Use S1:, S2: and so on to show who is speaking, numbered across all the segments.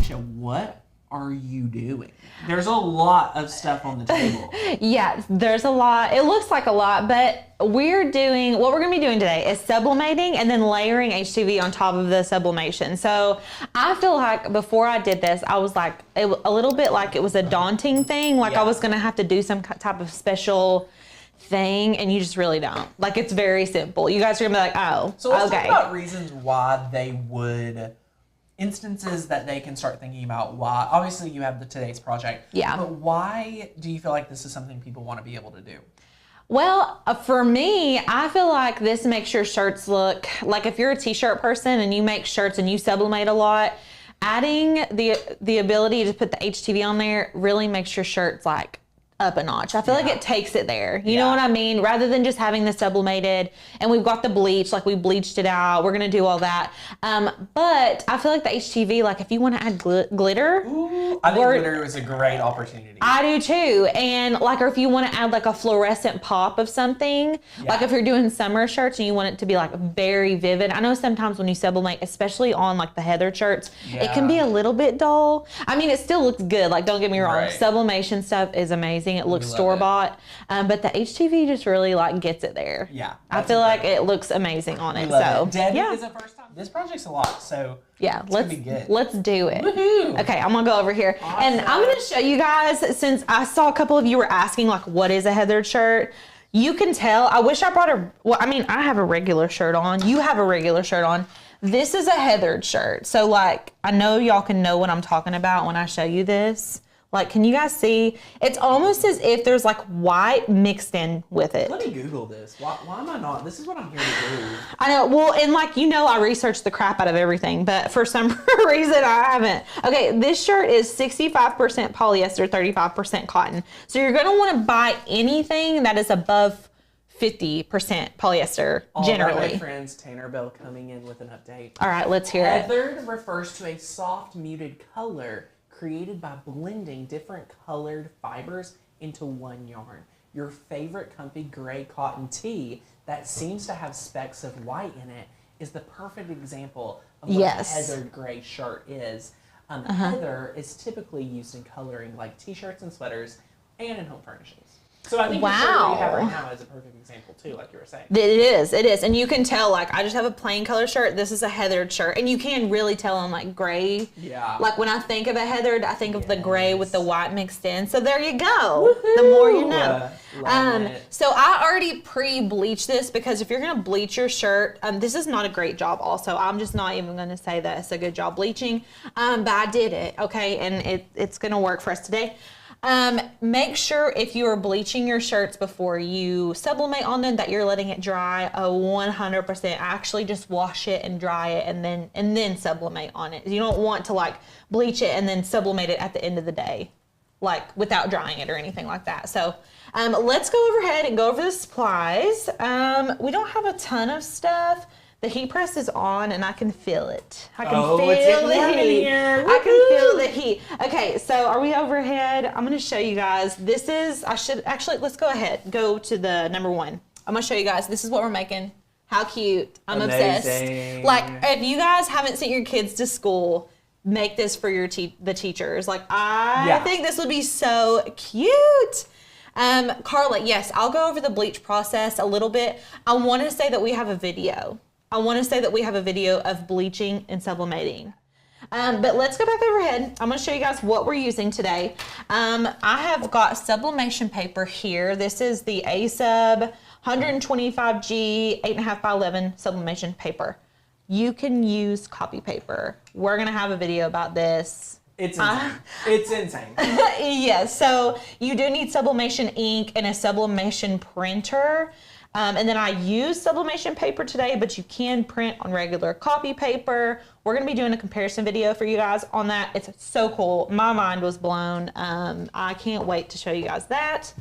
S1: Alicia, what are you doing? There's a lot of stuff on the table.
S2: Yeah, there's a lot. It looks like a lot, but what we're going to be doing today is sublimating and then layering HTV on top of the sublimation. So I feel like before I did this, I was like, a little bit like it was a daunting thing. Like I was going to have to do some type of special thing, and you just really don't. Like, it's very simple. You guys are going to be like, oh,
S1: so let's talk about reasons why they would... instances that they can start thinking about why. Obviously, you have today's project.
S2: Yeah.
S1: But why do you feel like this is something people want to be able to do?
S2: Well, for me, I feel like this makes your shirts look like, if you're a t-shirt person and you make shirts and you sublimate a lot, adding the ability to put the HTV on there really makes your shirts like up a notch. I feel like it takes it there. You know what I mean? Rather than just having the sublimated, and we've got the bleach, like we bleached it out. We're going to do all that. But I feel like the HTV, like if you want to add glitter.
S1: Ooh, I think glitter is a great opportunity.
S2: I do too. And like, or if you want to add like a fluorescent pop of something, like if you're doing summer shirts and you want it to be like very vivid. I know sometimes when you sublimate, especially on like the Heather shirts, it can be a little bit dull. I mean, it still looks good. Like, don't get me wrong. Sublimation stuff is amazing. It looks store-bought, but the HTV just really like gets it there.
S1: Yeah,
S2: I feel like it looks amazing on it. So
S1: Debbie is the first time. This project's a lot, so
S2: let's do it.
S1: Woohoo.
S2: Okay, I'm gonna go over here and I'm gonna show you guys, since I saw a couple of you were asking like, what is a heathered shirt? You can tell. I wish I brought I have a regular shirt on. You have a regular shirt on. This is a heathered shirt. So like, I know y'all can know what I'm talking about when I show you this. Like, can you guys see? It's almost as if there's like white mixed in with it.
S1: Let me Google this. Why am I not? This is what I'm here to do.
S2: I know. Well, and like, you know, I researched the crap out of everything, but for some reason I haven't. Okay, this shirt is 65% polyester, 35% cotton. So you're going to want to buy anything that is above 50% polyester, generally.
S1: All right, my friends, Tanner Bell coming in with an update.
S2: All right, let's hear it.
S1: Heathered refers to a soft, muted color created by blending different colored fibers into one yarn. Your favorite comfy gray cotton tee that seems to have specks of white in it is the perfect example of what a heathered gray shirt is. Heather is typically used in coloring like t-shirts and sweaters and in home furnishings. So I think the shirt that you have right now is a perfect example too, like you were saying.
S2: It is. And you can tell, like, I just have a plain color shirt. This is a heathered shirt. And you can really tell on like gray. Yeah. Like when I think of a heathered, I think of the gray with the white mixed in. So there you go. Woohoo! The more you know. So I already pre-bleached this, because if you're going to bleach your shirt, this is not a great job also. I'm just not even going to say that it's a good job bleaching. But I did it, okay? And it's going to work for us today. Make sure if you are bleaching your shirts before you sublimate on them that you're letting it dry 100%. Actually just wash it and dry it and then sublimate on it. You don't want to like bleach it and then sublimate it at the end of the day, like without drying it or anything like that. So let's go overhead and go over the supplies. We don't have a ton of stuff. The heat press is on and I can feel it. I can feel the heat. I can feel the heat. Okay, so are we overhead? I'm gonna show you guys. This is, let's go ahead. Go to the number one. I'm gonna show you guys. This is what we're making. How cute. I'm obsessed. Like, if you guys haven't sent your kids to school, make this for your the teachers. Like, I think this would be so cute. Carla, yes, I'll go over the bleach process a little bit. I wanna say that we have a video. Of bleaching and sublimating. But let's go back overhead. I'm going to show you guys what we're using today. I have got sublimation paper here. This is the A-Sub 125G 8.5 by 11 sublimation paper. You can use copy paper. We're going to have a video about this.
S1: It's insane. It's insane.
S2: Yes, so you do need sublimation ink and a sublimation printer. And then I use sublimation paper today, but you can print on regular copy paper. We're going to be doing a comparison video for you guys on that. It's so cool. My mind was blown. I can't wait to show you guys that.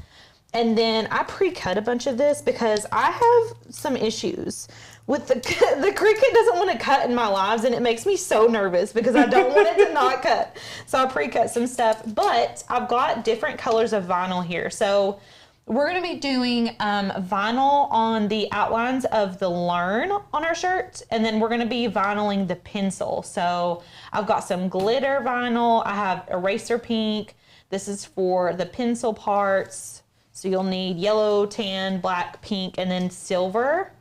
S2: And then I pre-cut a bunch of this because I have some issues with the Cricut doesn't want to cut in my lives, and it makes me so nervous because I don't want it to not cut. So I pre-cut some stuff, but I've got different colors of vinyl here. So We're going to be doing vinyl on the outlines of the learn on our shirt, and then we're going to be vinyling the pencil. So I've got some glitter vinyl. I have eraser pink. This is for the pencil parts. So you'll need yellow, tan, black, pink, and then silver.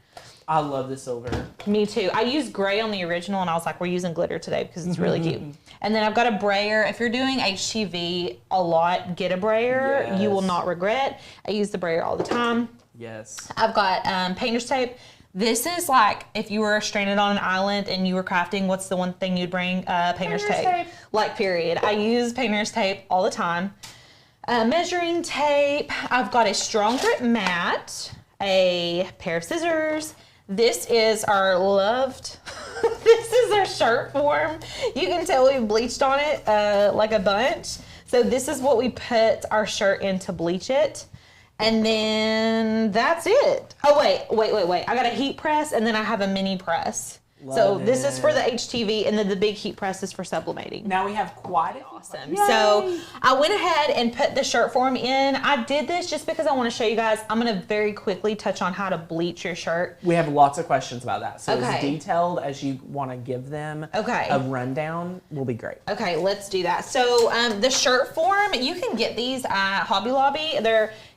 S1: I love the silver.
S2: Me too. I used gray on the original, and I was like, we're using glitter today because it's really cute. And then I've got a brayer. If you're doing HTV a lot, get a brayer.
S1: Yes.
S2: You will not regret. I use the brayer all the time.
S1: Yes.
S2: I've got painter's tape. This is like if you were stranded on an island and you were crafting, what's the one thing you'd bring? Painter's tape. Like, period. I use painter's tape all the time. Measuring tape. I've got a strong grip mat, a pair of scissors. This is our loved, this is our shirt form. You can tell we've bleached on it like a bunch. So this is what we put our shirt in to bleach it. And then that's it. Oh, wait. I got a heat press, and then I have a mini press. This is for the HTV, and then the big heat press is for sublimating.
S1: Now we have quite a
S2: awesome. So I went ahead and put the shirt form in. I did this just because I want to show you guys. I'm going to very quickly touch on how to bleach your shirt.
S1: We have lots of questions about that. So as detailed as you want to give them a rundown will be great.
S2: Okay, let's do that. So the shirt form, you can get these at Hobby Lobby.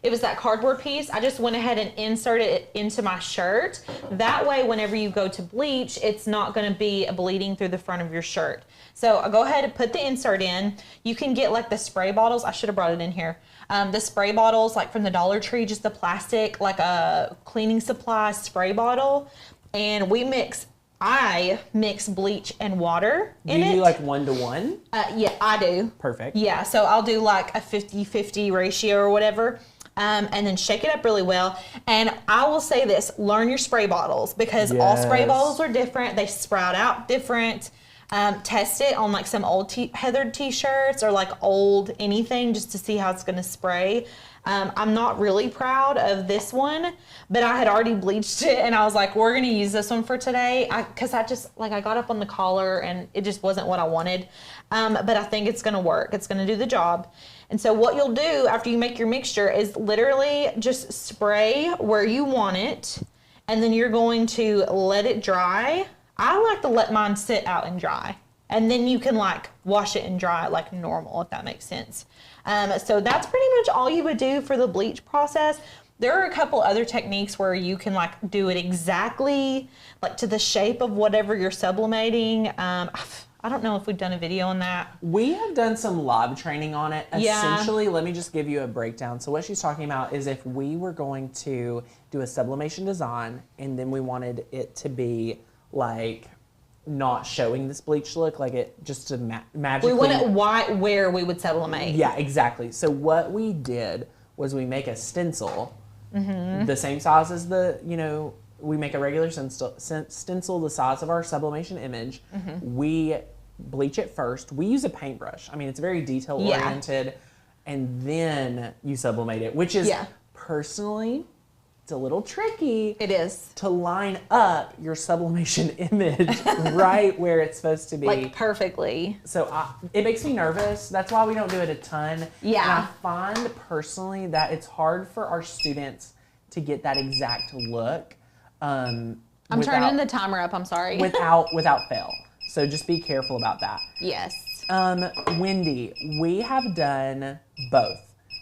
S2: It was that cardboard piece. I just went ahead and inserted it into my shirt. That way, whenever you go to bleach, it's not going to be bleeding through the front of your shirt. So I'll go ahead and put the insert in. You can get like the spray bottles. I should have brought it in here. The spray bottles, like from the Dollar Tree, just the plastic, like a cleaning supply spray bottle. And I mix bleach and water in it.
S1: Do you do like 1-to-1?
S2: Yeah, I do.
S1: Perfect.
S2: Yeah, so I'll do like a 50-50 ratio or whatever. And then shake it up really well. And I will say this, learn your spray bottles, because all spray bottles are different. They sprout out different. Test it on like some old heathered t-shirts or like old anything just to see how it's going to spray. I'm not really proud of this one, but I had already bleached it and I was like, we're going to use this one for today. Cause I got up on the collar and it just wasn't what I wanted. But I think it's going to work. It's going to do the job. And so what you'll do after you make your mixture is literally just spray where you want it. And then you're going to let it dry. I like to let mine sit out and dry. And then you can like wash it and dry it like normal, if that makes sense. So that's pretty much all you would do for the bleach process. There are a couple other techniques where you can like do it exactly like to the shape of whatever you're sublimating. I don't know if we've done a video on that.
S1: We have done some live training on it. Essentially, let me just give you a breakdown. So what she's talking about is if we were going to do a sublimation design and then we wanted it to be like not showing this bleach look, like it just to magically.
S2: We want it where we would sublimate.
S1: Yeah, exactly. So what we did was we make a stencil, the same size as we make a regular stencil the size of our sublimation image. We bleach it first. We use a paintbrush. I mean, it's very detail oriented, and then you sublimate it, which is personally, it's a little tricky.
S2: It is. To
S1: line up your sublimation image right where it's supposed to be.
S2: Like perfectly.
S1: So it makes me nervous. That's why we don't do it a ton.
S2: Yeah.
S1: And I find personally that it's hard for our students to get that exact look.
S2: I'm turning the timer up, I'm sorry.
S1: without fail. So just be careful about that.
S2: Yes.
S1: Wendy, we have done both.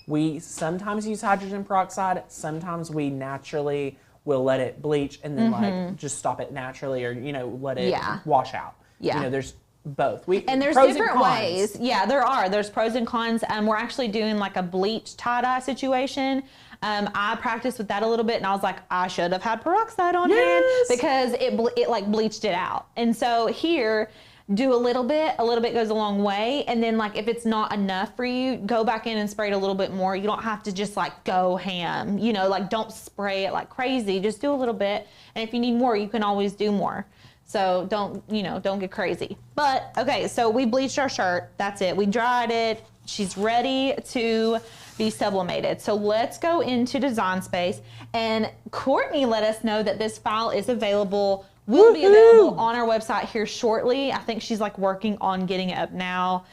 S1: We sometimes use hydrogen peroxide. Sometimes we naturally will let it bleach and then like just stop it naturally, or let it wash out.
S2: Yeah.
S1: There's both.
S2: And there's different ways. Yeah, there are. There's pros and cons. We're actually doing like a bleach tie-dye situation. I practiced with that a little bit and I was like, I should have had peroxide on hand because it like bleached it out. And so here, do a little bit goes a long way. And then like if it's not enough for you, go back in and spray it a little bit more. You don't have to just like go ham, like don't spray it like crazy. Just do a little bit. And if you need more, you can always do more. So don't get crazy. But okay, so we bleached our shirt. That's it. We dried it. She's ready to be sublimated. So let's go into Design Space. And Courtney let us know that this file is available, will be available on our website here shortly. I think she's like working on getting it up now.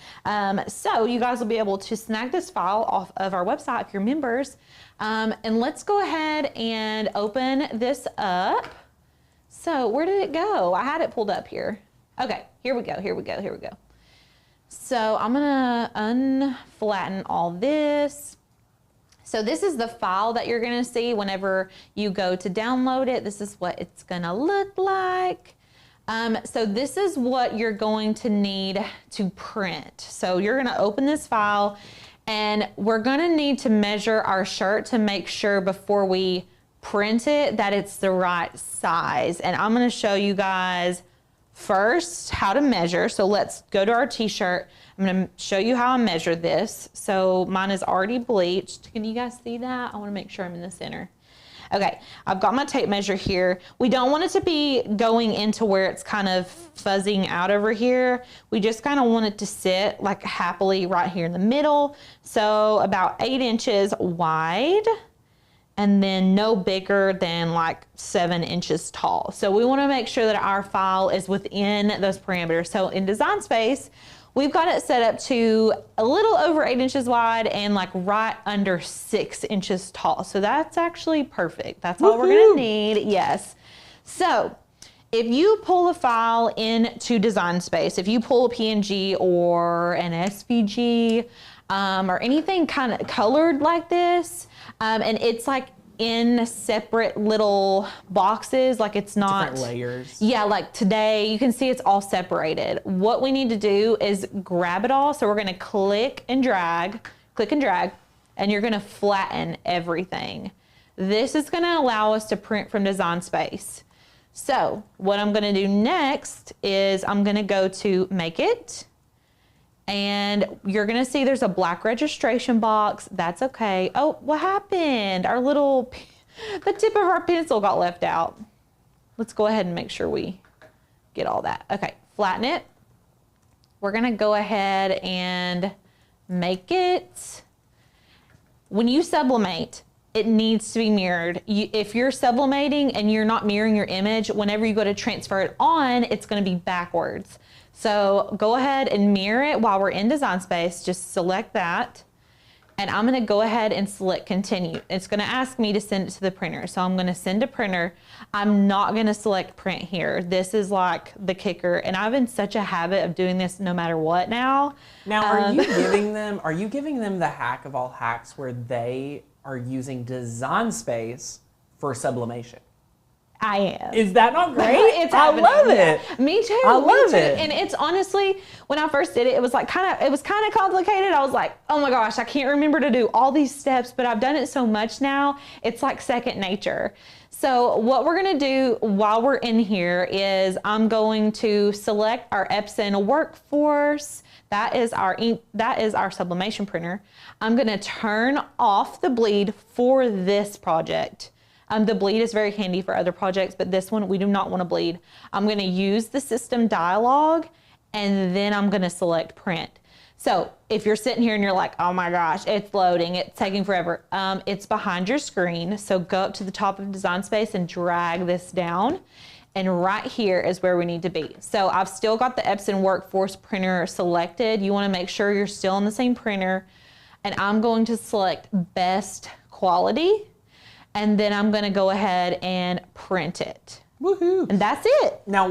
S2: So you guys will be able to snag this file off of our website if you're members. And let's go ahead and open this up. So where did it go? I had it pulled up here. Okay, here we go, here we go, here we go. So I'm gonna unflatten all this. So this is the file that you're gonna see whenever you go to download it. This is what it's gonna look like. So this is what you're going to need to print. So you're gonna open this file and we're gonna need to measure our shirt to make sure before we print it that it's the right size. And I'm gonna show you guys first how to measure. So let's go to our t-shirt. I'm gonna show you how I measure this. So mine is already bleached. Can you guys see that? I wanna make sure I'm in the center. Okay, I've got my tape measure here. We don't want it to be going into where it's kind of fuzzing out over here. We just kind of want it to sit like happily right here in the middle. So about 8 inches wide, and then no bigger than like 7 inches tall. So we wanna make sure that our file is within those parameters. So in Design Space, we've got it set up to a little over 8 inches wide and like right under 6 inches tall. So that's actually perfect. That's all we're gonna need, yes. So if you pull a file into Design Space, if you pull a PNG or an SVG or anything kind of colored like this, and it's like in separate little boxes, like it's not
S1: different layers.
S2: Yeah, like today you can see it's all separated. What we need to do is grab it all. So we're gonna click and drag, and you're gonna flatten everything. This is gonna allow us to print from Design Space. So what I'm gonna do next is I'm gonna go to Make It. And you're gonna see there's a black registration box. That's okay. Oh, what happened? The tip of our pencil got left out. Let's go ahead and make sure we get all that. Okay, flatten it. We're gonna go ahead and make it. When you sublimate, it needs to be mirrored. If you're sublimating and you're not mirroring your image, whenever you go to transfer it on, it's gonna be backwards. So go ahead and mirror it while we're in Design Space. Just select that. And I'm gonna go ahead and select continue. It's gonna ask me to send it to the printer. So I'm gonna send to printer. I'm not gonna select print here. This is like the kicker. And I've been such a habit of doing this no matter what now.
S1: Now, are you giving them the hack of all hacks where they are using Design Space for sublimation?
S2: I am.
S1: Is that not great?
S2: It's happening.
S1: I love it.
S2: Yeah. Me too.
S1: I love it.
S2: And it's honestly, when I first did it, it was kind of complicated. I was like, oh my gosh, I can't remember to do all these steps, but I've done it so much now, it's like second nature. So what we're gonna do while we're in here is I'm going to select our Epson Workforce. That is our sublimation printer. I'm gonna turn off the bleed for this project. The bleed is very handy for other projects, but this one we do not want to bleed. I'm going to use the system dialog and then I'm going to select print. So if you're sitting here and you're like, oh my gosh, it's loading, it's taking forever. It's behind your screen. So go up to the top of Design Space and drag this down. And right here is where we need to be. So I've still got the Epson Workforce printer selected. You want to make sure you're still on the same printer. And I'm going to select best quality. And then I'm gonna go ahead and print it.
S1: Woohoo!
S2: And that's it.
S1: Now,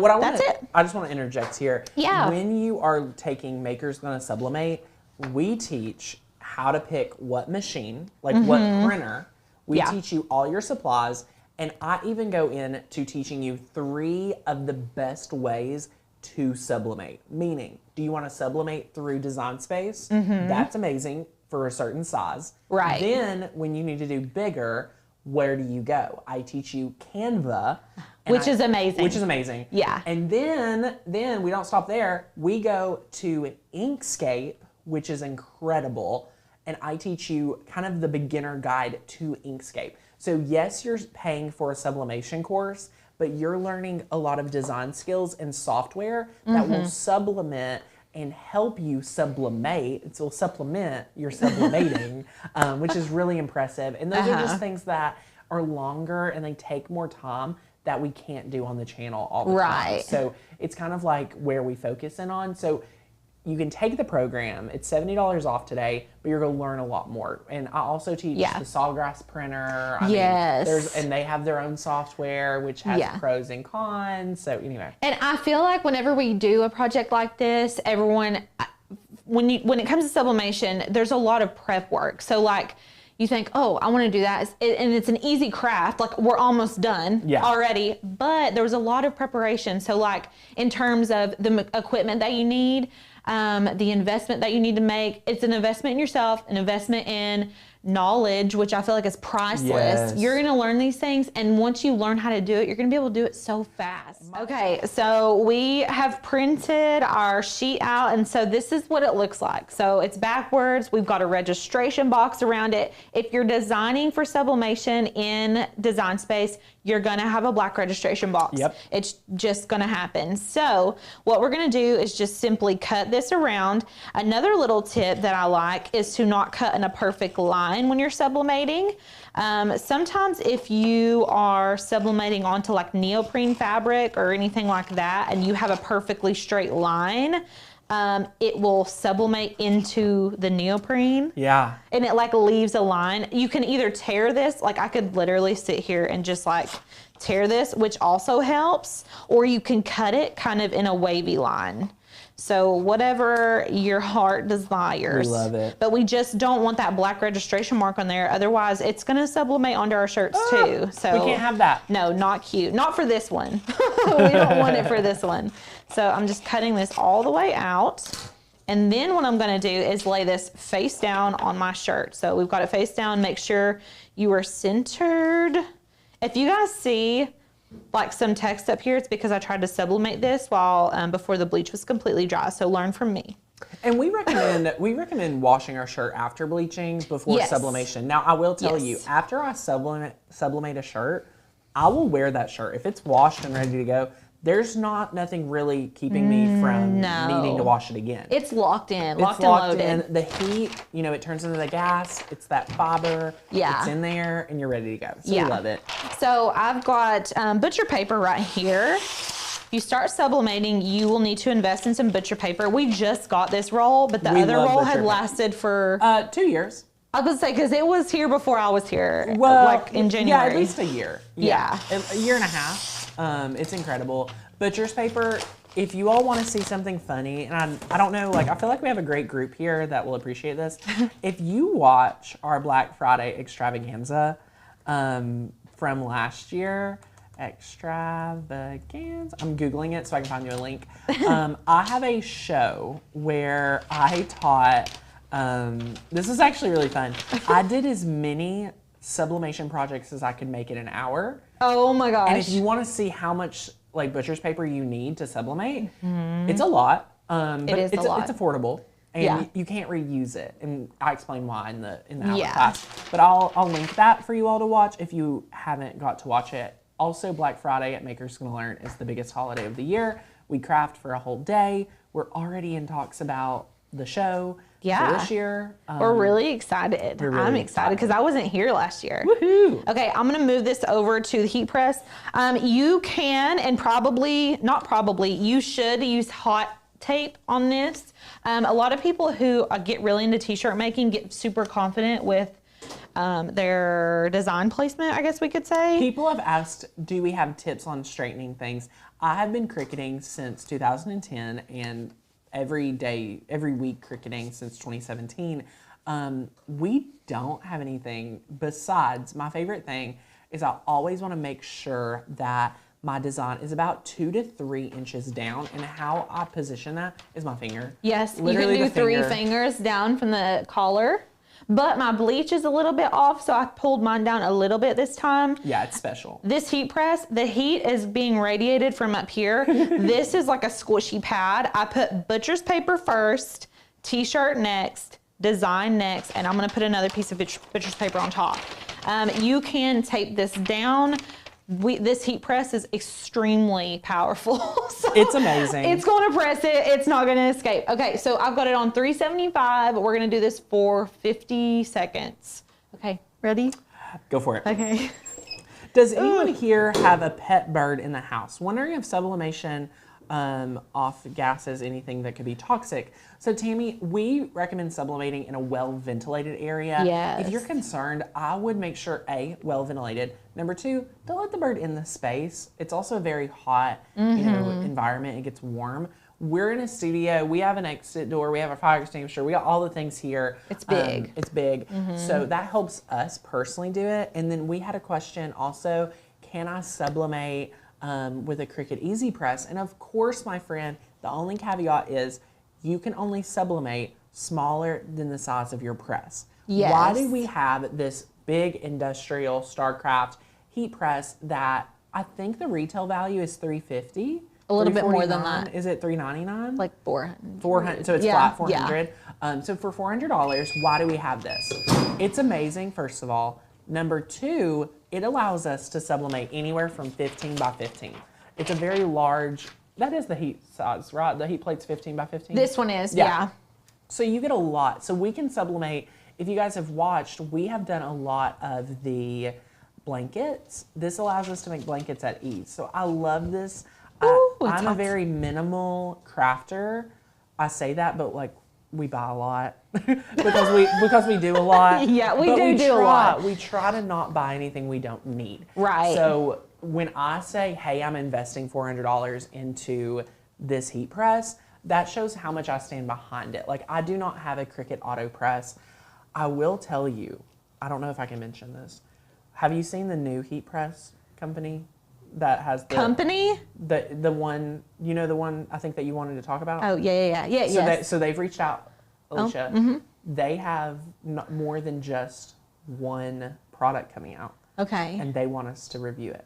S1: I just want to interject here.
S2: Yeah.
S1: When you are taking Maker's Gonna Sublimate, we teach how to pick what machine, like what printer. We teach you all your supplies, and I even go in to teaching you 3 of the best ways to sublimate. Meaning, do you want to sublimate through Design Space? That's amazing for a certain size.
S2: Right.
S1: Then, when you need to do bigger, where do you go? I teach you Canva.
S2: Which is amazing.
S1: Which is amazing.
S2: Yeah.
S1: And then we don't stop there. We go to Inkscape, which is incredible. And I teach you kind of the beginner guide to Inkscape. So yes, you're paying for a sublimation course, but you're learning a lot of design skills and software that will supplement and help you sublimate. It will supplement your sublimating, which is really impressive. And those are just things that are longer and they take more time that we can't do on the channel all the time. So it's kind of like where we focus in on. So you can take the program. It's $70 off today, but you're going to learn a lot more. And I also teach the Sawgrass printer. I mean, and they have their own software, which has pros and cons. So anyway.
S2: And I feel like whenever we do a project like this, everyone, when it comes to sublimation, there's a lot of prep work. So like, you think, oh, I want to do that. And it's an easy craft. Like, we're almost done already. But there was a lot of preparation. So, like, in terms of the equipment that you need, the investment that you need to make, it's an investment in yourself, an investment in knowledge, which I feel like is priceless. Yes. You're going to learn these things. And once you learn how to do it, you're going to be able to do it so fast. Okay, so we have printed our sheet out. And so this is what it looks like. So it's backwards. We've got a registration box around it. If you're designing for sublimation in Design Space, you're going to have a black registration box. Yep. It's just going to happen. So what we're going to do is just simply cut this around. Another little tip that I like is to not cut in a perfect line when you're sublimating. Sometimes if you are sublimating onto like neoprene fabric or anything like that, and you have a perfectly straight line, it will sublimate into the neoprene. Yeah. And it like leaves a line. You can either tear this, like I could literally sit here and just like tear this, which also helps, or you can cut it kind of in a wavy line. So whatever your heart desires.
S1: We love it.
S2: But we just don't want that black registration mark on there. Otherwise, it's going to sublimate onto our shirts too. So
S1: we can't have that.
S2: No, not cute. Not for this one. We don't want it for this one. So I'm just cutting this all the way out. And then what I'm going to do is lay this face down on my shirt. So we've got it face down. Make sure you are centered. If you guys see like some text up here, it's because I tried to sublimate this while before the bleach was completely dry. So learn from me.
S1: And we recommend washing our shirt after bleaching before sublimation. Now I will tell you, after I sublimate a shirt, I will wear that shirt. If it's washed and ready to go, there's nothing really keeping me from needing to wash it again.
S2: It's locked in, locked and loaded.
S1: In. The heat, it turns into the gas. It's that fiber. Yeah. It's in there, and you're ready to go. So we love it.
S2: So I've got butcher paper right here. If you start sublimating, you will need to invest in some butcher paper. We just got this roll, but the other roll had lasted for
S1: 2 years.
S2: I was going to say, because it was here before I was here, like in January.
S1: Yeah, at least a year. Yeah. A year and a half. It's incredible. Butcher's paper, if you all want to see something funny, and I don't know, I feel like we have a great group here that will appreciate this. If you watch our Black Friday extravaganza from last year, extravaganza, I'm Googling it so I can find you a link. I have a show where I taught, this is actually really fun. I did as many sublimation projects as I could make in an hour.
S2: Oh my gosh.
S1: And if you want to see how much butcher's paper you need to sublimate, it's a lot. But it's affordable. And you can't reuse it. And I explain why in the hour class. But I'll link that for you all to watch if you haven't got to watch it. Also, Black Friday at Makers Gonna Learn is the biggest holiday of the year. We craft for a whole day. We're already in talks about the show. For this year.
S2: We're really excited. I'm excited because I wasn't here last year.
S1: Woohoo!
S2: Okay, I'm gonna move this over to the heat press. You can, and you should use hot tape on this. A lot of people who get really into t-shirt making get super confident with their design placement, I guess we could say.
S1: People have asked, do we have tips on straightening things? I have been cricketing since 2010 and every week cricketing since 2017. We don't have anything besides, my favorite thing is I always want to make sure that my design is about 2 to 3 inches down, and how I position that is my finger.
S2: Yes, literally you can do 3 fingers down from the collar. But my bleach is a little bit off, so I pulled mine down a little bit this time.
S1: Yeah, it's special.
S2: This heat press, the heat is being radiated from up here. This is like a squishy pad. I put butcher's paper first, t-shirt next, design next, and I'm gonna put another piece of butcher's paper on top. You can tape this down. This heat press is extremely powerful. So
S1: it's amazing.
S2: It's going to press it. It's not going to escape. Okay, so I've got it on 375. We're going to do this for 50 seconds. Okay, ready?
S1: Go for it.
S2: Okay.
S1: Does anyone here have a pet bird in the house? Wondering if sublimation off gases, anything that could be toxic. So Tammy, we recommend sublimating in a well-ventilated area.
S2: Yes.
S1: If you're concerned, I would make sure, A, well-ventilated. Number 2, don't let the bird in the space. It's also a very hot, environment. It gets warm. We're in a studio. We have an exit door. We have a fire extinguisher. We got all the things here.
S2: It's big.
S1: It's big. So that helps us personally do it. And then we had a question also, can I sublimate with a Cricut Easy Press? And of course, my friend, the only caveat is you can only sublimate smaller than the size of your press.
S2: Yes.
S1: Why do we have this big industrial StarCraft heat press that I think the retail value is $350?
S2: A little bit more than that.
S1: Is it $399?
S2: Like 400.
S1: 400. So it's flat 400. Yeah. So for $400, why do we have this? It's amazing, first of all. Number 2, it allows us to sublimate anywhere from 15 by 15. It's a very large, that is the heat size, right? The heat plate's 15 by 15?
S2: This one is, yeah.
S1: So you get a lot. So we can sublimate, if you guys have watched, we have done a lot of the blankets. This allows us to make blankets at ease. So I love this.
S2: Ooh,
S1: I'm a very minimal crafter. I say that, but like we buy a lot because we do a lot.
S2: Yeah, we do a lot.
S1: We try to not buy anything we don't need.
S2: Right.
S1: So when I say, hey, I'm investing $400 into this heat press, that shows how much I stand behind it. Like, I do not have a Cricut auto press. I will tell you, I don't know if I can mention this. Have you seen the new heat press company that has the the one, you know, the one I think that you wanted to talk about?
S2: Oh, yeah.
S1: So they've reached out, Alicia.
S2: Oh, mm-hmm.
S1: They have not more than just one product coming out.
S2: Okay.
S1: And they want us to review it.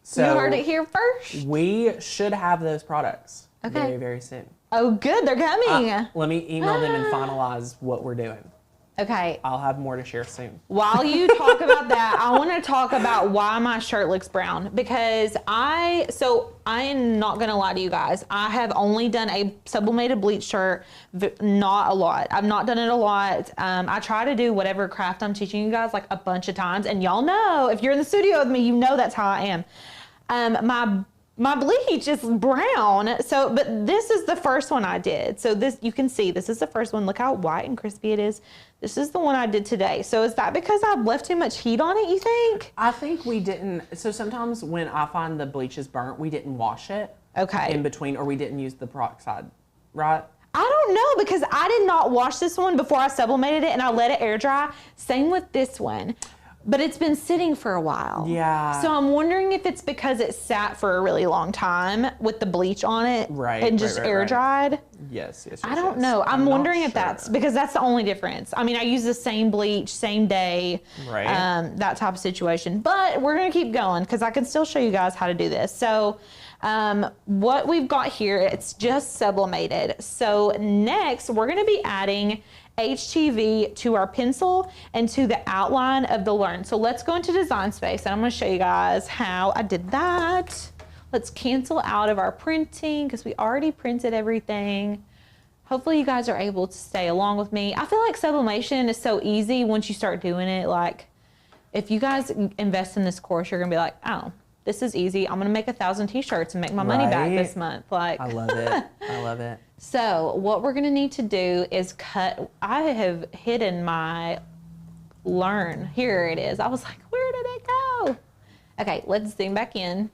S1: So
S2: you heard it here first.
S1: We should have those products very, very soon.
S2: Oh, good. They're coming.
S1: Let me email them and finalize what we're doing.
S2: Okay.
S1: I'll have more to share soon.
S2: While you talk about that, I want to talk about why my shirt looks brown. Because I'm not going to lie to you guys. I have only done a sublimated bleach shirt, not a lot. I've not done it a lot. I try to do whatever craft I'm teaching you guys like a bunch of times. And y'all know, if you're in the studio with me, you know that's how I am. My bleach is brown, but this is the first one I did. So this, you can see, this is the first one. Look how white and crispy it is. This is the one I did today. So is that because I've left too much heat on it, you think?
S1: I think we didn't. So sometimes when I find the bleach is burnt, we didn't wash it.
S2: Okay.
S1: In between, or we didn't use the peroxide, right?
S2: I don't know, because I did not wash this one before I sublimated it, and I let it air dry. Same with this one. But it's been sitting for a while.
S1: Yeah.
S2: So I'm wondering if it's because it sat for a really long time with the bleach on it.
S1: Right.
S2: And just air dried.
S1: Yes.
S2: I don't know. I'm wondering if that's because that's the only difference. I mean, I use the same bleach, same day.
S1: Right.
S2: That type of situation. But we're going to keep going because I can still show you guys how to do this. So what we've got here, it's just sublimated. So next, we're going to be adding HTV to our pencil and to the outline of the learn. So let's go into Design Space, and I'm going to show you guys how I did that. Let's cancel out of our printing because we already printed everything. Hopefully you guys are able to stay along with me. I feel like sublimation is so easy once you start doing it. Like, if you guys invest in this course, you're going to be like, oh, this is easy. I'm going to make 1,000 t-shirts and make my money back this month. Like,
S1: I love it. I love it.
S2: So what we're going to need to do is cut. I have hidden my learn. Here it is. I was like, where did it go? Okay, let's zoom back in.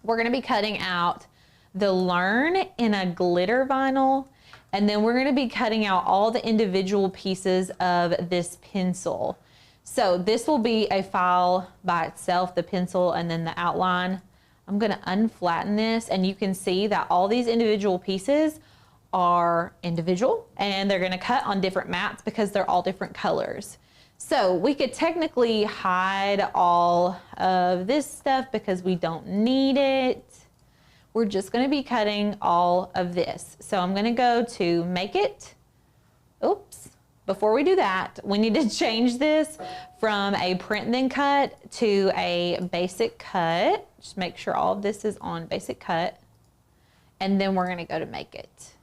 S2: We're going to be cutting out the learn in a glitter vinyl, and then we're going to be cutting out all the individual pieces of this pencil. So this will be a file by itself, the pencil and then the outline. I'm going to unflatten this, and you can see that all these individual pieces are individual, and they're going to cut on different mats because they're all different colors. So we could technically hide all of this stuff because we don't need it. We're just going to be cutting all of this. So I'm going to go to Make It. Oops. Before we do that, we need to change this from a print then cut to a basic cut. Just make sure all of this is on basic cut. And then we're going to go to Make It.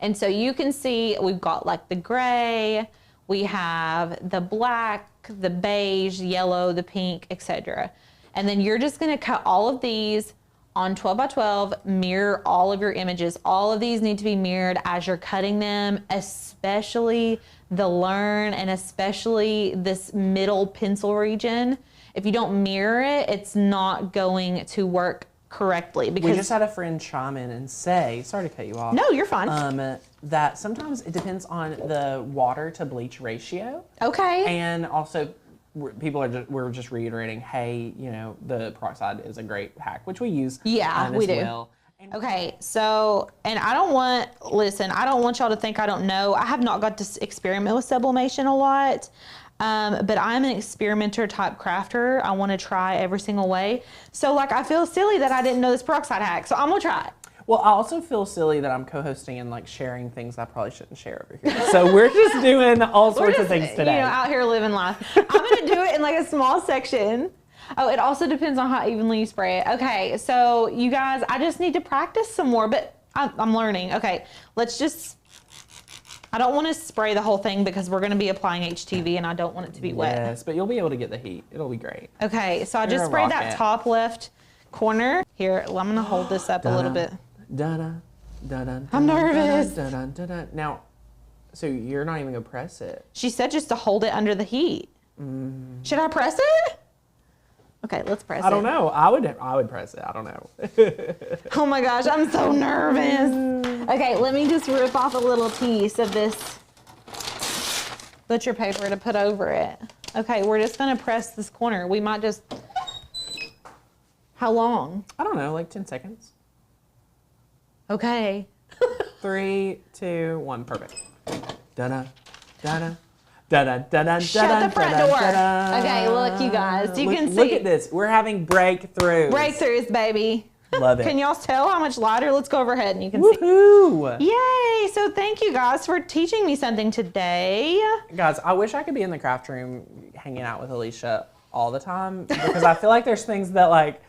S2: And so you can see we've got like the gray, we have the black, the beige, yellow, the pink, etc. And then you're just going to cut all of these on 12 by 12, mirror all of your images. All of these need to be mirrored as you're cutting them, especially the learn and especially this middle pencil region. If you don't mirror it, it's not going to work correctly. Because
S1: we just had a friend chime in and say, sorry to cut you off.
S2: No, you're fine.
S1: That sometimes it depends on the water to bleach ratio.
S2: Okay.
S1: And also, we're just reiterating, hey, you know, the peroxide is a great hack, which we use.
S2: Yeah, we do.
S1: Well.
S2: Okay, so, and I don't want y'all to think I don't know. I have not got to experiment with sublimation a lot, but I'm an experimenter type crafter. I want to try every single way. So, like, I feel silly that I didn't know this peroxide hack, so I'm going to try it.
S1: Well, I also feel silly that I'm co-hosting and like sharing things I probably shouldn't share over here. So we're just doing all sorts of things today.
S2: You know, out here living life. I'm going to do it in like a small section. Oh, it also depends on how evenly you spray it. Okay, so you guys, I just need to practice some more, but I'm learning. Okay, I don't want to spray the whole thing because we're going to be applying HTV and I don't want it to be wet.
S1: Yes, but you'll be able to get the heat. It'll be great.
S2: Okay, so I just sprayed that top left corner. Here, I'm going to hold this up a little bit. I'm nervous.
S1: Now, so you're not even going to press it.
S2: She said just to hold it under the heat. Should I press it? Okay, let's press it.
S1: I don't know. I would press it. I don't know.
S2: Oh my gosh, I'm so nervous. Okay, let me just rip off a little piece of this butcher paper to put over it. Okay, we're just gonna press this corner. We might just, how long?
S1: I don't know, like 10 seconds.
S2: Okay.
S1: 3, 2, 1, perfect. Da-da, da-da.
S2: Shut the front door. Okay, look, you guys. You can see.
S1: Look at this. We're having breakthroughs.
S2: Breakthroughs, baby.
S1: Love it.
S2: Can y'all tell how much lighter? Let's go overhead and you can
S1: Woohoo!
S2: see. Yay! So thank you guys for teaching me something today.
S1: Guys, I wish I could be in the craft room hanging out with Alicia all the time because I feel like there's things that like,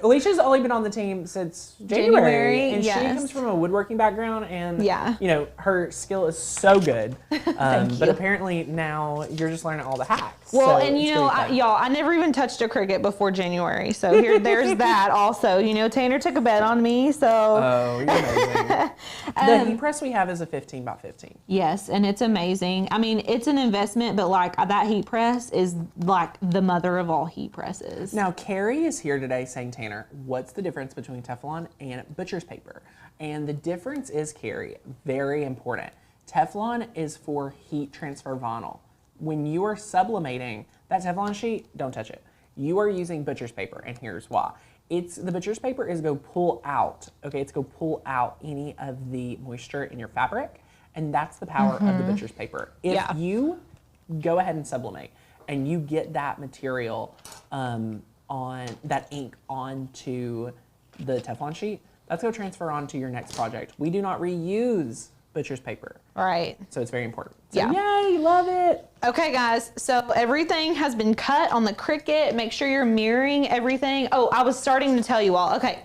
S1: Alicia's only been on the team since January and
S2: yes.
S1: she comes from a woodworking background and
S2: yeah.
S1: you know, her skill is so good. But apparently now you're just learning all the hacks.
S2: Well,
S1: so
S2: and you know, y'all, I never even touched a Cricut before January. So there's that also. You know, Tanner took a bet on me, so.
S1: Oh, you're amazing. The heat press we have is a 15 by 15.
S2: Yes, and it's amazing. I mean, it's an investment, but like that heat press is like the mother of all heat presses.
S1: Now, Carrie is here today saying, Tanner, what's the difference between Teflon and butcher's paper? And the difference is, Carrie, very important. Teflon is for heat transfer vinyl. When you are sublimating that Teflon sheet, don't touch it. You are using butcher's paper, and here's why. The butcher's paper is go pull out, okay? It's go pull out any of the moisture in your fabric, and that's the power of the butcher's paper. If you go ahead and sublimate, and you get that material on that ink onto the Teflon sheet, that's going to transfer on to your next project. We do not reuse butcher's paper.
S2: Right.
S1: So it's very important. So yay, love it.
S2: Okay, guys, so everything has been cut on the Cricut. Make sure you're mirroring everything. Oh, I was starting to tell you all. Okay,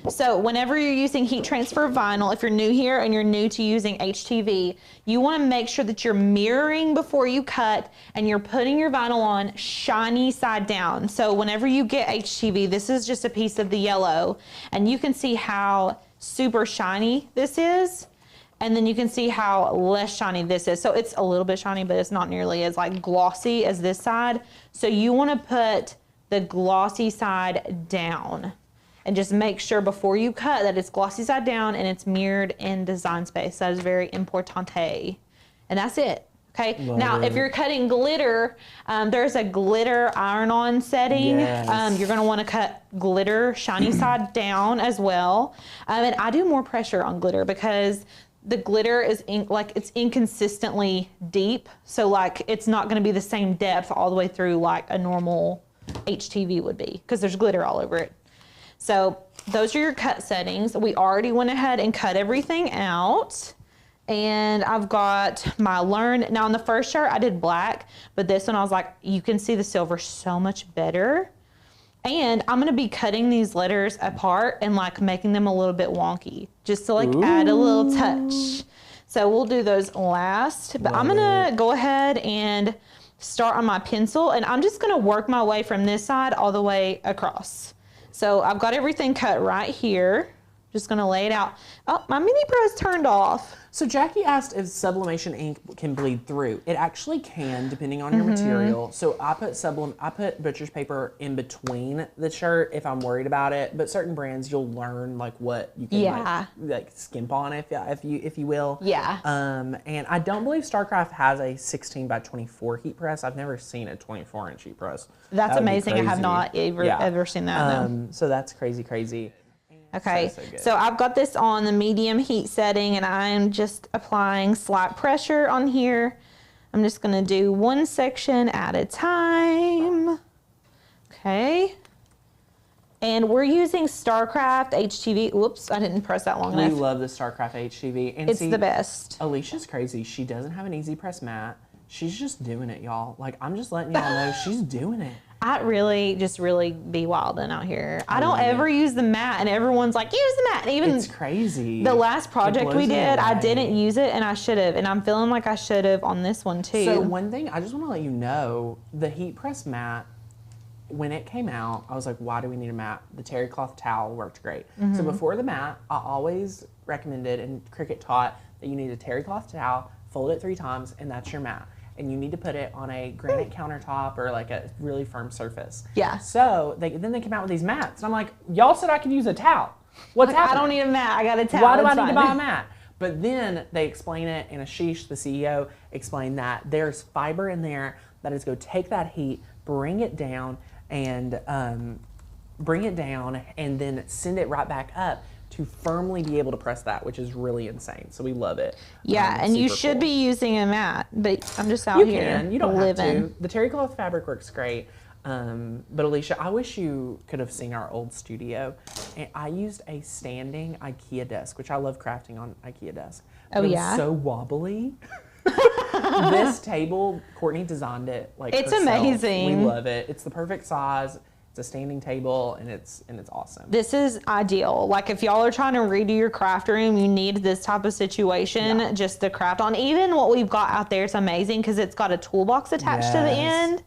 S2: so whenever you're using heat transfer vinyl, if you're new here and you're new to using HTV, you want to make sure that you're mirroring before you cut and you're putting your vinyl on shiny side down. So whenever you get HTV, this is just a piece of the yellow, and you can see how super shiny this is. And then you can see how less shiny this is. So it's a little bit shiny, but it's not nearly as like glossy as this side. So you want to put the glossy side down and just make sure before you cut that it's glossy side down and it's mirrored in design space. That is very importante. And that's it. Okay. Now, if you're cutting glitter, there's a glitter iron-on setting.
S1: Yes.
S2: You're going to want to cut glitter shiny side down as well. And I do more pressure on glitter because the glitter is it's inconsistently deep. So like it's not going to be the same depth all the way through like a normal HTV would be because there's glitter all over it. So those are your cut settings. We already went ahead and cut everything out. And I've got my learn. Now on the first shirt I did black, but this one I was like, you can see the silver so much better. And I'm gonna be cutting these letters apart and like making them a little bit wonky, just to like add a little touch. So we'll do those last, but I'm gonna go ahead and start on my pencil and I'm just gonna work my way from this side all the way across. So I've got everything cut right here. Just gonna lay it out. Oh, my mini press turned off.
S1: So Jackie asked if sublimation ink can bleed through. It actually can, depending on your material. So I put butcher's paper in between the shirt if I'm worried about it. But certain brands, you'll learn like what you can like skimp on, if you will.
S2: Yeah.
S1: And I don't believe StarCraft has a 16 by 24 heat press. I've never seen a 24-inch heat press.
S2: That's amazing. I have not ever seen that. No.
S1: So that's crazy.
S2: Okay, so I've got this on the medium heat setting, and I'm just applying slight pressure on here. I'm just gonna do one section at a time. Okay. And we're using StarCraft HTV. Whoops, I didn't press that long enough.
S1: We love the StarCraft HTV. And
S2: it's the best.
S1: Alicia's crazy. She doesn't have an easy press mat. She's just doing it, y'all. Like, I'm just letting y'all know she's doing it.
S2: I really be wilding out here. I don't ever use the mat, and everyone's like, use the mat. And even
S1: it's crazy.
S2: The last project we did, I didn't use it, and I should have. And I'm feeling like I should have on this one too.
S1: So one thing, I just want to let you know, the heat press mat, when it came out, I was like, why do we need a mat? The terry cloth towel worked great. So before the mat, I always recommended, and Cricut taught, that you need a terry cloth towel, fold it 3 times, and that's your mat. And you need to put it on a granite countertop or like a really firm surface. Yeah. So then they came out with these mats. And I'm like, y'all said I could use a towel. What's happening?
S2: I don't need a mat. I got a towel.
S1: Why do I need to buy a mat? But then they explain it, and Ashish, the CEO, explained that there's fiber in there that is going to take that heat, bring it down, and then send it right back up to firmly be able to press that, which is really insane. So we love it.
S2: Yeah, and you should be using a mat, but I'm just out here.
S1: You don't have to. The terry cloth fabric works great. But Alicia, I wish you could have seen our old studio. And I used a standing IKEA desk, which I love crafting on IKEA desk. But it was so wobbly. This table, Courtney designed it like
S2: it's
S1: herself.
S2: amazing.
S1: We love it. It's the perfect size. It's a standing table, and it's awesome.
S2: This is ideal. Like if y'all are trying to redo your craft room, you need this type of situation just to craft on. Even what we've got out there is amazing because it's got a toolbox attached to the end.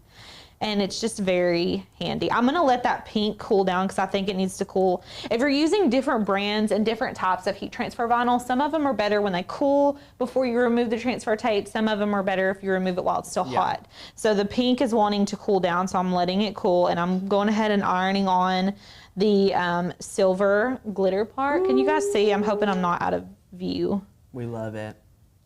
S2: And it's just very handy. I'm gonna let that pink cool down because I think it needs to cool. If you're using different brands and different types of heat transfer vinyl, some of them are better when they cool before you remove the transfer tape. Some of them are better if you remove it while it's still hot. So the pink is wanting to cool down, so I'm letting it cool, and I'm going ahead and ironing on the silver glitter part. Can you guys see? I'm hoping I'm not out of view.
S1: We love it.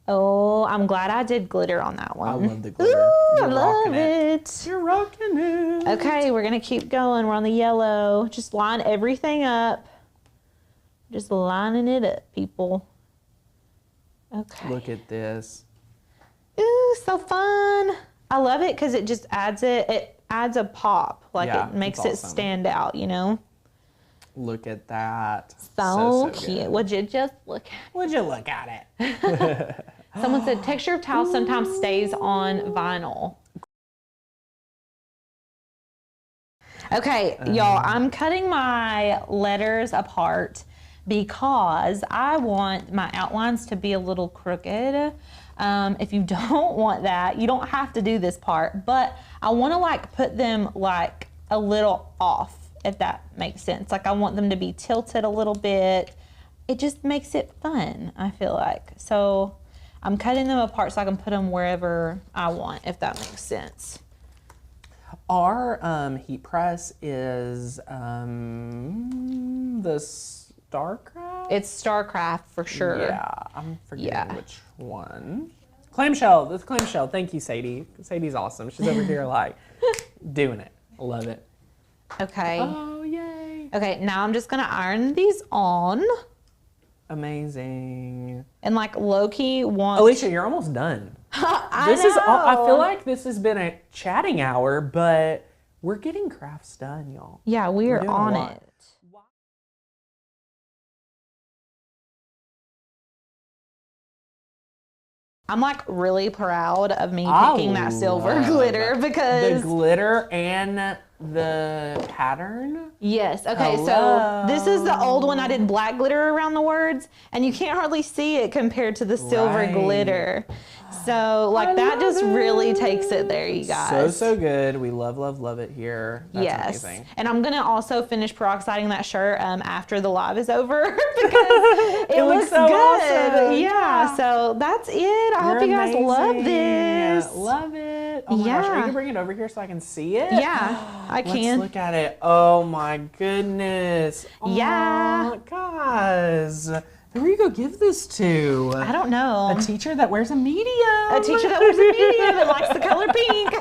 S2: Oh, I'm glad I did glitter on that one.
S1: I love the glitter.
S2: Ooh, I love it.
S1: You're rocking it.
S2: Okay, we're gonna keep going. We're on the yellow. Just line everything up. Just lining it up, people. Okay.
S1: Look at this.
S2: Ooh, so fun. I love it because it just adds it adds a pop. Like it makes it stand out, you know?
S1: Look at that.
S2: So cute. Good. Would you just look at it?
S1: Would you look at it?
S2: Someone said texture of towel sometimes stays on vinyl. Okay, y'all, I'm cutting my letters apart because I want my outlines to be a little crooked. If you don't want that, you don't have to do this part, but I want to like put them like a little off, if that makes sense. Like I want them to be tilted a little bit. It just makes it fun, I feel like. So I'm cutting them apart so I can put them wherever I want, if that makes sense.
S1: Our heat press is the StarCraft?
S2: It's StarCraft for sure.
S1: Yeah, I'm forgetting which one. Clamshell, this clamshell. Thank you, Sadie. Sadie's awesome. She's over here like doing it. I love it.
S2: Okay.
S1: Oh, yay.
S2: Okay, now I'm just gonna iron these on.
S1: Amazing.
S2: And like low-key want...
S1: Alicia, you're almost done. I feel like this has been a chatting hour, but we're getting crafts done, y'all.
S2: Yeah, we're on it. I'm like really proud of me picking that silver glitter because...
S1: The glitter and the pattern?
S2: Yes. Okay, so this is the old one. I did black glitter around the words, and you can't hardly see it compared to the silver glitter. So, like, that just really takes it there, you guys.
S1: So good. We love, love, love it here. That's amazing.
S2: And I'm going to also finish peroxiding that shirt after the live is over because it looks so good. Awesome. Yeah, so that's it. I hope you guys love this.
S1: Love it. Oh my gosh, are you going to bring it over here so I can see it?
S2: Yeah, I can.
S1: Let's look at it. Oh my goodness.
S2: Yeah.
S1: Oh, guys. Who are you going to give this to?
S2: I don't know.
S1: A teacher that wears a medium.
S2: A teacher that wears a medium that likes the color pink.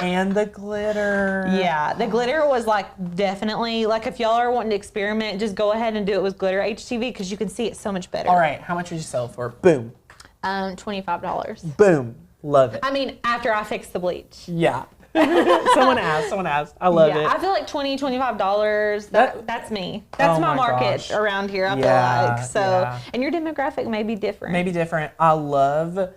S1: And the glitter.
S2: Yeah, the glitter was like definitely, like if y'all are wanting to experiment, just go ahead and do it with glitter HTV because you can see it so much better.
S1: All right, how much would you sell for? Boom.
S2: $25.
S1: Boom. Love it.
S2: I mean, after I fix the bleach.
S1: Yeah. Someone asked. I love it.
S2: I feel like $20, $25. That's me. That's my market around here, I feel like. So, and your demographic may be different.
S1: I love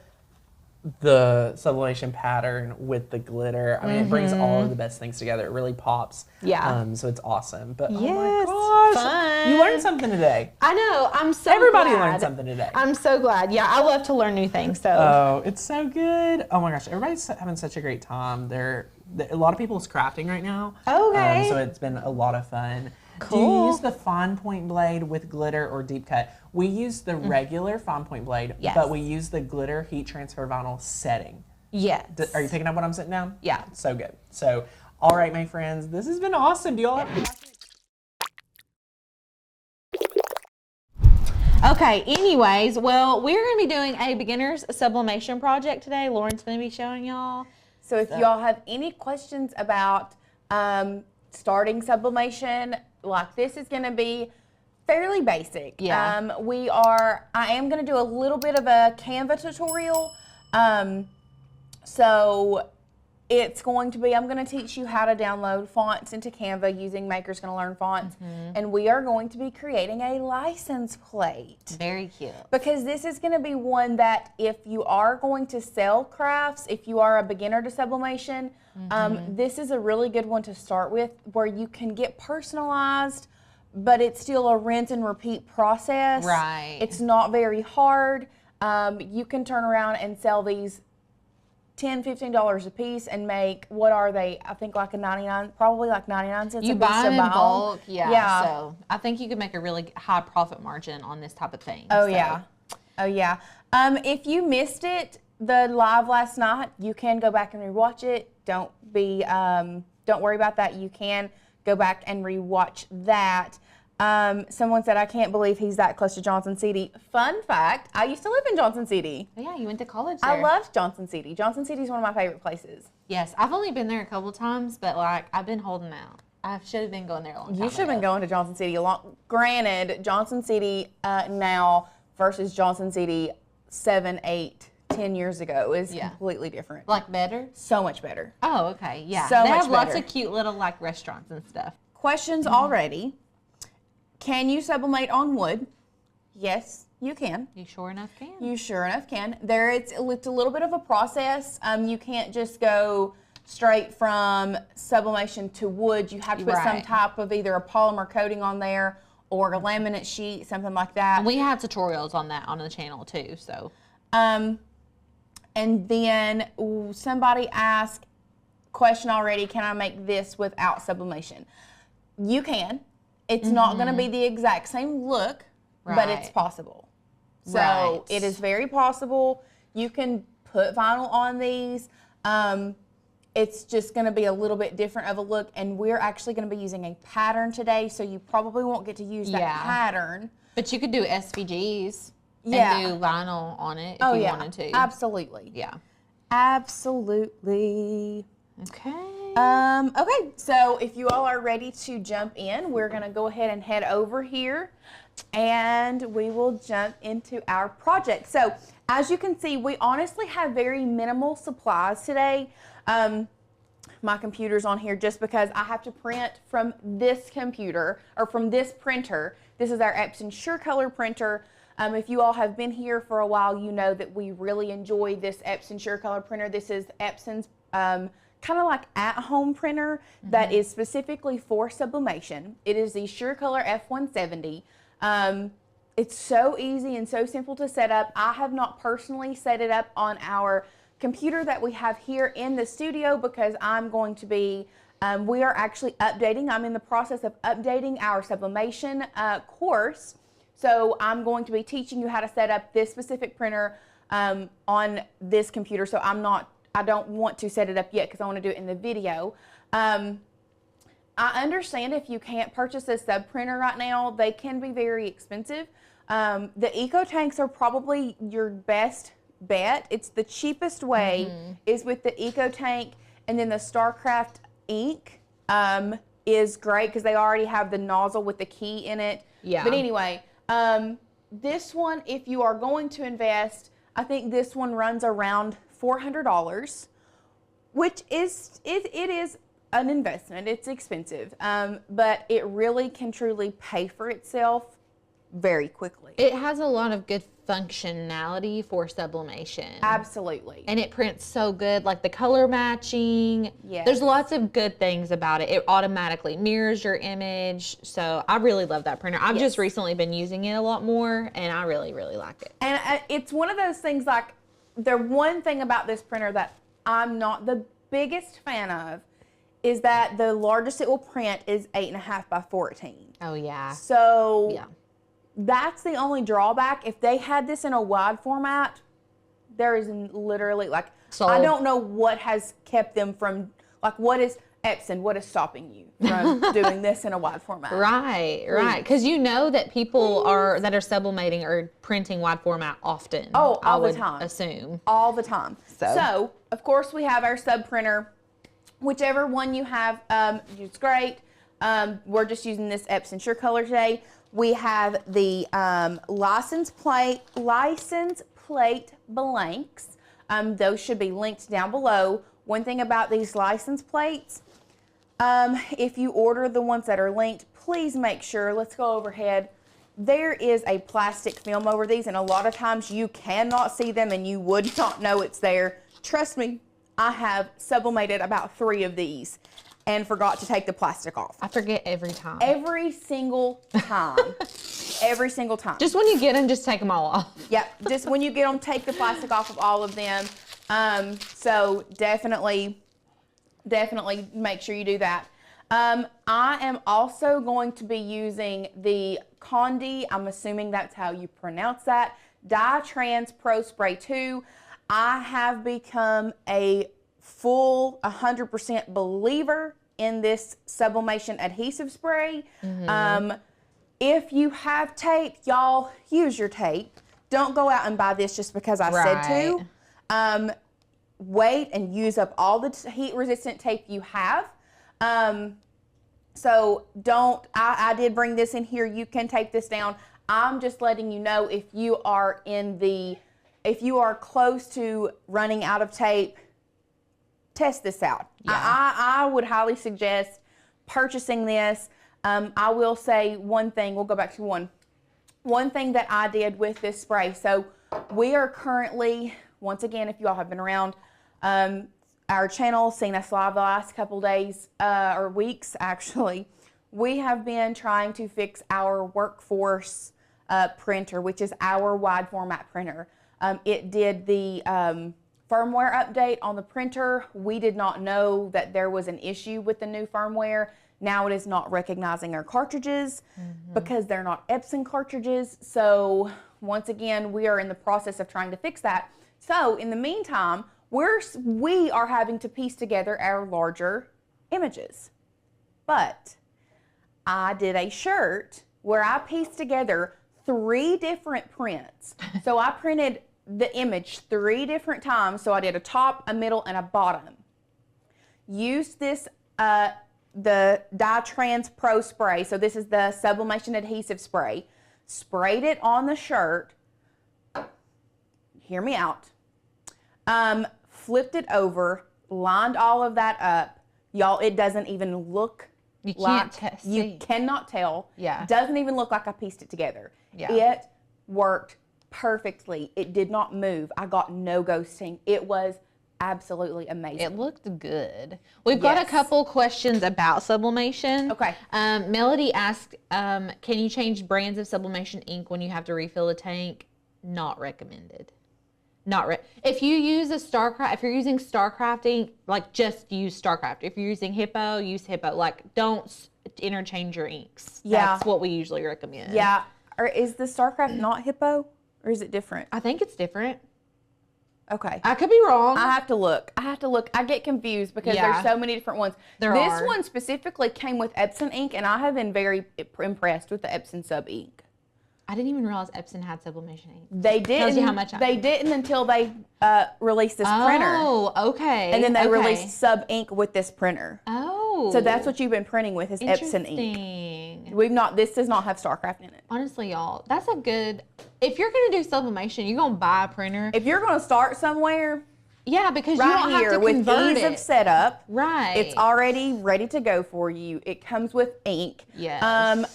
S1: the sublimation pattern with the glitter. I mean, it brings all of the best things together. It really pops.
S2: Yeah.
S1: So it's awesome. But
S2: yes,
S1: oh my gosh,
S2: fun.
S1: you learned something today.
S2: I know. I'm so
S1: Everybody
S2: glad.
S1: learned something today.
S2: I'm so glad. Yeah, I love to learn new things. So.
S1: Oh, it's so good. Oh my gosh, everybody's having such a great time. A lot of people is crafting right now.
S2: Okay.
S1: So it's been a lot of fun.
S2: Cool.
S1: Do you use the fine point blade with glitter or deep cut? We use the regular fine point blade, but we use the glitter heat transfer vinyl setting.
S2: Yes.
S1: Are you picking up what I'm sitting down?
S2: Yeah.
S1: So good. So, all right, my friends, this has been awesome. Do y'all have questions?
S2: Okay, anyways, well, we're going to be doing a beginner's sublimation project today. Lauren's going to be showing y'all.
S3: So if y'all have any questions about starting sublimation, like this is going to be fairly basic.
S2: Yeah.
S3: I am going to do a little bit of a Canva tutorial. So it's going to be, I'm going to teach you how to download fonts into Canva using Maker's Gonna Learn Fonts. And we are going to be creating a license plate.
S2: Very cute.
S3: Because this is going to be one that if you are going to sell crafts, if you are a beginner to sublimation, this is a really good one to start with where you can get personalized, but it's still a rinse and repeat process.
S2: Right.
S3: It's not very hard. You can turn around and sell these $10, $15 a piece and make, what are they? I think like probably like 99 cents a piece.
S2: You buy them in bulk, yeah. So I think you could make a really high profit margin on this type of thing.
S3: Oh yeah. If you missed it, the live last night, you can go back and rewatch it. Don't worry about that. You can go back and rewatch that. Someone said, I can't believe he's that close to Johnson City. Fun fact, I used to live in Johnson City.
S2: Yeah, you went to college there.
S3: I loved Johnson City. Johnson City is one of my favorite places.
S2: Yes, I've only been there a couple times, but like I've been holding out. I should have been going there a long time
S3: You should have been going to Johnson City a long. Granted, Johnson City now versus Johnson City 7, 8, 10 years ago is completely different.
S2: Like better?
S3: So much better.
S2: Oh, okay. Yeah.
S3: So
S2: they
S3: much
S2: have lots
S3: better.
S2: of cute little like restaurants and stuff.
S3: Questions already. Can you sublimate on wood? Yes, you can.
S2: You sure enough can.
S3: You sure enough can. It's a little bit of a process. You can't just go straight from sublimation to wood. You have to put some type of either a polymer coating on there or a laminate sheet, something like that.
S2: And we have tutorials on that on the channel too. So.
S3: And then somebody asked, question already, can I make this without sublimation? You can. It's not going to be the exact same look, but it's possible. So it is very possible. You can put vinyl on these. It's just going to be a little bit different of a look, and we're actually going to be using a pattern today, so you probably won't get to use that pattern.
S2: But you could do SVGs and do vinyl on it if you wanted to.
S3: Absolutely.
S2: Yeah.
S3: Absolutely.
S2: Okay.
S3: Okay, so if you all are ready to jump in, we're going to go ahead and head over here and we will jump into our project. So as you can see, we honestly have very minimal supplies today. My computer's on here just because I have to print from this computer or from this printer. This is our Epson SureColor printer. If you all have been here for a while, you know that we really enjoy this Epson SureColor printer. This is Epson's kind of like at-home printer that is specifically for sublimation. It is the SureColor F170. It's so easy and so simple to set up. I have not personally set it up on our computer that we have here in the studio because I'm going to be, we are actually updating. I'm in the process of updating our sublimation course. So I'm going to be teaching you how to set up this specific printer on this computer. So I don't want to set it up yet because I want to do it in the video. I understand if you can't purchase a sub printer right now, they can be very expensive. The Eco Tanks are probably your best bet. It's the cheapest way is with the Eco Tank, and then the StarCraft ink is great because they already have the nozzle with the key in it. Yeah. But anyway, this one, if you are going to invest, I think this one runs around $400, which is it is an investment. It's expensive, but it really can truly pay for itself very quickly.
S2: It has a lot of good functionality for sublimation.
S3: Absolutely.
S2: And it prints so good, like the color matching.
S3: Yes.
S2: There's lots of good things about it. It automatically mirrors your image. So I really love that printer. I've just recently been using it a lot more, and I really, really like it.
S3: And it's one of those things, like, the one thing about this printer that I'm not the biggest fan of is that the largest it will print is 8.5 by 14.
S2: Oh, yeah.
S3: So that's the only drawback. If they had this in a wide format, there is literally, like, I don't know what has kept them from, like, what is stopping you from doing this in a wide format?
S2: Right, right. Because you know that people that are sublimating are printing wide format often.
S3: Oh, all the
S2: time. Assume.
S3: All the time. So, of course, we have our sub printer. Whichever one you have, it's great. We're just using this Epson SureColor today. We have the license plate blanks. Those should be linked down below. One thing about these license plates, if you order the ones that are linked, please make sure, let's go overhead. There is a plastic film over these, and a lot of times you cannot see them and you would not know it's there. Trust me, I have sublimated about 3 of these and forgot to take the plastic off.
S2: I forget every time.
S3: Every single time. Every single time.
S2: Just when you get them, just take them all off.
S3: Yep, just when you get them, take the plastic off of all of them. So definitely make sure you do that. I am also going to be using the Condi, I'm assuming that's how you pronounce that, Dye Trans Pro Spray 2. I have become a full 100% believer in this sublimation adhesive spray. If you have tape, y'all use your tape. Don't go out and buy this just because I said to. Wait and use up all the heat resistant tape you have. So don't, I did bring this in here. You can take this down. I'm just letting you know if you are close to running out of tape, test this out. Yeah. I would highly suggest purchasing this. I will say one thing, we'll go back to one thing that I did with this spray. So we are currently, once again, if you all have been around our channel, seen us live the last couple days, or weeks actually, we have been trying to fix our Workforce printer, which is our wide format printer. It did the firmware update on the printer. We did not know that there was an issue with the new firmware. Now it is not recognizing our cartridges because they're not Epson cartridges. So once again, we are in the process of trying to fix that. So in the meantime, we are having to piece together our larger images. But I did a shirt where I pieced together 3 different prints. So I printed the image 3 different times. So I did a top, a middle, and a bottom. Used this, the Dye Trans Pro spray. So this is the sublimation adhesive spray. Sprayed it on the shirt. Hear me out. Flipped it over, lined all of that up. Y'all, it doesn't even look you cannot tell.
S2: Yeah.
S3: Doesn't even look like I pieced it together. Yeah. It worked perfectly. It did not move. I got no ghosting. It was absolutely amazing.
S2: It looked good. We've got a couple questions about sublimation.
S3: Okay.
S2: Melody asked, can you change brands of sublimation ink when you have to refill a tank? Not recommended. If you use if you're using StarCraft ink, like just use StarCraft. If you're using Hippo, use Hippo. Like don't interchange your inks.
S3: Yeah.
S2: That's what we usually recommend.
S3: Yeah. Or is the StarCraft not Hippo? Or is it different?
S2: I think it's different.
S3: Okay.
S2: I could be wrong.
S3: I have to look. I get confused because there's so many different ones. This one specifically came with Epson ink, and I have been very impressed with the Epson sub ink.
S2: I didn't even realize Epson had sublimation ink.
S3: They didn't.
S2: Tells you how much
S3: they didn't until they released this printer.
S2: Oh, okay.
S3: And then they released sub ink with this printer.
S2: Oh.
S3: So that's what you've been printing with is Epson ink. This does not have StarCraft in it.
S2: Honestly, y'all, that's a good, if you're going to do sublimation, you're going to buy a printer.
S3: If you're going to start somewhere,
S2: yeah, because you don't have to
S3: with
S2: convert
S3: ease
S2: it.
S3: of setup,
S2: Right.
S3: It's already ready to go for you. It comes with ink.
S2: Yes.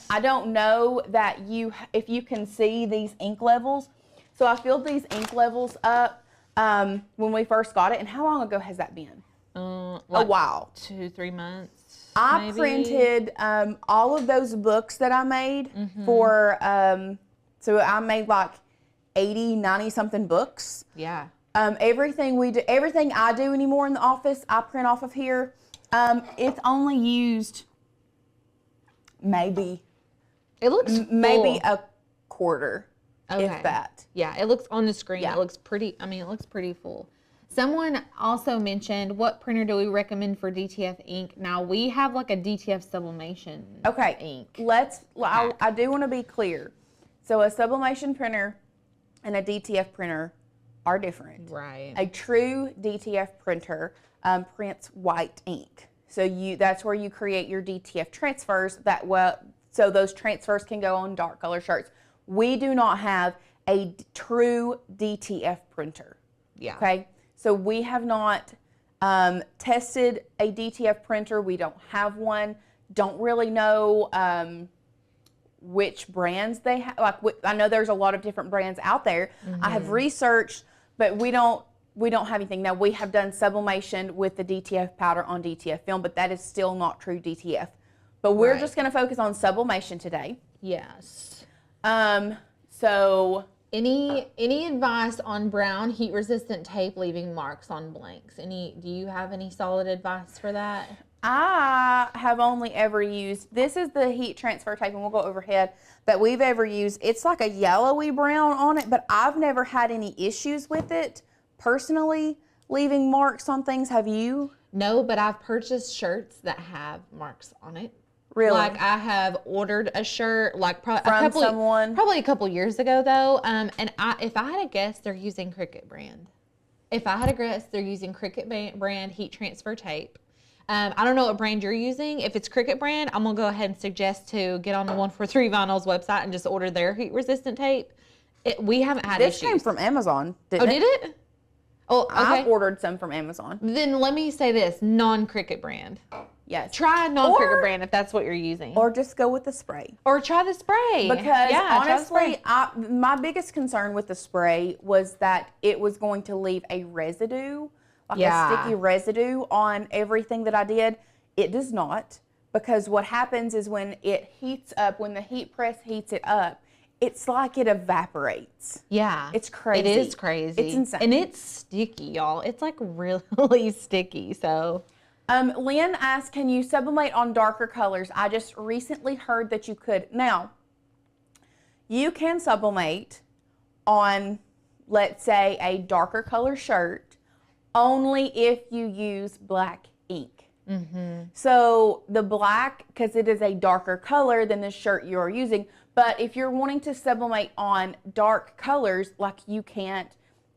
S3: I don't know that if you can see these ink levels. So I filled these ink levels up when we first got it. And how long ago has that been?
S2: Like
S3: a while.
S2: 2-3 months.
S3: I
S2: maybe.
S3: printed all of those books that I made for, so I made like 80, 90 something books.
S2: Yeah.
S3: Everything I do anymore in the office, I print off of here. It's only used maybe a quarter, if that.
S2: Yeah, it looks on the screen.
S3: Yeah.
S2: It looks pretty. I mean, it looks pretty full. Someone also mentioned, what printer do we recommend for DTF ink? Now we have like a DTF sublimation ink.
S3: I do want to be clear. So a sublimation printer and a DTF printer are different.
S2: Right.
S3: A true DTF printer prints white ink. So that's where you create your DTF transfers so those transfers can go on dark color shirts. We do not have a true DTF printer.
S2: Yeah.
S3: Okay. So we have not tested a DTF printer. We don't have one. Don't really know which brands they have. Like I know there's a lot of different brands out there. I have researched, but we don't have anything. Now we have done sublimation with the DTF powder on DTF film, but that is still not true DTF. But we're just going to focus on sublimation today.
S2: Yes.
S3: So
S2: any advice on brown heat resistant tape leaving marks on blanks? Do you have any solid advice for that?
S3: I have only ever used, this is the heat transfer tape, and we'll go overhead, that we've ever used. It's like a yellowy brown on it, but I've never had any issues with it personally leaving marks on things. Have you?
S2: No, but I've purchased shirts that have marks on it.
S3: Really?
S2: Like I have ordered a shirt like
S3: from someone?
S2: Probably a couple years ago though. And if I had to guess, they're using Cricut brand. If I had to guess, they're using Cricut brand heat transfer tape. I don't know what brand you're using. If it's Cricut brand, I'm going to go ahead and suggest to get on the 143 Vinyls website and just order their heat resistant tape. We haven't had issues.
S3: This came from Amazon, didn't it?
S2: Oh, did it? Oh, okay.
S3: I've ordered some from Amazon.
S2: Then let me say this, non-Cricut brand.
S3: Yes.
S2: Try a non-Cricut brand if that's what you're using.
S3: Or just go with the spray.
S2: Or try the spray.
S3: Because honestly, my biggest concern with the spray was that it was going to leave a residue, like a sticky residue on everything that I did. It does not, because what happens is when it heats up, when the heat press heats it up, it's like it evaporates.
S2: Yeah.
S3: It's crazy.
S2: It is crazy.
S3: It's insane.
S2: And it's sticky, y'all. It's like really sticky, so.
S3: Lynn asked, can you sublimate on darker colors? I just recently heard that you could. Now, you can sublimate on, let's say, a darker color shirt only if you use black ink. Mm-hmm. So the black, because it is a darker color than the shirt you're using, but if you're wanting to sublimate on dark colors, like you can't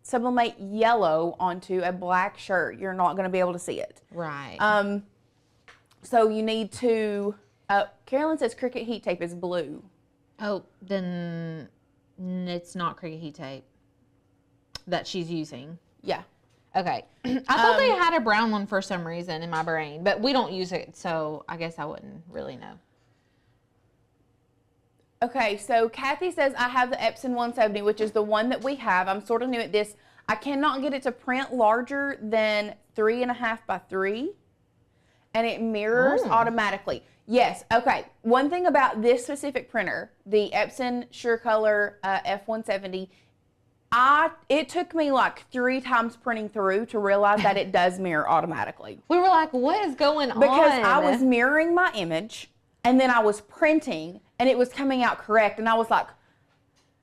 S3: sublimate yellow onto a black shirt, you're not going to be able to see it.
S2: Right.
S3: So you need to, Carolyn says Cricut heat tape is blue.
S2: Oh, then it's not Cricut heat tape that she's using.
S3: Yeah.
S2: Okay. I thought they had a brown one for some reason in my brain, but we don't use it, so I guess I wouldn't really know.
S3: Okay, so Kathy says, I have the Epson 170, which is the one that we have. I'm sort of new at this. I cannot get it to print larger than 3.5 by 3, and it mirrors automatically. Yes, okay. One thing about this specific printer, the Epson SureColor F170, it took me like 3 times printing through to realize that it does mirror automatically.
S2: We were like, what is going on?
S3: Because I was mirroring my image, and then I was printing, and it was coming out correct, and I was like,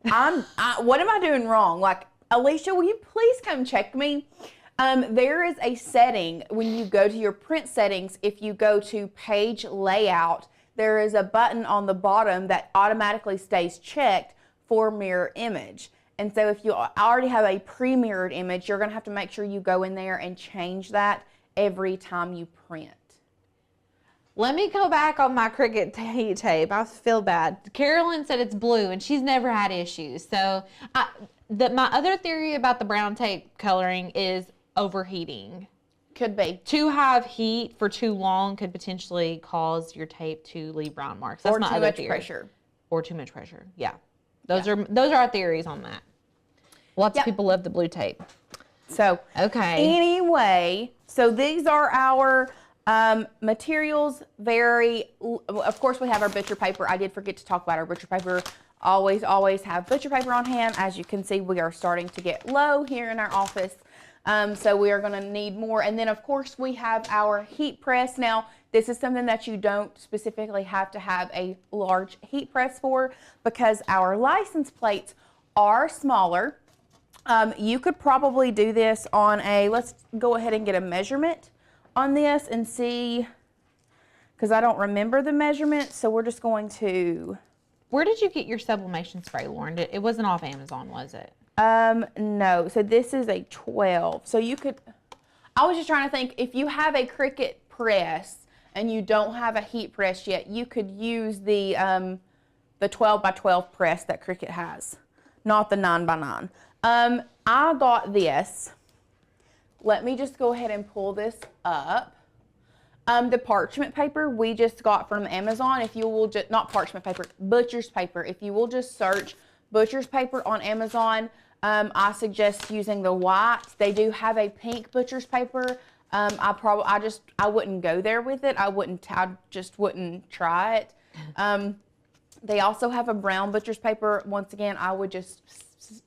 S3: what am I doing wrong? Like, Alicia, will you please come check me? There is a setting when you go to your print settings. If you go to page layout, there is a button on the bottom that automatically stays checked for mirror image. And so if you already have a pre-mirrored image, you're going to have to make sure you go in there and change that every time you print.
S2: Let me go back on my Cricut heat tape. I feel bad. Carolyn said it's blue, and she's never had issues. So my other theory about the brown tape coloring is overheating.
S3: Could be.
S2: Too high of heat for too long could potentially cause your tape to leave brown marks. That's
S3: or
S2: my
S3: too
S2: other
S3: much
S2: theory.
S3: pressure.
S2: Or too much pressure. Yeah. Those are our theories on that. Lots of people love the blue tape.
S3: So,
S2: okay.
S3: Anyway, so these are our materials. Of course, we have our butcher paper. I did forget to talk about our butcher paper. Always have butcher paper on hand. As you can see, we are starting to get low here in our office. So we are going to need more. And then, of course, we have our heat press. Now, this is something that you don't specifically have to have a large heat press for, because our license plates are smaller. You could probably do this on let's go ahead and get a measurement on this and see, because I don't remember the measurement. So we're just going to...
S2: Where did you get your sublimation spray, Lauren? It wasn't off Amazon, was it?
S3: No. So this is a 12. So you could, I was just trying to think, if you have a Cricut press and you don't have a heat press yet, you could use the 12 by 12 press that Cricut has, not the 9 by 9. I got this. Let me just go ahead and pull this up. The parchment paper we just got from Amazon. If you will just, not parchment paper, butcher's paper. If you will just search butcher's paper on Amazon, I suggest using the white. They do have a pink butcher's paper. I wouldn't go there with it. I just wouldn't try it. They also have a brown butcher's paper. Once again, I would just,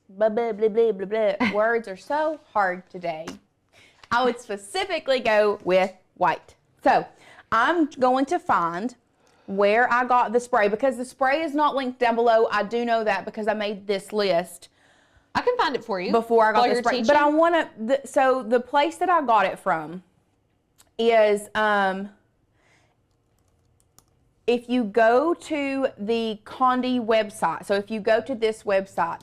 S3: blah, blah, blah, blah, blah, blah. Words are so hard today. I would specifically go with white. So I'm going to find where I got the spray, because the spray is not linked down below. I do know that because I made this list.
S2: I can find it for you
S3: before I got the spray.
S2: teaching.
S3: But I want to, so the place that I got it from is, if you go to the Condi website, so if you go to this website,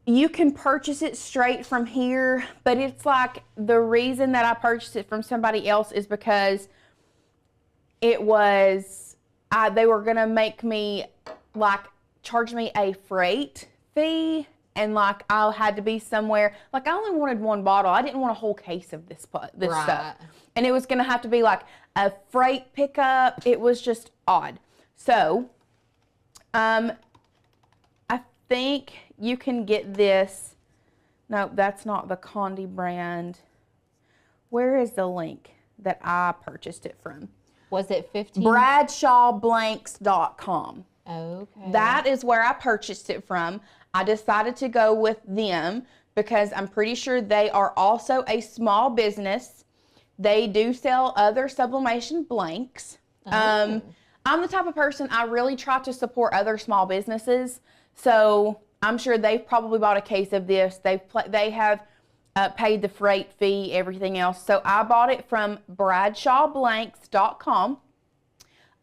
S3: you can purchase it straight from here, but it's like, the reason that I purchased it from somebody else is because it was, they were going to make me, like, charge me a freight fee, and like, I had to be somewhere, like, I only wanted one bottle. I didn't want a whole case of this stuff. And it was going to have to be like a freight pickup. It was just odd. So, I think you can get this. No, that's not the Condi brand. Where is the link that I purchased it from?
S2: Was it 15?
S3: BradshawBlanks.com.
S2: Okay.
S3: That is where I purchased it from. I decided to go with them because I'm pretty sure they are also a small business. They do sell other sublimation blanks.
S2: Oh.
S3: I'm the type of person, I really try to support other small businesses. So I'm sure they've probably bought a case of this. They have paid the freight fee, everything else. So I bought it from BradshawBlanks.com.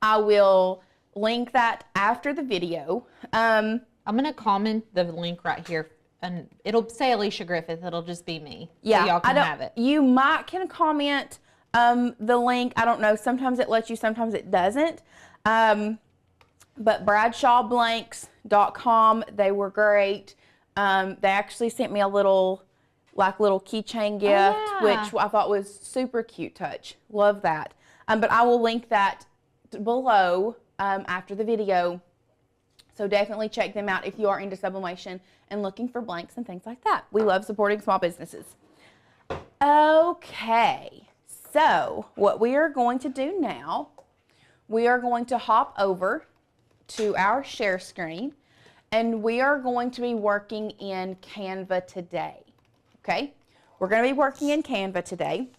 S3: I will link that after the video.
S2: I'm going to comment the link right here, and it'll say Alicia Griffith. It'll just be me.
S3: Yeah,
S2: so y'all can have it.
S3: You can comment the link. I don't know. Sometimes it lets you, sometimes it doesn't. But BradshawBlanks.com, they were great. They actually sent me a little keychain gift, which I thought was super cute touch. Love that. But I will link that below after the video So definitely check them out if you are into sublimation and looking for blanks and things like that. We love supporting small businesses. Okay, so what we are going to do now, we are going to hop over to our share screen, and we are going to be working in Canva today, okay? We're going to be working in Canva today.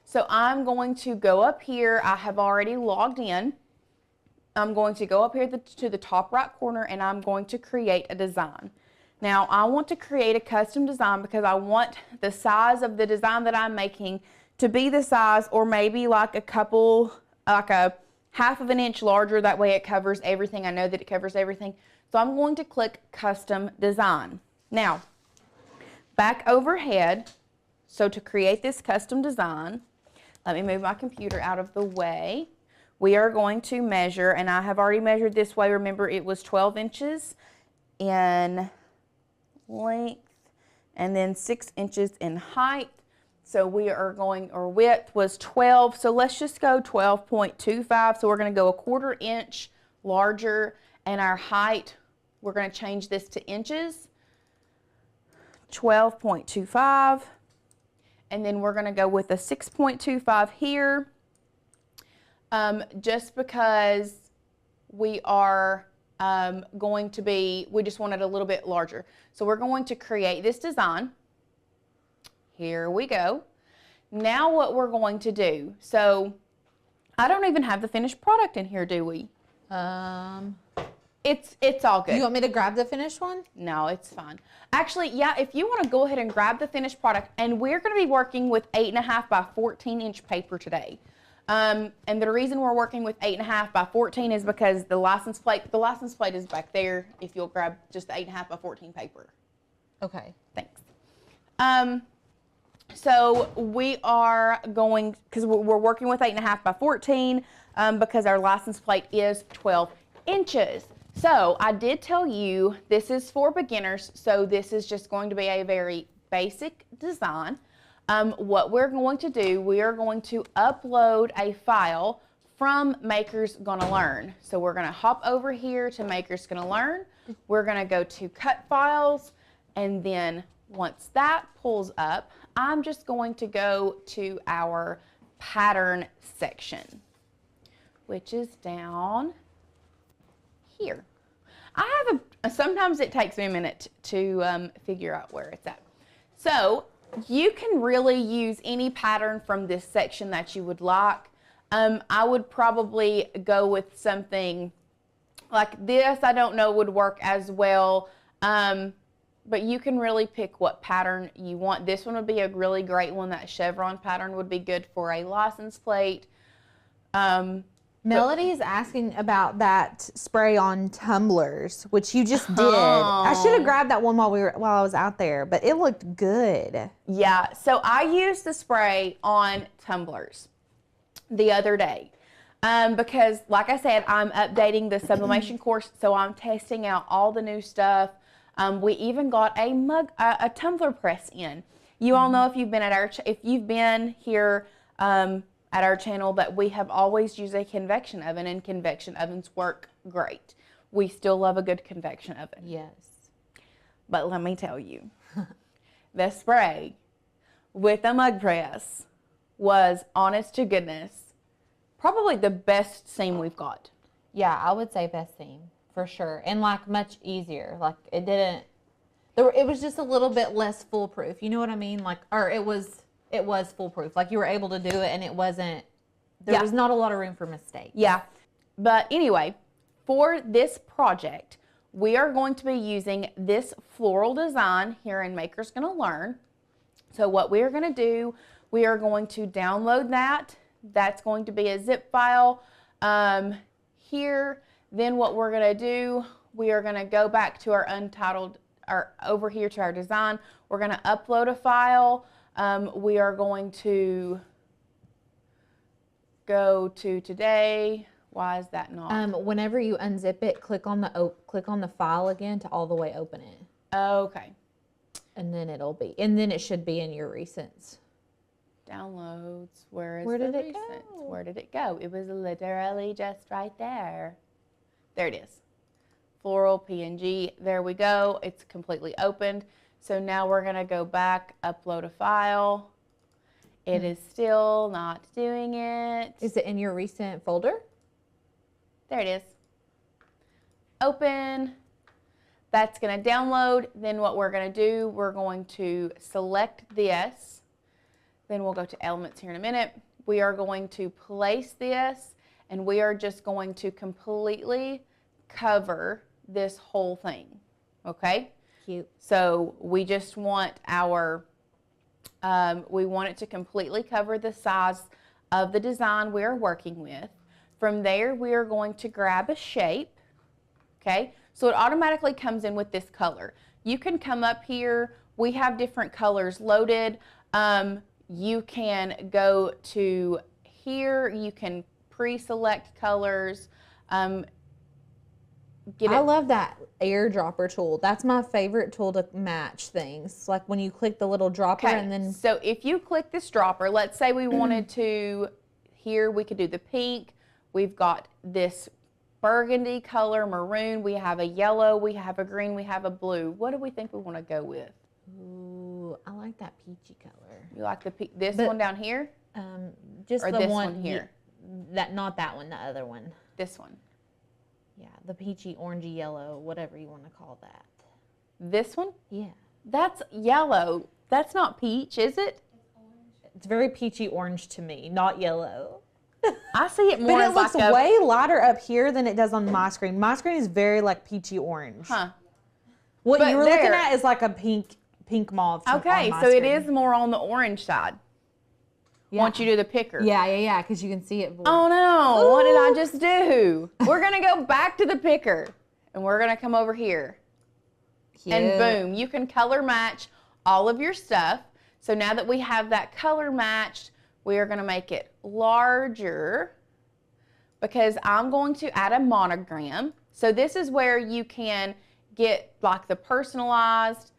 S3: So I'm going to go up here. I have already logged in. I'm going to go up here to the top right corner, and I'm going to create a design. Now, I want to create a custom design because I want the size of the design that I'm making to be the size, or maybe like a half of an inch larger. That way it covers everything. I know that it covers everything. So I'm going to click Custom Design. Now, back overhead, so to create this custom design, let me move my computer out of the way. We are going to measure, and I have already measured this way. Remember, it was 12 inches in length and then 6 inches in height. So we are going, or width was 12. So let's just go 12.25. So we're going to go a 1/4 inch larger, and our height, we're going to change this to inches, 12.25. And then we're going to go with a 6.25 here. Just because we are we just want it a little bit larger. So we're going to create this design. Here we go. Now what we're going to do, so I don't even have the finished product in here, do we? It's all good.
S2: You want me to grab the finished one?
S3: No, it's fine. Actually, yeah, if you want to go ahead and grab the finished product, and we're going to be working with 8.5 by 14 inch paper today. And the reason we're working with 8.5 by 14 is because the license plate is back there if you'll grab just the 8.5 by 14 paper.
S2: Okay.
S3: Thanks. So we are going, because we're working with 8.5 by 14 because our license plate is 12 inches. So I did tell you this is for beginners, so this is just going to be a very basic design. What we're going to do, we are going to upload a file from Maker's Gonna Learn. So we're gonna hop over here to Maker's Gonna Learn. We're gonna go to Cut Files, and then once that pulls up, I'm just going to go to our pattern section, which is down here. Sometimes it takes me a minute to figure out where it's at. So you can really use any pattern from this section that you would like. I would probably go with something like this. I don't know would work as well, but you can really pick what pattern you want. This one would be a really great one. That chevron pattern would be good for a license plate.
S2: Melody is asking about that spray on tumblers, which you just did. I should have grabbed that one while I was out there, but it looked good.
S3: Yeah, so I used the spray on tumblers the other day because, like I said, I'm updating the sublimation course, so I'm testing out all the new stuff. We even got a tumbler press in. You all know if you've been here at our channel that we have always used a convection oven, and convection ovens work great. We still love a good convection oven.
S2: Yes.
S3: But let me tell you, the spray with a mug press was, honest to goodness, probably the best seam we've got.
S2: Yeah, I would say best seam for sure, and like much easier. Like it was just a little bit less foolproof. You know what I mean? Like, or it was foolproof. Like you were able to do it, and there was not a lot of room for mistakes.
S3: Yeah. But anyway, for this project, we are going to be using this floral design here in Maker's Gonna Learn. So what we are going to do, we are going to download that. That's going to be a zip file here. Then what we're going to do, we are going to go back to our over here to our design. We're going to upload a file. We are going to go to today. Why is that not?
S2: Whenever you unzip it, click on the file again to all the way open it.
S3: Okay.
S2: And then it should be in your recents.
S3: Downloads. Where
S2: did
S3: the
S2: it
S3: recents?
S2: go?
S3: Where did it go? It was literally just right there. There it is. file, PNG. There we go. It's completely opened. So now we're going to go back, upload a file. It is still not doing it.
S2: Is it in your recent folder?
S3: There it is. Open. That's going to download. Then what we're going to do, we're going to select this. Then we'll go to elements here in a minute. We are going to place this, and we are just going to completely cover this whole thing. Okay?
S2: Cute.
S3: So we just want our, we want it to completely cover the size of the design we are working with. From there, we are going to grab a shape. Okay? So it automatically comes in with this color. You can come up here. We have different colors loaded. You can go to here. You can pre-select colors.
S2: I love that airdropper tool. That's my favorite tool to match things. Like when you click the little dropper and then...
S3: So if you click this dropper, let's say we wanted to, here we could do the pink. We've got this burgundy color, maroon. We have a yellow. We have a green. We have a blue. What do we think we want to go with?
S2: Ooh, I like that peachy color.
S3: You like this one down here?
S2: Just
S3: or
S2: the
S3: this
S2: one
S3: here?
S2: Not that one, the other one.
S3: This one.
S2: Yeah, the peachy, orangey, yellow, whatever you want to call that.
S3: This one?
S2: Yeah.
S3: That's yellow. That's not peach, is it?
S2: It's very peachy orange to me, not yellow.
S3: I see it more
S2: but
S3: as
S2: it looks
S3: like
S2: way lighter up here than it does on my screen. My screen is very like peachy orange.
S3: Huh.
S2: What you were looking at is like a pink mauve.
S3: Okay, so it is more on the orange side.
S2: Yeah.
S3: Once you do the picker.
S2: Yeah, because you can see it.
S3: Oh no,
S2: Ooh.
S3: what did I just do? We're gonna go back to the picker and we're gonna come over here.
S2: Cute.
S3: And boom, you can color match all of your stuff. So now that we have that color matched, we are gonna make it larger because I'm going to add a monogram. So this is where you can get like the personalized,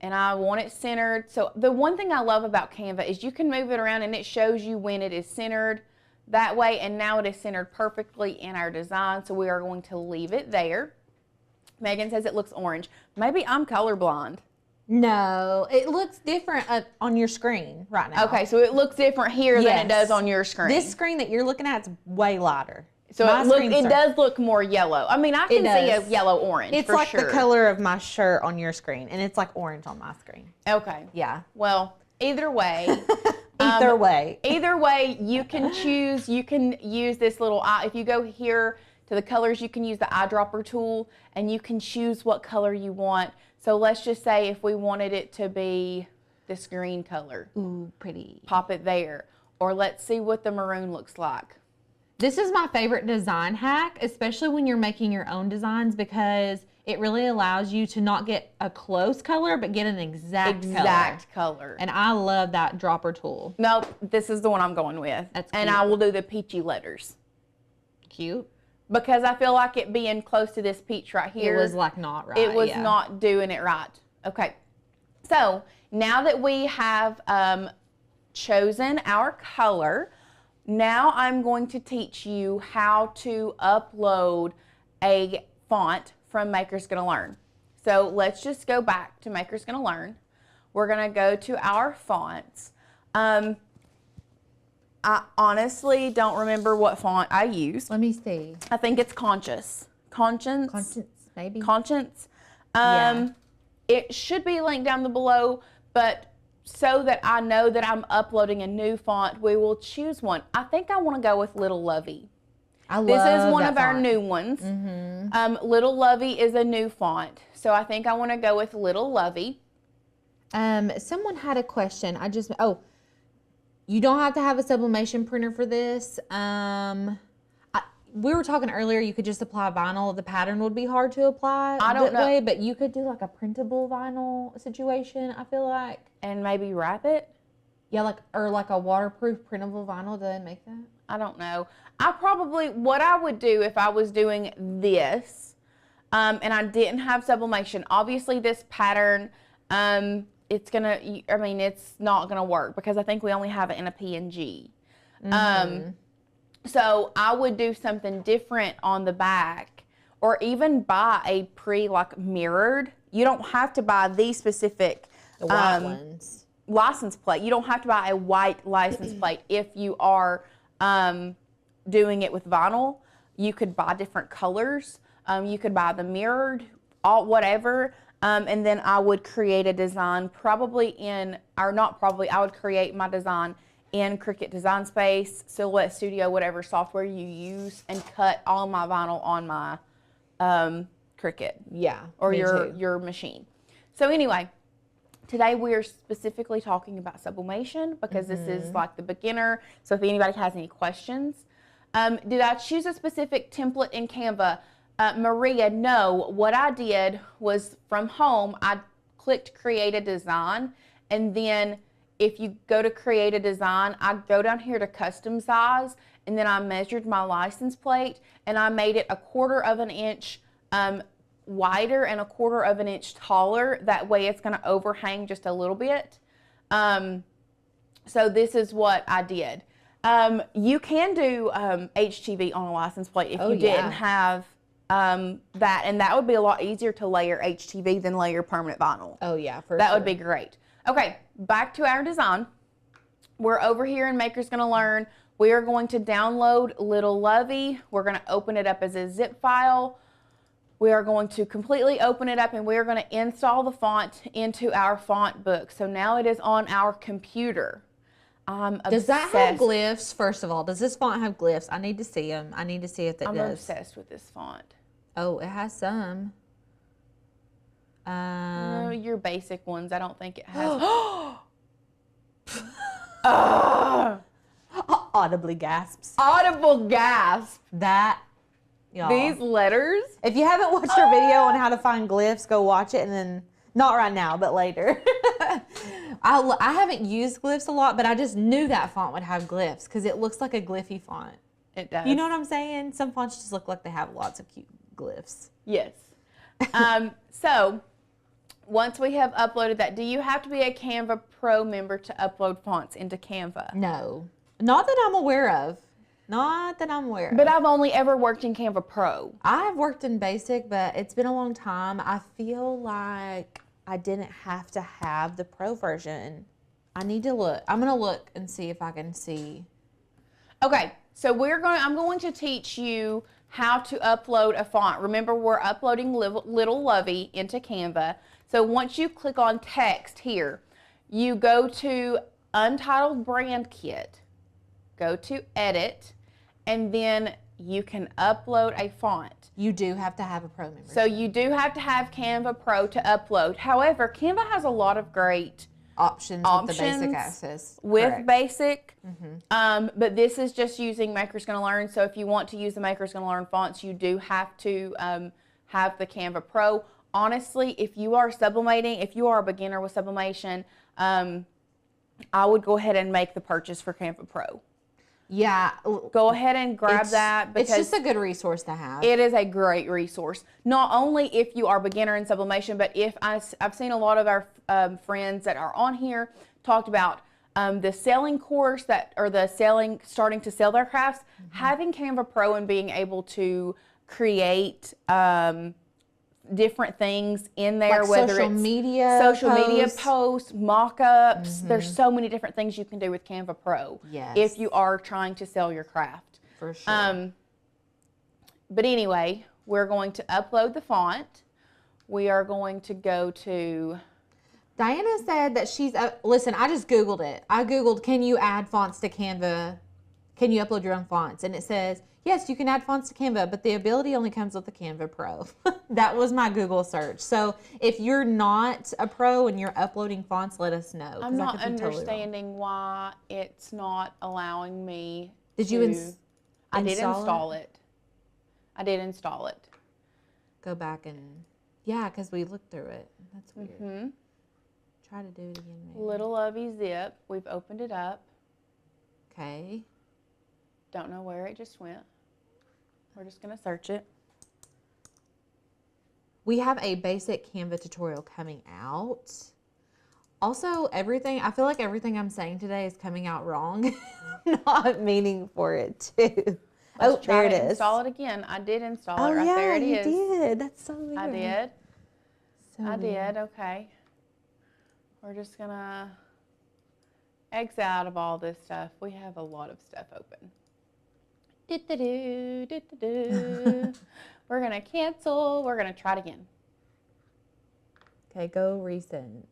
S3: and I want it centered. So the one thing I love about Canva is you can move it around and it shows you when it is centered that way, and now it is centered perfectly in our design, so we are going to leave it there. Megan says it looks orange. Maybe I'm colorblind.
S2: No, it looks different on your screen right now.
S3: Okay, so it looks different here than it does on your screen.
S2: This screen that you're looking at is way lighter.
S3: So it does look more yellow. I mean, I can see a yellow-orange
S2: It's
S3: for
S2: like
S3: sure.
S2: the color of my shirt on your screen, and it's like orange on my screen.
S3: Okay.
S2: Yeah.
S3: Well, either way.
S2: Either way,
S3: you can choose. You can use this little eye. If you go here to the colors, you can use the eyedropper tool, and you can choose what color you want. So let's just say if we wanted it to be this green color.
S2: Ooh, pretty.
S3: Pop it there. Or let's see what the maroon looks like.
S2: This is my favorite design hack, especially when you're making your own designs, because it really allows you to not get a close color, but get an exact
S3: color.
S2: And I love that dropper tool.
S3: Nope, this is the one I'm going with.
S2: That's
S3: and
S2: cute.
S3: I will do the peachy letters.
S2: Cute.
S3: Because I feel like it being close to this peach right here.
S2: It was like not right.
S3: It was not doing it right. Okay. So now that we have chosen our color, now I'm going to teach you how to upload a font from Maker's Gonna Learn. So let's just go back to Maker's Gonna Learn. We're gonna go to our fonts. I honestly don't remember what font I used.
S2: Let me see.
S3: I think it's Conscience,
S2: maybe.
S3: Conscience.
S2: Yeah.
S3: It should be linked down below, but so that I know that I'm uploading a new font, we will choose one. I think I want to go with Little Lovey. This is one of our new ones. Mm-hmm. Little Lovey is a new font, so I think I want to go with Little Lovey.
S2: Someone had a question. You don't have to have a sublimation printer for this. We were talking earlier, you could just apply vinyl. The pattern would be hard to apply that way, but you could do like a printable vinyl situation, I feel like.
S3: And maybe wrap it?
S2: Yeah, or like a waterproof printable vinyl. Do they make that?
S3: I don't know. What I would do if I was doing this, and I didn't have sublimation, obviously this pattern, it's not gonna work because I think we only have it in a PNG. Mm-hmm. So I would do something different on the back, or even buy a like mirrored. You don't have to buy these specific
S2: The white ones.
S3: license plate. You don't have to buy a white license plate if you are doing it with vinyl. You could buy different colors. You could buy the mirrored, whatever. And then I would create a design I would create my design in Cricut Design Space, Silhouette Studio, whatever software you use, and cut all my vinyl on my Cricut.
S2: Yeah.
S3: Or your machine. So anyway, today we are specifically talking about sublimation because this is like the beginner. So if anybody has any questions. Did I choose a specific template in Canva? Maria, no. What I did was from home, I clicked create a design, and then if you go to create a design, I go down here to custom size, and then I measured my license plate, and I made it 1/4 of an inch wider and 1/4 of an inch taller. That way it's going to overhang just a little bit. So this is what I did. You can do HTV on a license plate if you didn't have that, and that would be a lot easier to layer HTV than layer permanent vinyl.
S2: Oh yeah, for
S3: that
S2: sure.
S3: would be great. Okay, back to our design. We're over here in Maker's Gonna Learn. We are going to download Little Lovey. We're going to open it up as a zip file. We are going to completely open it up, and we are going to install the font into our font book. So now it is on our computer.
S2: Does that have glyphs? First of all, does this font have glyphs? I need to see them. I need to see if it does.
S3: I'm obsessed with this font.
S2: Oh, it has some.
S3: No, your basic ones. I don't think it has.
S2: Audibly gasps.
S3: Audible gasp.
S2: That, y'all.
S3: These letters.
S2: If you haven't watched our video on how to find glyphs, go watch it, and then, not right now, but later. I haven't used glyphs a lot, but I just knew that font would have glyphs because it looks like a glyphy font.
S3: It does.
S2: You know what I'm saying? Some fonts just look like they have lots of cute glyphs.
S3: Yes. So, once we have uploaded that, do you have to be a Canva Pro member to upload fonts into Canva?
S2: No. Not that I'm aware of. Not that I'm aware of.
S3: But I've only ever worked in Canva Pro.
S2: I've worked in Basic, but it's been a long time. I feel like I didn't have to have the Pro version. I need to look. I'm going to look and see if I can see.
S3: Okay, so I'm going to teach you how to upload a font. Remember, we're uploading Little Lovey into Canva. So once you click on text here, you go to Untitled Brand Kit, go to Edit, and then you can upload a font.
S2: You do have to have a Pro membership.
S3: So you do have to have Canva Pro to upload. However, Canva has a lot of great
S2: options with the basic access.
S3: With
S2: Correct.
S3: basic. But this is just using Maker's Gonna Learn. So if you want to use the Maker's Gonna Learn fonts, you do have to have the Canva Pro. Honestly, if you are sublimating, if you are a beginner with sublimation, I would go ahead and make the purchase for Canva Pro.
S2: Yeah.
S3: Go ahead and grab that because
S2: it's just a good resource to have.
S3: It is a great resource. Not only if you are beginner in sublimation, but if I've seen a lot of our friends that are on here talked about the selling course starting to sell their crafts, having Canva Pro and being able to create different things in there,
S2: like
S3: whether
S2: social
S3: it's
S2: media
S3: posts, mock-ups. There's so many different things you can do with Canva Pro if you are trying to sell your craft.
S2: For sure.
S3: But anyway, we're going to upload the font. We are going to go to...
S2: Diana said that she's... listen, I just Googled it. I Googled, can you add fonts to Canva? Can you upload your own fonts? And it says... Yes, you can add fonts to Canva, but the ability only comes with the Canva Pro. That was my Google search. So if you're not a pro and you're uploading fonts, let us know.
S3: I'm not understanding why it's not allowing me
S2: Did you install
S3: I did install it. I did install it.
S2: Go back and... Yeah, because we looked through it. That's weird. Try to do it again, maybe.
S3: Little Lovey zip. We've opened it up.
S2: Okay.
S3: Don't know where it just went. We're just going to search it.
S2: We have a basic Canva tutorial coming out. Also, I feel like everything I'm saying today is coming out wrong. Not meaning for it to.
S3: Let's
S2: there
S3: try
S2: it
S3: to
S2: is.
S3: install it again. I did install it. Right
S2: yeah,
S3: there it
S2: you
S3: is.
S2: did. That's so weird.
S3: I did.
S2: So
S3: I
S2: weird.
S3: did. Okay. We're just gonna exit out of all this stuff. We have a lot of stuff open. We're gonna cancel. We're gonna try it again.
S2: Okay, go recents.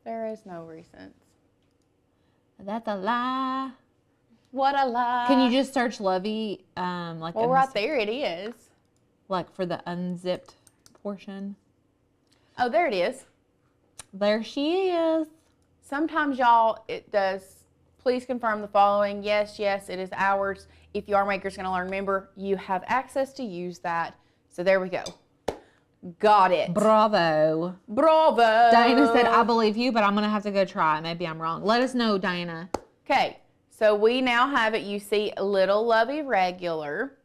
S3: There is no recents.
S2: That's a lie.
S3: What a lie.
S2: Can you just search Lovey, like
S3: Well, right there it is.
S2: like for the unzipped portion?
S3: Oh, there it is.
S2: There she is.
S3: Sometimes, y'all, it does. Please confirm the following. Yes, yes, it is ours. If you are Maker's Gonna Learn member, you have access to use that. So there we go. Got it.
S2: Bravo.
S3: Bravo.
S2: Diana said, I believe you, but I'm going to have to go try. Maybe I'm wrong. Let us know, Diana.
S3: Okay, so we now have it. You see Little Lovey regular.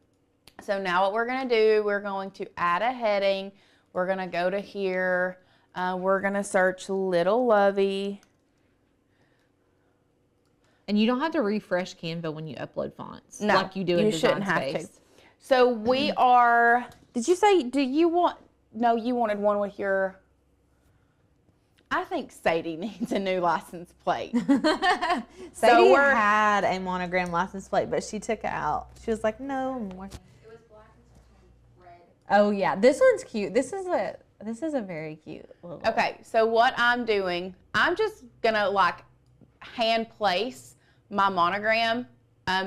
S3: So now what we're going to do, we're going to add a heading. We're going to go to here. We're going to search Little Lovey.
S2: And you don't have to refresh Canva when you upload fonts.
S3: No,
S2: like you do in
S3: you
S2: Design
S3: shouldn't have
S2: Space.
S3: to. So we are, did you say, do you want, no, you wanted one with your, I think Sadie needs a new license plate.
S2: Sadie had a monogram license plate, but she took it out. She was like, no more.
S4: It was black and sometimes red.
S2: Oh yeah, this one's cute. This is a very cute little.
S3: Okay, so what I'm doing, I'm just gonna like hand place my monogram.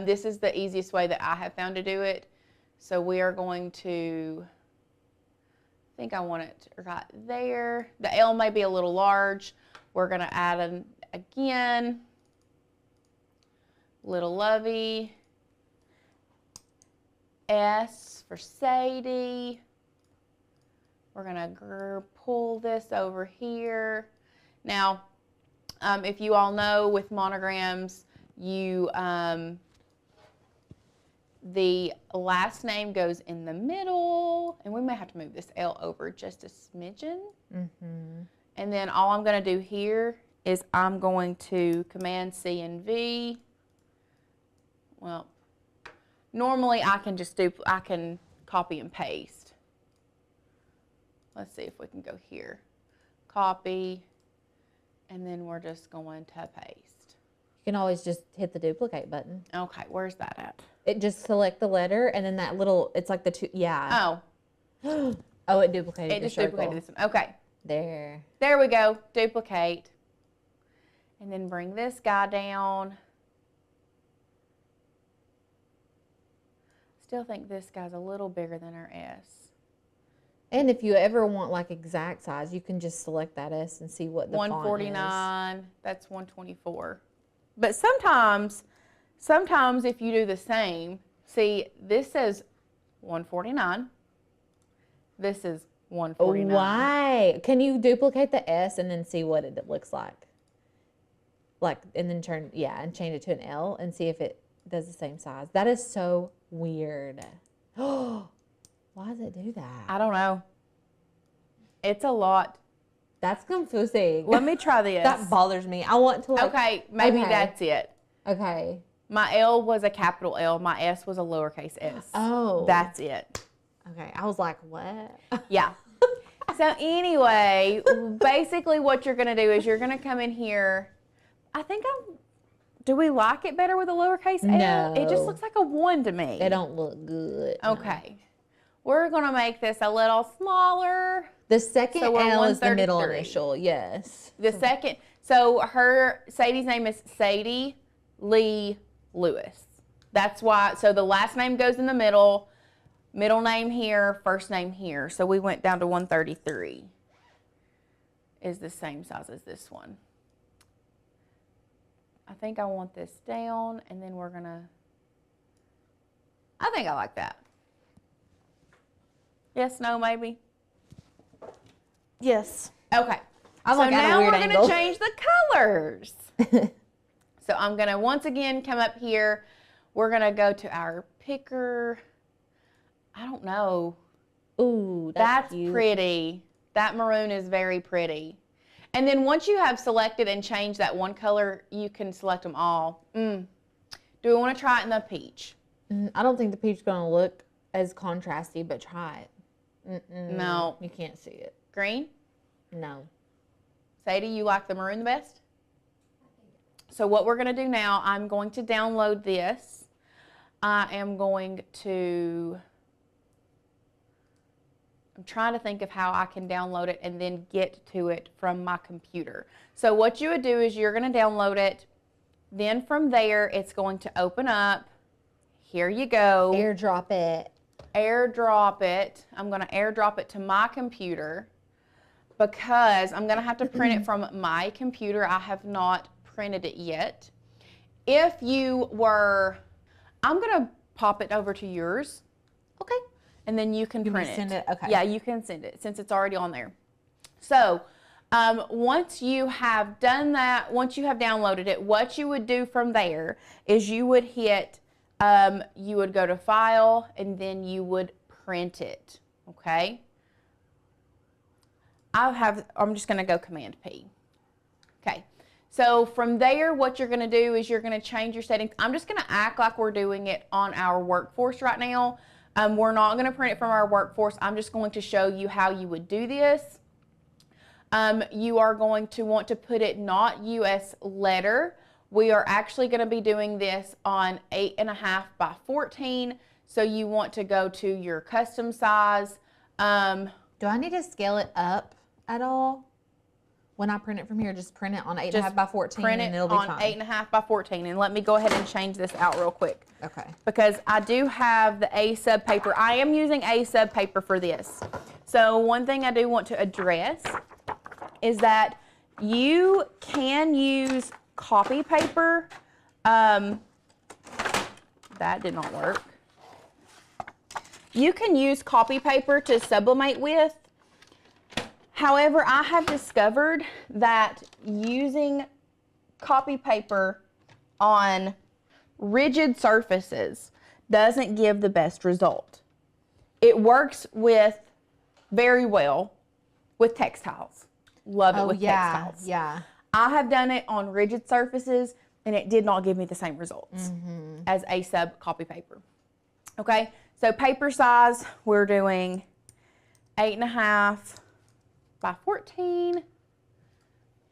S3: This is the easiest way that I have found to do it. So we are going to, I think I want it right there. The L may be a little large. We're gonna add an again, Little Lovey, S for Sadie. We're gonna pull this over here. Now, if you all know with monograms, you the last name goes in the middle, and we may have to move this L over just a smidgen. And then all I'm going to do here is I'm going to Command C and V. Well, normally I can just I can copy and paste. Let's see if we can go here. Copy, and then we're just going to paste.
S2: You can always just hit the duplicate button.
S3: Okay, where's that at?
S2: It just select the letter and then that little, it's like the two, yeah.
S3: Oh.
S2: Oh, it duplicated
S3: It
S2: the
S3: just
S2: circle.
S3: duplicated this one. Okay.
S2: There.
S3: There we go. Duplicate. And then bring this guy down. Still think this guy's a little bigger than our S.
S2: And if you ever want like exact size, you can just select that S and see what the font is.
S3: 149. That's 124. But sometimes if you do the same, see, this says 149. This is 149.
S2: Why? Can you duplicate the S and then see what it looks like? Like, and then and change it to an L and see if it does the same size. That is so weird. Why does it do that?
S3: I don't know. It's a lot.
S2: That's confusing.
S3: Let me try this.
S2: That bothers me. I want to like.
S3: Okay, maybe that's it.
S2: Okay.
S3: My L was a capital L. My S was a lowercase s.
S2: Oh.
S3: That's it.
S2: Okay. I was like, what?
S3: Yeah. So anyway, basically what you're going to do is you're going to come in here. I think do we like it better with a lowercase L?
S2: No.
S3: It just looks like a 1 to me.
S2: It don't look good.
S3: Okay. We're going to make this a little smaller.
S2: The second
S3: So we're
S2: L is the middle
S3: 133.
S2: initial, yes.
S3: The second, so Sadie's name is Sadie Lee Lewis. That's why, so the last name goes in the middle name here, first name here. So we went down to 133. Is the same size as this one. I think I want this down, and then we're gonna, I think I like that. Yes, no, maybe?
S2: Yes.
S3: Okay.
S2: I'm
S3: So
S2: like at a
S3: now
S2: weird
S3: we're going
S2: angle.
S3: to change the colors. So I'm going to once again come up here. We're going to go to our picker. I don't know.
S2: Ooh,
S3: That's
S2: cute.
S3: pretty. That maroon is very pretty. And then once you have selected and changed that one color, you can select them all. Do we want to try it in the peach?
S2: I don't think the peach is going to look as contrasty, but try it.
S3: No.
S2: You can't see it.
S3: Green?
S2: No.
S3: Sadie, you like the maroon the best? So what we're going to do now, I'm going to download this. I am going to... I'm trying to think of how I can download it and then get to it from my computer. So what you would do is you're going to download it. Then from there, it's going to open up. Here you go.
S2: AirDrop it.
S3: AirDrop it. I'm going to AirDrop it to my computer because I'm going to have to print it from my computer. I have not printed it yet. If you were, I'm going to pop it over to yours.
S2: Okay.
S3: And then you can print it.
S2: Send it. Okay.
S3: Yeah, you can send it since it's already on there. So once you have done that, once you have downloaded it, what you would do from there is you would hit, you would go to File, and then you would print it. Okay. I'm just going to go Command P. Okay. So from there, what you're going to do is you're going to change your settings. I'm just going to act like we're doing it on our workforce right now. We're not going to print it from our workforce. I'm just going to show you how you would do this. You are going to want to put it not US letter. We are actually going to be doing this on 8.5 by 14. So you want to go to your custom size.
S2: Do I need to scale it up at all? When I print it from here, just print it on 8.5 by 14
S3: print
S2: and
S3: it
S2: it'll be
S3: on
S2: fine.
S3: 8.5 by 14. And let me go ahead and change this out real quick.
S2: Okay.
S3: Because I do have the A sub paper. I am using A sub paper for this. So one thing I do want to address is that you can use copy paper. That did not work. You can use copy paper to sublimate with. However, I have discovered that using copy paper on rigid surfaces doesn't give the best result. It works very well with textiles. Love it with textiles.
S2: Yeah.
S3: I have done it on rigid surfaces and it did not give me the same results as a sub copy paper. Okay, so paper size, we're doing 8.5 by 14.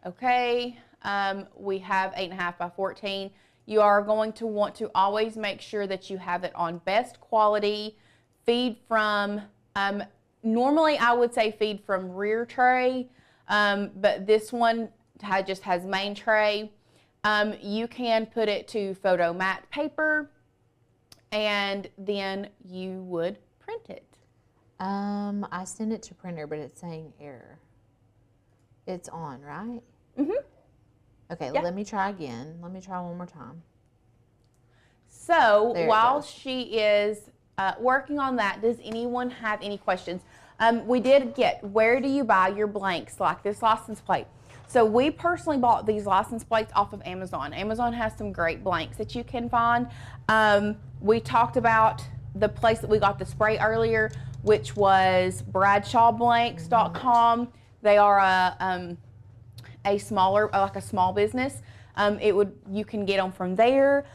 S3: Okay, we have 8.5 by 14. You are going to want to always make sure that you have it on best quality. Feed from, normally I would say feed from rear tray, but this one just has main tray. You can put it to photo matte paper and then you would print it.
S2: I sent it to printer, but it's saying error. It's on, right?
S3: Mm-hmm.
S2: Okay,
S3: Yeah.
S2: let me try again. Let me try one more time.
S3: So
S2: There it
S3: while
S2: goes.
S3: she is working on that, does anyone have any questions? We did get, where do you buy your blanks like this license plate? So we personally bought these license plates off of Amazon. Amazon has some great blanks that you can find. We talked about the place that we got the spray earlier, which was bradshawblanks.com. They are a smaller, like a small business. You can get them from there.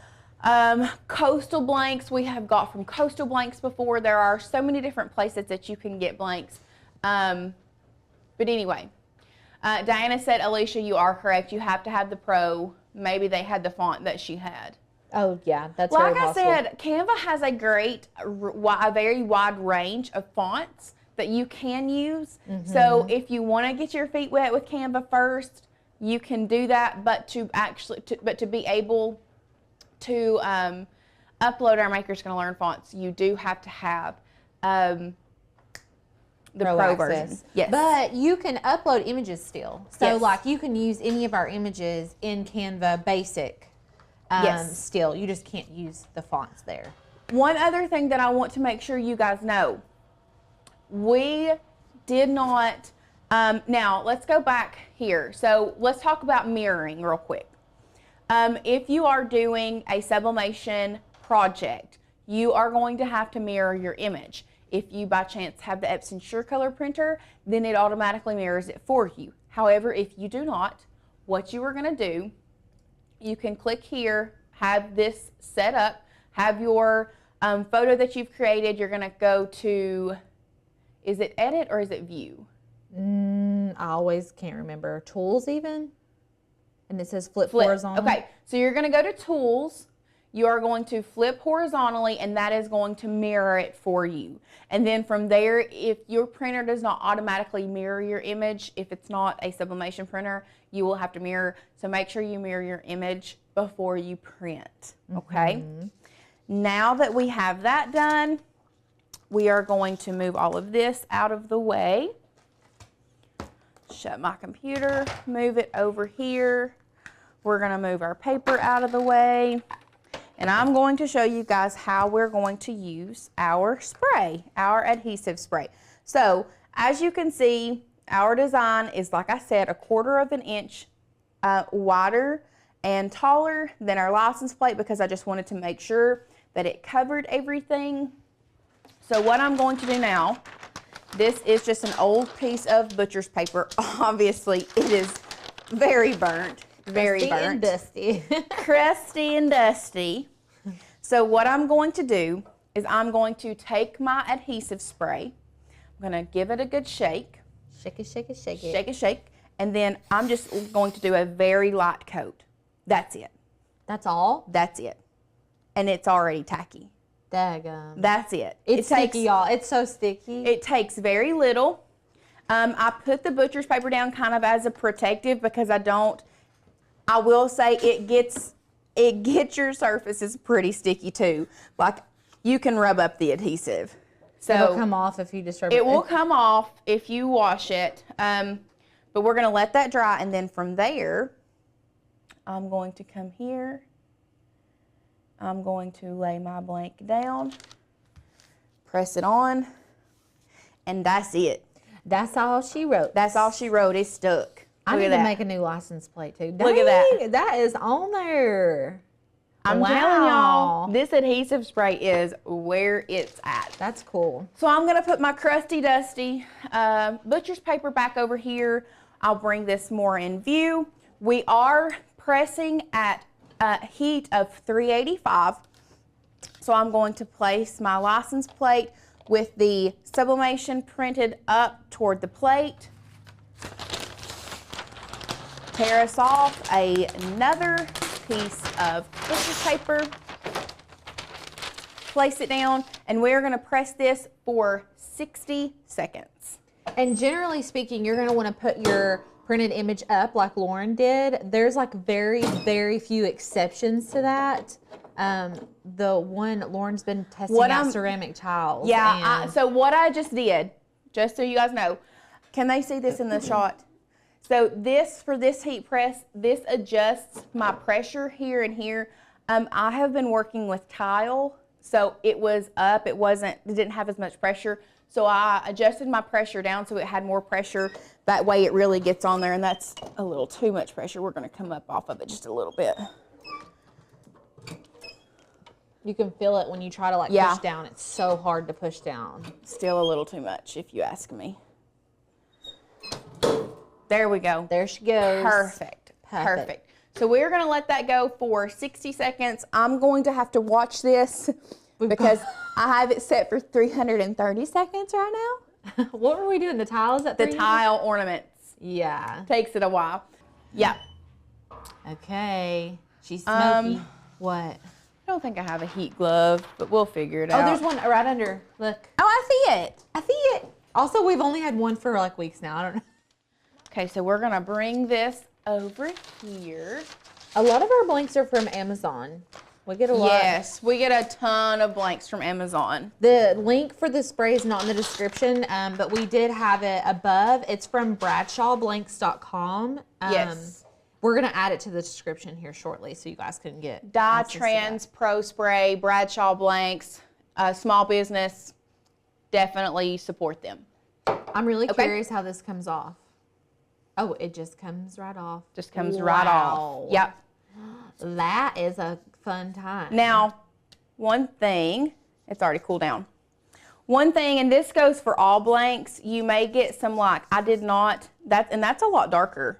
S3: Coastal blanks, we have got from Coastal Blanks before. There are so many different places that you can get blanks. But anyway, Diana said, Alicia, you are correct. You have to have the Pro. Maybe they had the font that she had.
S2: Oh, yeah, that's
S3: Like
S2: very
S3: I
S2: possible.
S3: said, Canva has a very wide range of fonts that you can use. So if you want to get your feet wet with Canva first, you can do that. But to be able to upload our Maker's Gonna Learn fonts, you do have to have the Pro version. Yes.
S2: But you can upload images still. So
S3: Yes.
S2: like you can use any of our images in Canva Basic
S3: Yes.
S2: still. You just can't use the fonts there.
S3: One other thing that I want to make sure you guys know, we did not, now let's go back here. So let's talk about mirroring real quick. If you are doing a sublimation project, you are going to have to mirror your image. If you by chance have the Epson SureColor printer, then it automatically mirrors it for you. However, if you do not, what you are going to do, you can click here have this set up, have your photo that you've created. You're gonna go to, is it edit or is it view?
S2: I always can't remember. Tools even? And it says flip horizontal.
S3: Okay, so you're gonna go to tools. You are going to flip horizontally, and that is going to mirror it for you. And then from there, if your printer does not automatically mirror your image, if it's not a sublimation printer, you will have to mirror. So make sure you mirror your image before you print, okay? Now that we have that done, we are going to move all of this out of the way. Shut my computer, move it over here. We're gonna move our paper out of the way. And I'm going to show you guys how we're going to use our spray, our adhesive spray. So as you can see, our design is, like I said, 1/4 of an inch wider and taller than our license plate because I just wanted to make sure that it covered everything. So what I'm going to do now, this is just an old piece of butcher's paper. Obviously, it is very burnt. Very burnt.
S2: And dusty.
S3: Crusty and dusty. So what I'm going to do is I'm going to take my adhesive spray. I'm going to give it a good shake.
S2: Shake it, shake it, shake it.
S3: Shake it, shake. And then I'm just going to do a very light coat. That's it.
S2: That's all?
S3: That's it. And it's already tacky.
S2: Daggum.
S3: That's it.
S2: It's sticky, y'all. It's so sticky.
S3: It takes very little. I put the butcher's paper down kind of as a protective because I will say it gets your surfaces pretty sticky too. Like you can rub up the adhesive. So
S2: it'll come off if you just rub it.
S3: It will come off if you wash it. But we're gonna let that dry, and then from there, I'm going to come here. I'm going to lay my blank down, press it on, and that's it.
S2: That's all she wrote.
S3: That's all she wrote. It's stuck.
S2: I need to make a new license plate too.
S3: Look at that.
S2: That is on there.
S3: I'm telling y'all, this adhesive spray is where it's at.
S2: That's cool.
S3: So I'm gonna put my crusty dusty butcher's paper back over here. I'll bring this more in view. We are pressing at a heat of 385. So I'm going to place my license plate with the sublimation printed up toward the plate. Tear us off another piece of butcher's paper. Place it down, and we're gonna press this for 60 seconds.
S2: And generally speaking, you're gonna wanna put your printed image up like Lauren did. There's like very, very few exceptions to that. The one Lauren's been testing out ceramic tiles.
S3: Yeah, so what I just did, just so you guys know, can they see this in the shot? So this, for this heat press, this adjusts my pressure here and here. I have been working with tile, so it was up, it didn't have as much pressure. So I adjusted my pressure down so it had more pressure. That way it really gets on there, and that's a little too much pressure. We're gonna come up off of it just a little bit.
S2: You can feel it when you try to push down. It's so hard to push down.
S3: Still a little too much, if you ask me. There we go.
S2: There she goes.
S3: Perfect. Perfect. So we're going to let that go for 60 seconds. I'm going to have to watch this because I have it set for 330 seconds right now.
S2: What were we doing? The tiles at
S3: the tile ornaments.
S2: Yeah.
S3: Takes it a while. Yeah.
S2: Okay. She's smoky. What?
S3: I don't think I have a heat glove, but we'll figure it out.
S2: Oh, there's one right under. Look.
S3: Oh, I see it.
S2: I see it. Also, we've only had one for like weeks now. I don't know.
S3: Okay, so we're gonna bring this over here.
S2: A lot of our blanks are from Amazon. We get a lot.
S3: Yes, we get a ton of blanks from Amazon.
S2: The link for the spray is not in the description, but we did have it above. It's from bradshawblanks.com.
S3: Yes.
S2: We're gonna add it to the description here shortly so you guys can get
S3: Dye Trends Pro Spray, Bradshaw Blanks, small business, definitely support them.
S2: I'm really curious how this comes off. Oh, it just comes right off.
S3: Just comes right off. Yep.
S2: That is a fun time.
S3: Now, one thing, it's already cooled down. One thing, and this goes for all blanks, you may get some like, I did not, and that's a lot darker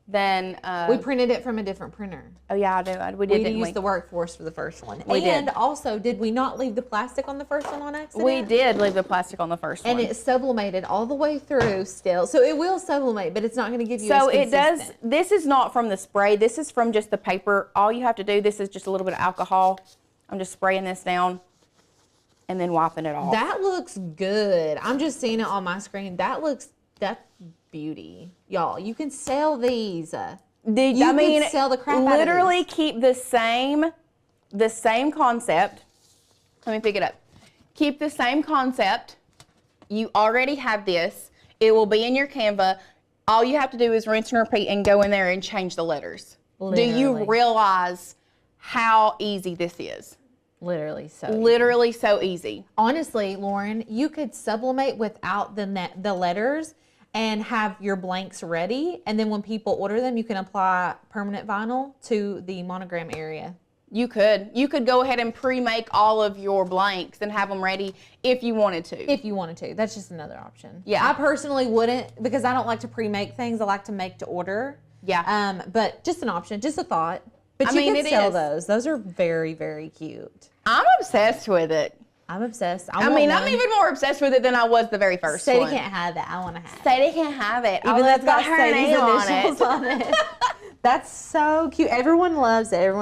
S3: then
S2: we printed it from a different printer.
S3: oh yeah, I do. We did.
S2: We used the Workforce for the first one.
S3: We
S2: and
S3: did.
S2: also, did we not leave the plastic on the first one on accident?
S3: We did leave the plastic on the first one.
S2: And it sublimated all the way through still. So it will sublimate, but it's not going to give you
S3: So
S2: as
S3: it does.
S2: consistent.
S3: This is not from the spray. This is from just the paper. All you have to do. This is just a little bit of alcohol. I'm just spraying this down, and then wiping it off.
S2: That looks good. I'm just seeing it on my screen. That's beauty, y'all. You can sell these.
S3: Did
S2: You could sell the crap out of
S3: literally
S2: these.
S3: keep the same concept. Let me pick it up. Keep the same concept. You already have this. It will be in your Canva. All you have to do is rinse and repeat and go in there and change the letters.
S2: Literally.
S3: Do you realize how easy this is?
S2: Literally so.
S3: Literally so easy.
S2: Honestly, Lauren, you could sublimate without the letters and have your blanks ready. And then when people order them, you can apply permanent vinyl to the monogram area.
S3: You could go ahead and pre-make all of your blanks and have them ready if you wanted to.
S2: If you wanted to. That's just another option.
S3: Yeah.
S2: I personally wouldn't, because I don't like to pre-make things. I like to make to order.
S3: Yeah.
S2: But just an option, just a thought. But
S3: I
S2: you
S3: mean,
S2: can
S3: it
S2: sell
S3: is.
S2: those. Those are very, very cute.
S3: I'm obsessed with it.
S2: I'm obsessed.
S3: I mean, I'm even more obsessed with it than I was the very first
S2: Sadie
S3: one.
S2: can't have that. I want to have it.
S3: Sadie can't have it.
S2: Even though it's got
S3: her
S2: Sadie's
S3: name on
S2: initials
S3: it.
S2: on it. That's so cute. Everyone loves it.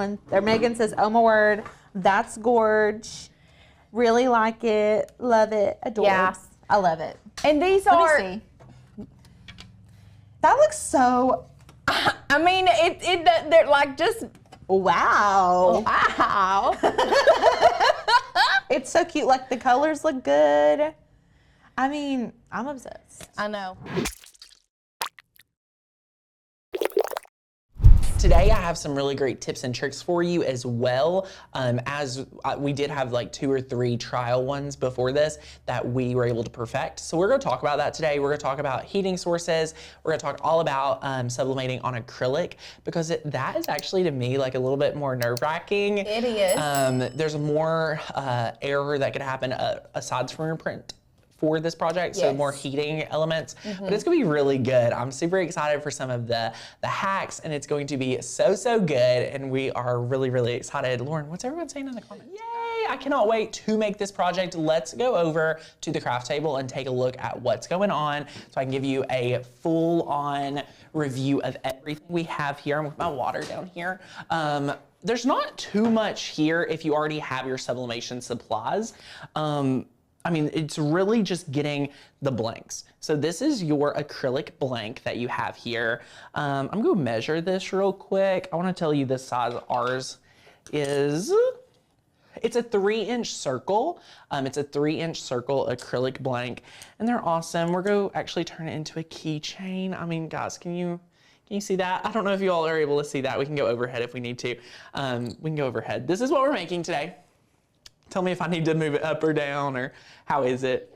S2: Megan says, oh my word, that's gorge. Really like it. Love it. Adore
S3: Yeah.
S2: it. I love it.
S3: And these
S2: Let
S3: are,
S2: me see. That looks so,
S3: I mean, they're like just,
S2: wow.
S3: wow.
S2: It's so cute. Like the colors look good. I mean, I'm obsessed.
S3: I know.
S1: Today I have some really great tips and tricks for you as well, as we did have like 2 or 3 trial ones before this that we were able to perfect. So we're going to talk about that today. We're going to talk about heating sources. We're going to talk all about sublimating on acrylic, because that is actually to me like a little bit more nerve-wracking.
S3: It is.
S1: There's more error that could happen aside from your print for this project, so
S3: Yes.
S1: more heating elements, but it's gonna be really good. I'm super excited for some of the hacks, and it's going to be so good, and we are really excited. Lauren, what's everyone saying in the comments? Yay, I cannot wait to make this project. Let's go over to the craft table and take a look at what's going on, so I can give you a full-on review of everything we have here. I'm with my water down here. There's not too much here if you already have your sublimation supplies. I mean, it's really just getting the blanks. So this is your acrylic blank that you have here. I'm gonna measure this real quick. I wanna tell you the size ours is. It's a 3-inch circle. It's a 3-inch circle acrylic blank, and they're awesome. We're gonna actually turn it into a keychain. I mean, guys, can you see that? I don't know if you all are able to see that. We can go overhead if we need to. We can go overhead. This is what we're making today. Tell me if I need to move it up or down, or how is it?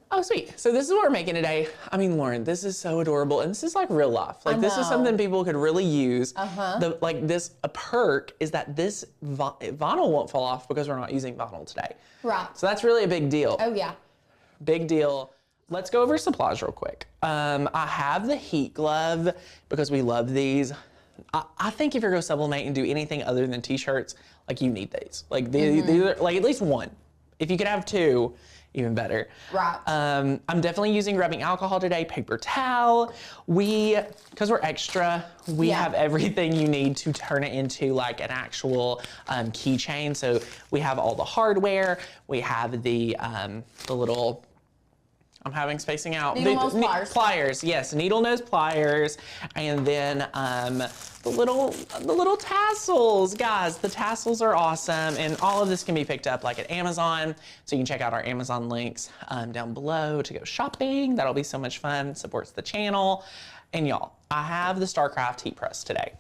S1: Oh, sweet. So this is what we're making today. I mean, Lauren, this is so adorable, and this is like real life. Like this is something people could really use. A perk is that this vinyl won't fall off because we're not using vinyl today.
S3: Right.
S1: So that's really a big deal.
S3: Oh yeah.
S1: Big deal. Let's go over supplies real quick. I have the heat glove because we love these. I think if you're gonna sublimate and do anything other than t-shirts, like you need these. Like these are like at least one. If you could have 2, even better.
S3: Right.
S1: I'm definitely using rubbing alcohol today, paper towel. Because we're extra, we have everything you need to turn it into like an actual keychain. So we have all the hardware. We have the little, I'm having spacing out.
S3: Needle nose pliers.
S1: Pliers, yes, needle nose pliers, and then the little tassels, guys. The tassels are awesome, and all of this can be picked up like at Amazon. So you can check out our Amazon links down below to go shopping. That'll be so much fun. Supports the channel, and y'all, I have the StarCraft heat press today.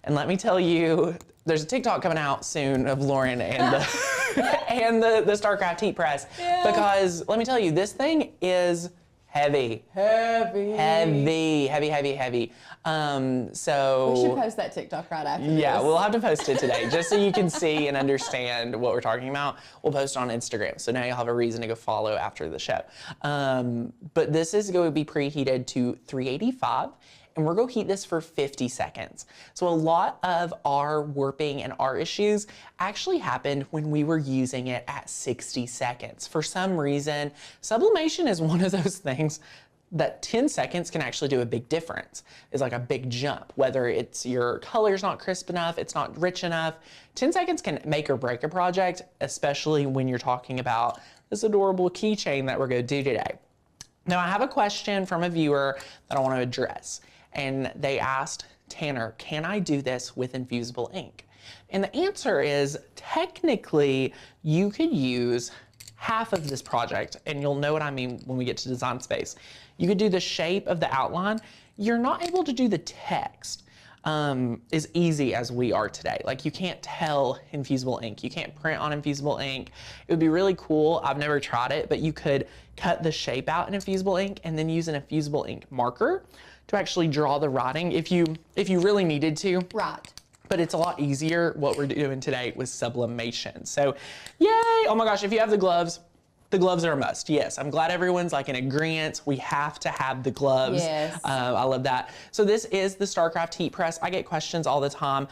S1: And let me tell you, there's a TikTok coming out soon of Lauren and the StarCraft heat press. Yeah. Because let me tell you, this thing is heavy. Heavy. So
S3: We should post that TikTok right after
S1: yeah,
S3: this.
S1: we'll have to post it today just so you can see and understand what we're talking about. We'll post it on Instagram, so now you'll have a reason to go follow after the show. But this is going to be preheated to 385, and we're gonna heat this for 50 seconds. So a lot of our warping and our issues actually happened when we were using it at 60 seconds. For some reason, sublimation is one of those things that 10 seconds can actually do a big difference. It's like a big jump, whether it's your color's not crisp enough, it's not rich enough. 10 seconds can make or break a project, especially when you're talking about this adorable keychain that we're gonna do today. Now I have a question from a viewer that I wanna address. And they asked, Tanner, can I do this with infusible ink? And the answer is, technically, you could use half of this project, and you'll know what I mean when we get to Design Space. You could do the shape of the outline. You're not able to do the text as easy as we are today. Like, you can't tell infusible ink. You can't print on infusible ink. It would be really cool. I've never tried it, but you could cut the shape out in infusible ink and then use an infusible ink marker to actually draw the writing if you really needed to.
S3: Right.
S1: But it's a lot easier what we're doing today with sublimation. So yay, oh my gosh, if you have the gloves are a must. Yes, I'm glad everyone's like in agreement. We have to have the gloves.
S3: Yes.
S1: I love that. So this is the StarCraft heat press. I get questions all the time.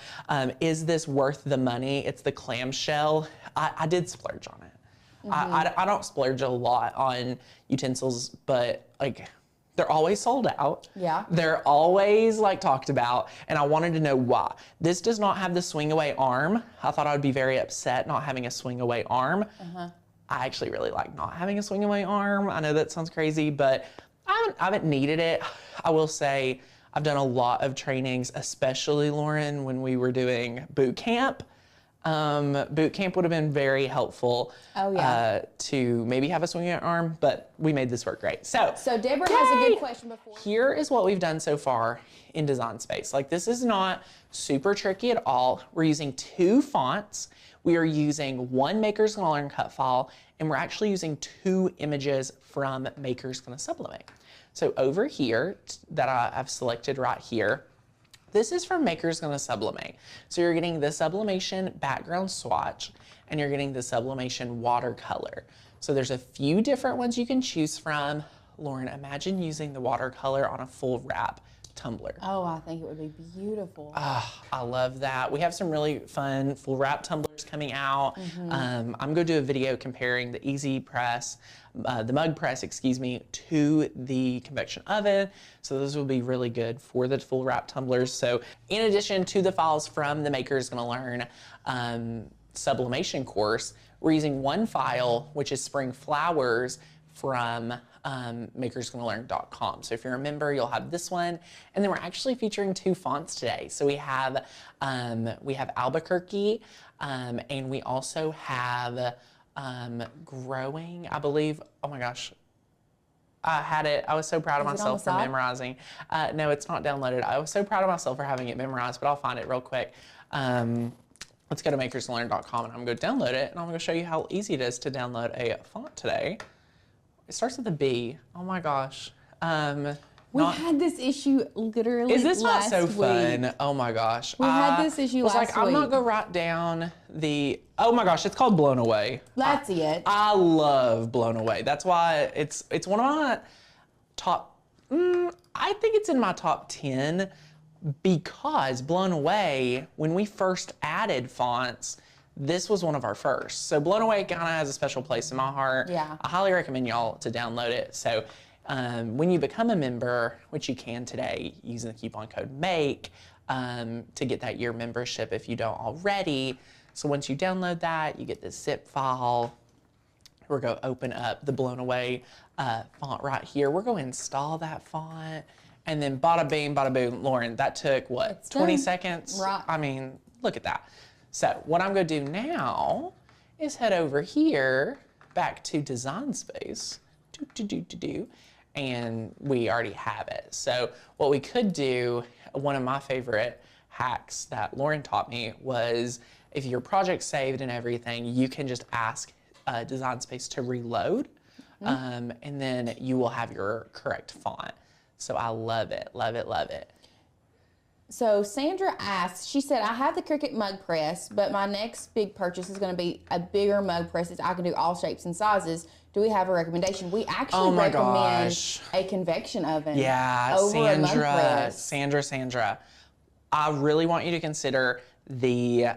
S1: Is this worth the money? It's the clamshell. I did splurge on it. I don't splurge a lot on utensils, but like, they're always sold out.
S3: Yeah.
S1: They're always like talked about, and I wanted to know why. This does not have the swing away arm. I thought I would be very upset not having a swing away arm. I actually really like not having a swing away arm. I know that sounds crazy, but I haven't needed it. I will say I've done a lot of trainings, especially Lauren, when we were doing boot camp. Boot camp would have been very helpful to maybe have a swinging arm, but we made this work great. So
S3: Deborah has a good question before.
S1: Here is what we've done so far in Design Space. Like, this is not super tricky at all. We're using 2 fonts. We are using 1 Maker's Gonna Learn cut file, and we're actually using 2 images from Maker's Gonna Sublimate. So over here that I've selected right here, this is from Maker's Gonna Sublimate. So you're getting the sublimation background swatch, and you're getting the sublimation watercolor. So there's a few different ones you can choose from. Lauren, imagine using the watercolor on a full wrap tumbler.
S3: Oh, I think it would be beautiful.
S1: I love that. We have some really fun full wrap tumblers coming out. I'm gonna do a video comparing the Easy Press, the mug press, excuse me, to the convection oven. So those will be really good for the full wrap tumblers. So in addition to the files from the Maker's Gonna Learn sublimation course, we're using 1 file, which is Spring Flowers from makersgonnalearn.com. So if you're a member, you'll have this one. And then we're actually featuring 2 fonts today. So we have Albuquerque, and we also have Growing, I believe. Oh my gosh. I had it. I was so proud of myself for memorizing. No, it's not downloaded. I was so proud of myself for having it memorized, but I'll find it real quick. Let's go to makersgonnalearn.com, and I'm going to download it, and I'm going to show you how easy it is to download a font today. It starts with a B. Oh my gosh.
S3: We had this issue literally
S1: Is this not
S3: last
S1: so
S3: week.
S1: fun? Oh my gosh.
S3: We had this issue last week.
S1: I'm not going to write down the, oh my gosh, it's called Blown Away.
S3: That's it.
S1: I love Blown Away. That's why it's one of my top, I think it's in my top 10 because Blown Away, when we first added fonts, this was one of our first. So Blown Away kind of has a special place in my heart.
S3: Yeah.
S1: I highly recommend y'all to download it. So when you become a member, which you can today using the coupon code MAKE to get that year membership if you don't already. So once you download that, you get this zip file. We're going to open up the Blown Away font right here. We're going to install that font. And then bada bing, bada boom. Lauren, that took what, 20 seconds?
S3: Right.
S1: I mean, look at that. So what I'm going to do now is head over here back to Design Space. And we already have it. So what we could do, one of my favorite hacks that Lauren taught me was if your project's saved and everything, you can just ask Design Space to reload, and then you will have your correct font. So I love it, love it, love it.
S3: So Sandra asks, she said, I have the Cricut mug press, but my next big purchase is going to be a bigger mug press that I can do all shapes and sizes. do we have a recommendation? We actually
S1: Oh my
S3: recommend
S1: gosh.
S3: a convection oven.
S1: Yeah,
S3: over a mug press.
S1: Sandra. I really want you to consider the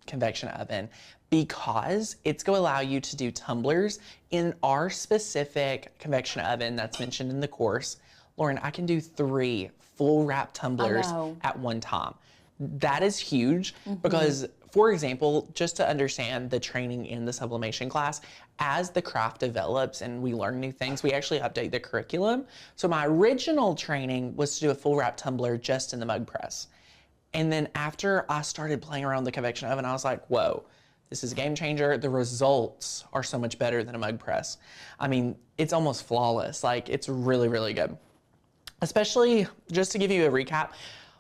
S1: convection oven because it's going to allow you to do tumblers in our specific convection oven that's mentioned in the course. Lauren, I can do 3 full wrap tumblers at one time. That is huge because, for example, just to understand the training in the sublimation class, as the craft develops and we learn new things, we actually update the curriculum. So my original training was to do a full wrap tumbler just in the mug press. And then after I started playing around with the convection oven, I was like, whoa, this is a game changer. The results are so much better than a mug press. I mean, it's almost flawless. Like, it's really, really good. Especially, just to give you a recap,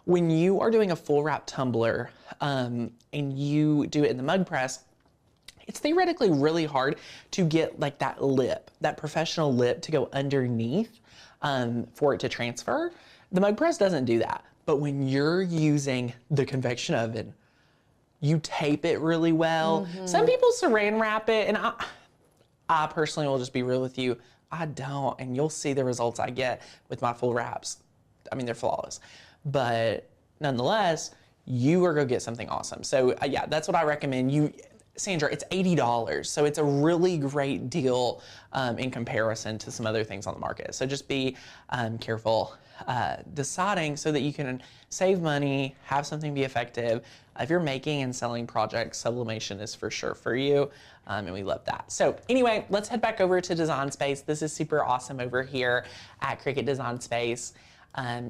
S1: when you are doing a full wrap tumbler and you do it in the mug press, it's theoretically really hard to get like that lip, that professional lip to go underneath for it to transfer. The mug press doesn't do that. But when you're using the convection oven, you tape it really well. Some people saran wrap it, and I personally will just be real with you. I don't, and you'll see the results I get with my full wraps. I mean, they're flawless. But nonetheless, you are going to get something awesome. So yeah, that's what I recommend. Sandra, it's $80, so it's a really great deal in comparison to some other things on the market. So just be careful deciding so that you can save money, have something be effective. If you're making and selling projects, sublimation is for sure for you, and we love that. So anyway, let's head back over to Design Space. This is super awesome over here at Cricut Design Space.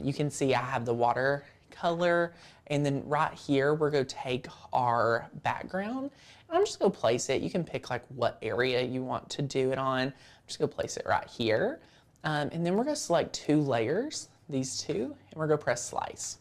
S1: You can see I have the watercolor, and then right here, we're gonna take our background. I'm just gonna place it. You can pick like what area you want to do it on. I'm just gonna place it right here. And then we're gonna select 2 layers, these 2, and we're gonna press slice.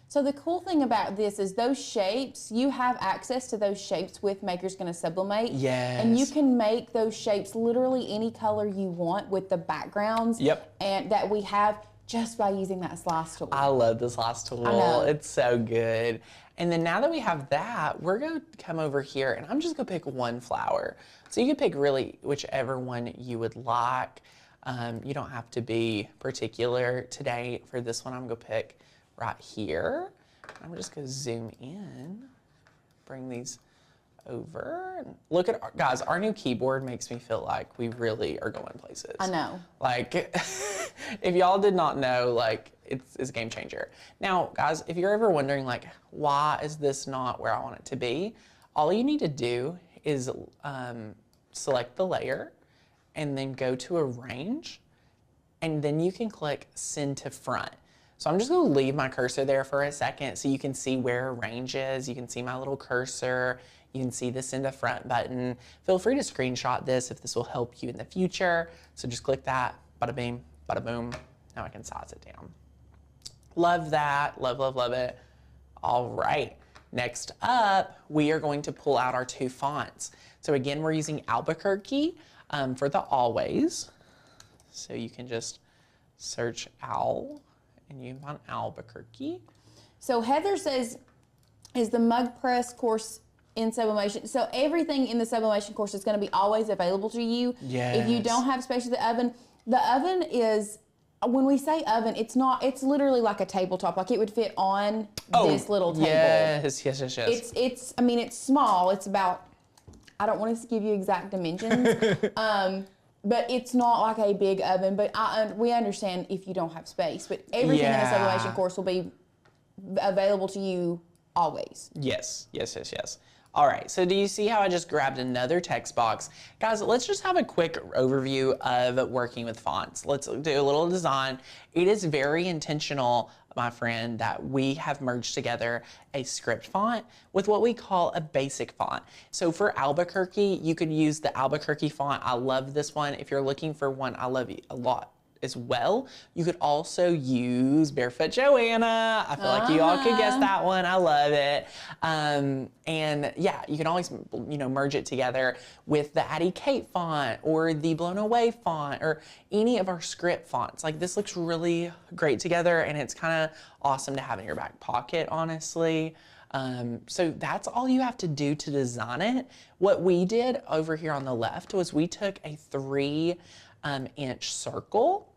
S3: So the cool thing about this is those shapes, you have access to those shapes with Maker's Gonna Sublimate.
S1: Yes.
S3: And you can make those shapes literally any color you want with the backgrounds.
S1: Yep.
S3: And that we have just by using that slice tool.
S1: I love the slice tool.
S3: I know.
S1: It's so good. And then now that we have that, we're gonna come over here and I'm just gonna pick 1 flower. So you can pick really whichever one you would like. You don't have to be particular today. For this one, I'm gonna pick right here. I'm just gonna zoom in, bring these over. And look at, guys, our new keyboard makes me feel like we really are going places.
S3: I know.
S1: Like, if y'all did not know, like, it's a game changer. Now, guys, if you're ever wondering, like, why is this not where I want it to be? All you need to do is select the layer and then go to arrange, and then you can click send to front. So I'm just gonna leave my cursor there for a second so you can see where arrange is. You can see my little cursor. You can see the send to front button. Feel free to screenshot this if this will help you in the future. So just click that, bada bing, bada boom. Now I can size it down. Love that, love, love, love it. All right, next up, we are going to pull out our 2 fonts. So again, we're using Albuquerque for the always. So you can just search Al and you can find Albuquerque.
S3: So Heather says, is the mug press course in sublimation? So everything in the sublimation course is going to be always available to you.
S1: Yes.
S3: If you don't have space for the oven is, when we say oven, it's not, it's literally like a tabletop. Like it would fit on this little table.
S1: Yes.
S3: It's, I mean, it's small. It's about, I don't want to give you exact dimensions. But it's not like a big oven, but we understand if you don't have space. But everything in the sublimation course will be available to you always.
S1: Yes. All right, so do you see how I just grabbed another text box? Guys, let's just have a quick overview of working with fonts. Let's do a little design. It is very intentional, my friend, that we have merged together a script font with what we call a basic font. So for Albuquerque, you could use the Albuquerque font. I love this one. If you're looking for one I love a lot as well, you could also use Barefoot Joanna. I feel like you all could guess that one. I love it. And yeah, you can always, merge it together with the Addie Kate font or the Blown Away font or any of our script fonts. Like, this looks really great together, and it's kind of awesome to have in your back pocket, honestly. So that's all you have to do to design it. What we did over here on the left was we took a 3-inch circle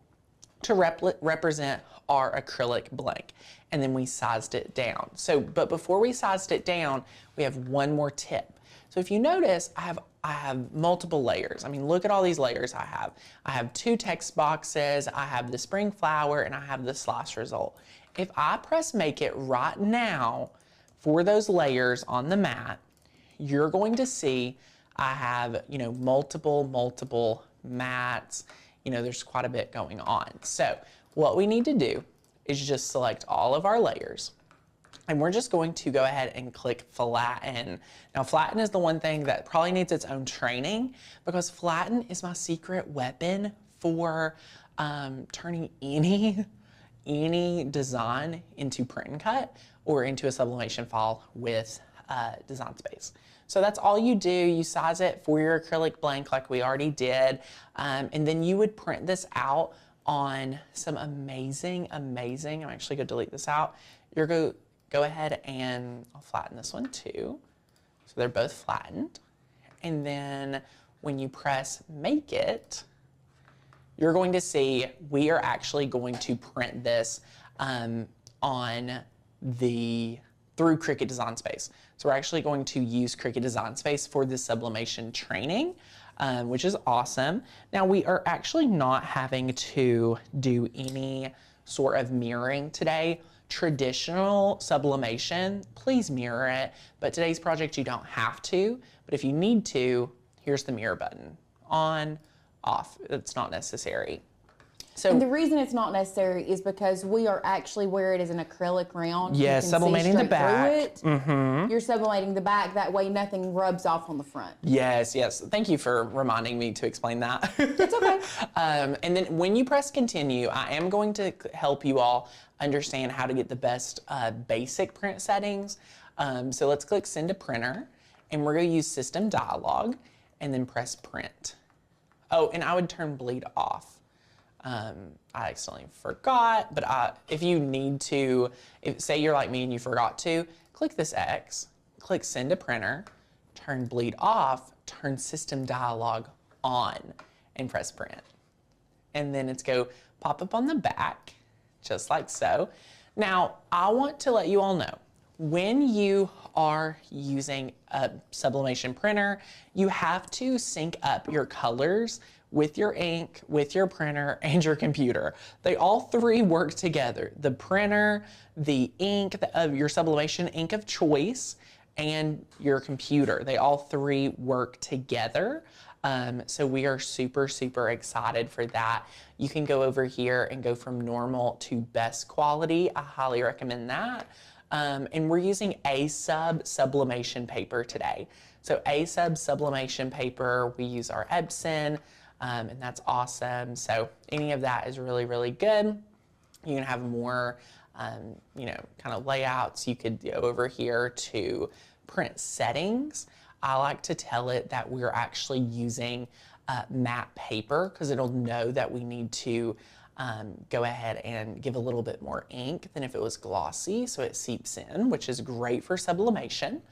S1: to represent our acrylic blank, and then we sized it down. So, but before we sized it down, we have one more tip. So if you notice, I have multiple layers. I mean, look at all these layers I have. I have 2 text boxes, I have the spring flower, and I have the slice result. If I press make it right now for those layers on the mat, you're going to see I have, you know, multiple mats. You know, there's quite a bit going on. So what we need to do is just select all of our layers. And we're just going to go ahead and click flatten. Now flatten is the one thing that probably needs its own training, because flatten is my secret weapon for turning any design into print and cut or into a sublimation file with Design Space. So that's all you do. You size it for your acrylic blank like we already did. And then you would print this out on some amazing, I'm actually gonna delete this out. You're go ahead and I'll flatten this one too. So they're both flattened. And then when you press make it, you're going to see we are actually going to print this through Cricut Design Space. So we're actually going to use Cricut Design Space for the sublimation training, which is awesome. Now we are actually not having to do any sort of mirroring today. Traditional sublimation, please mirror it, but today's project you don't have to, but if you need to, here's the mirror button. On, off, it's not necessary. So,
S3: and the reason it's not necessary is because we are actually, where it is an acrylic round.
S1: Yeah, sublimating the back.
S3: You're sublimating the back, that way nothing rubs off on the front.
S1: Yes. Thank you for reminding me to explain that.
S3: It's okay.
S1: And then when you press continue, I am going to help you all understand how to get the best basic print settings. So let's click send to printer, and we're gonna use system dialog and then press print. Oh, and I would turn bleed off. I accidentally forgot, but if you need to, say you're like me and you forgot to, click this X, click send to printer, turn bleed off, turn system dialog on, and press print. And then it's go pop up on the back, just like so. Now, I want to let you all know, when you are using a sublimation printer, you have to sync up your colors with your ink, with your printer, and your computer. They all three work together. The printer, the ink, your sublimation ink of choice, and your computer. They all three work together. So we are super, super excited for that. You can go over here and go from normal to best quality. I highly recommend that. And we're using A-Sub sublimation paper today. So A-Sub sublimation paper, we use our Epson, and that's awesome. So any of that is really, really good. You can have more, you know, kind of layouts. You could go over here to print settings. I like to tell it that we're actually using matte paper because it'll know that we need to go ahead and give a little bit more ink than if it was glossy, so it seeps in, which is great for sublimation.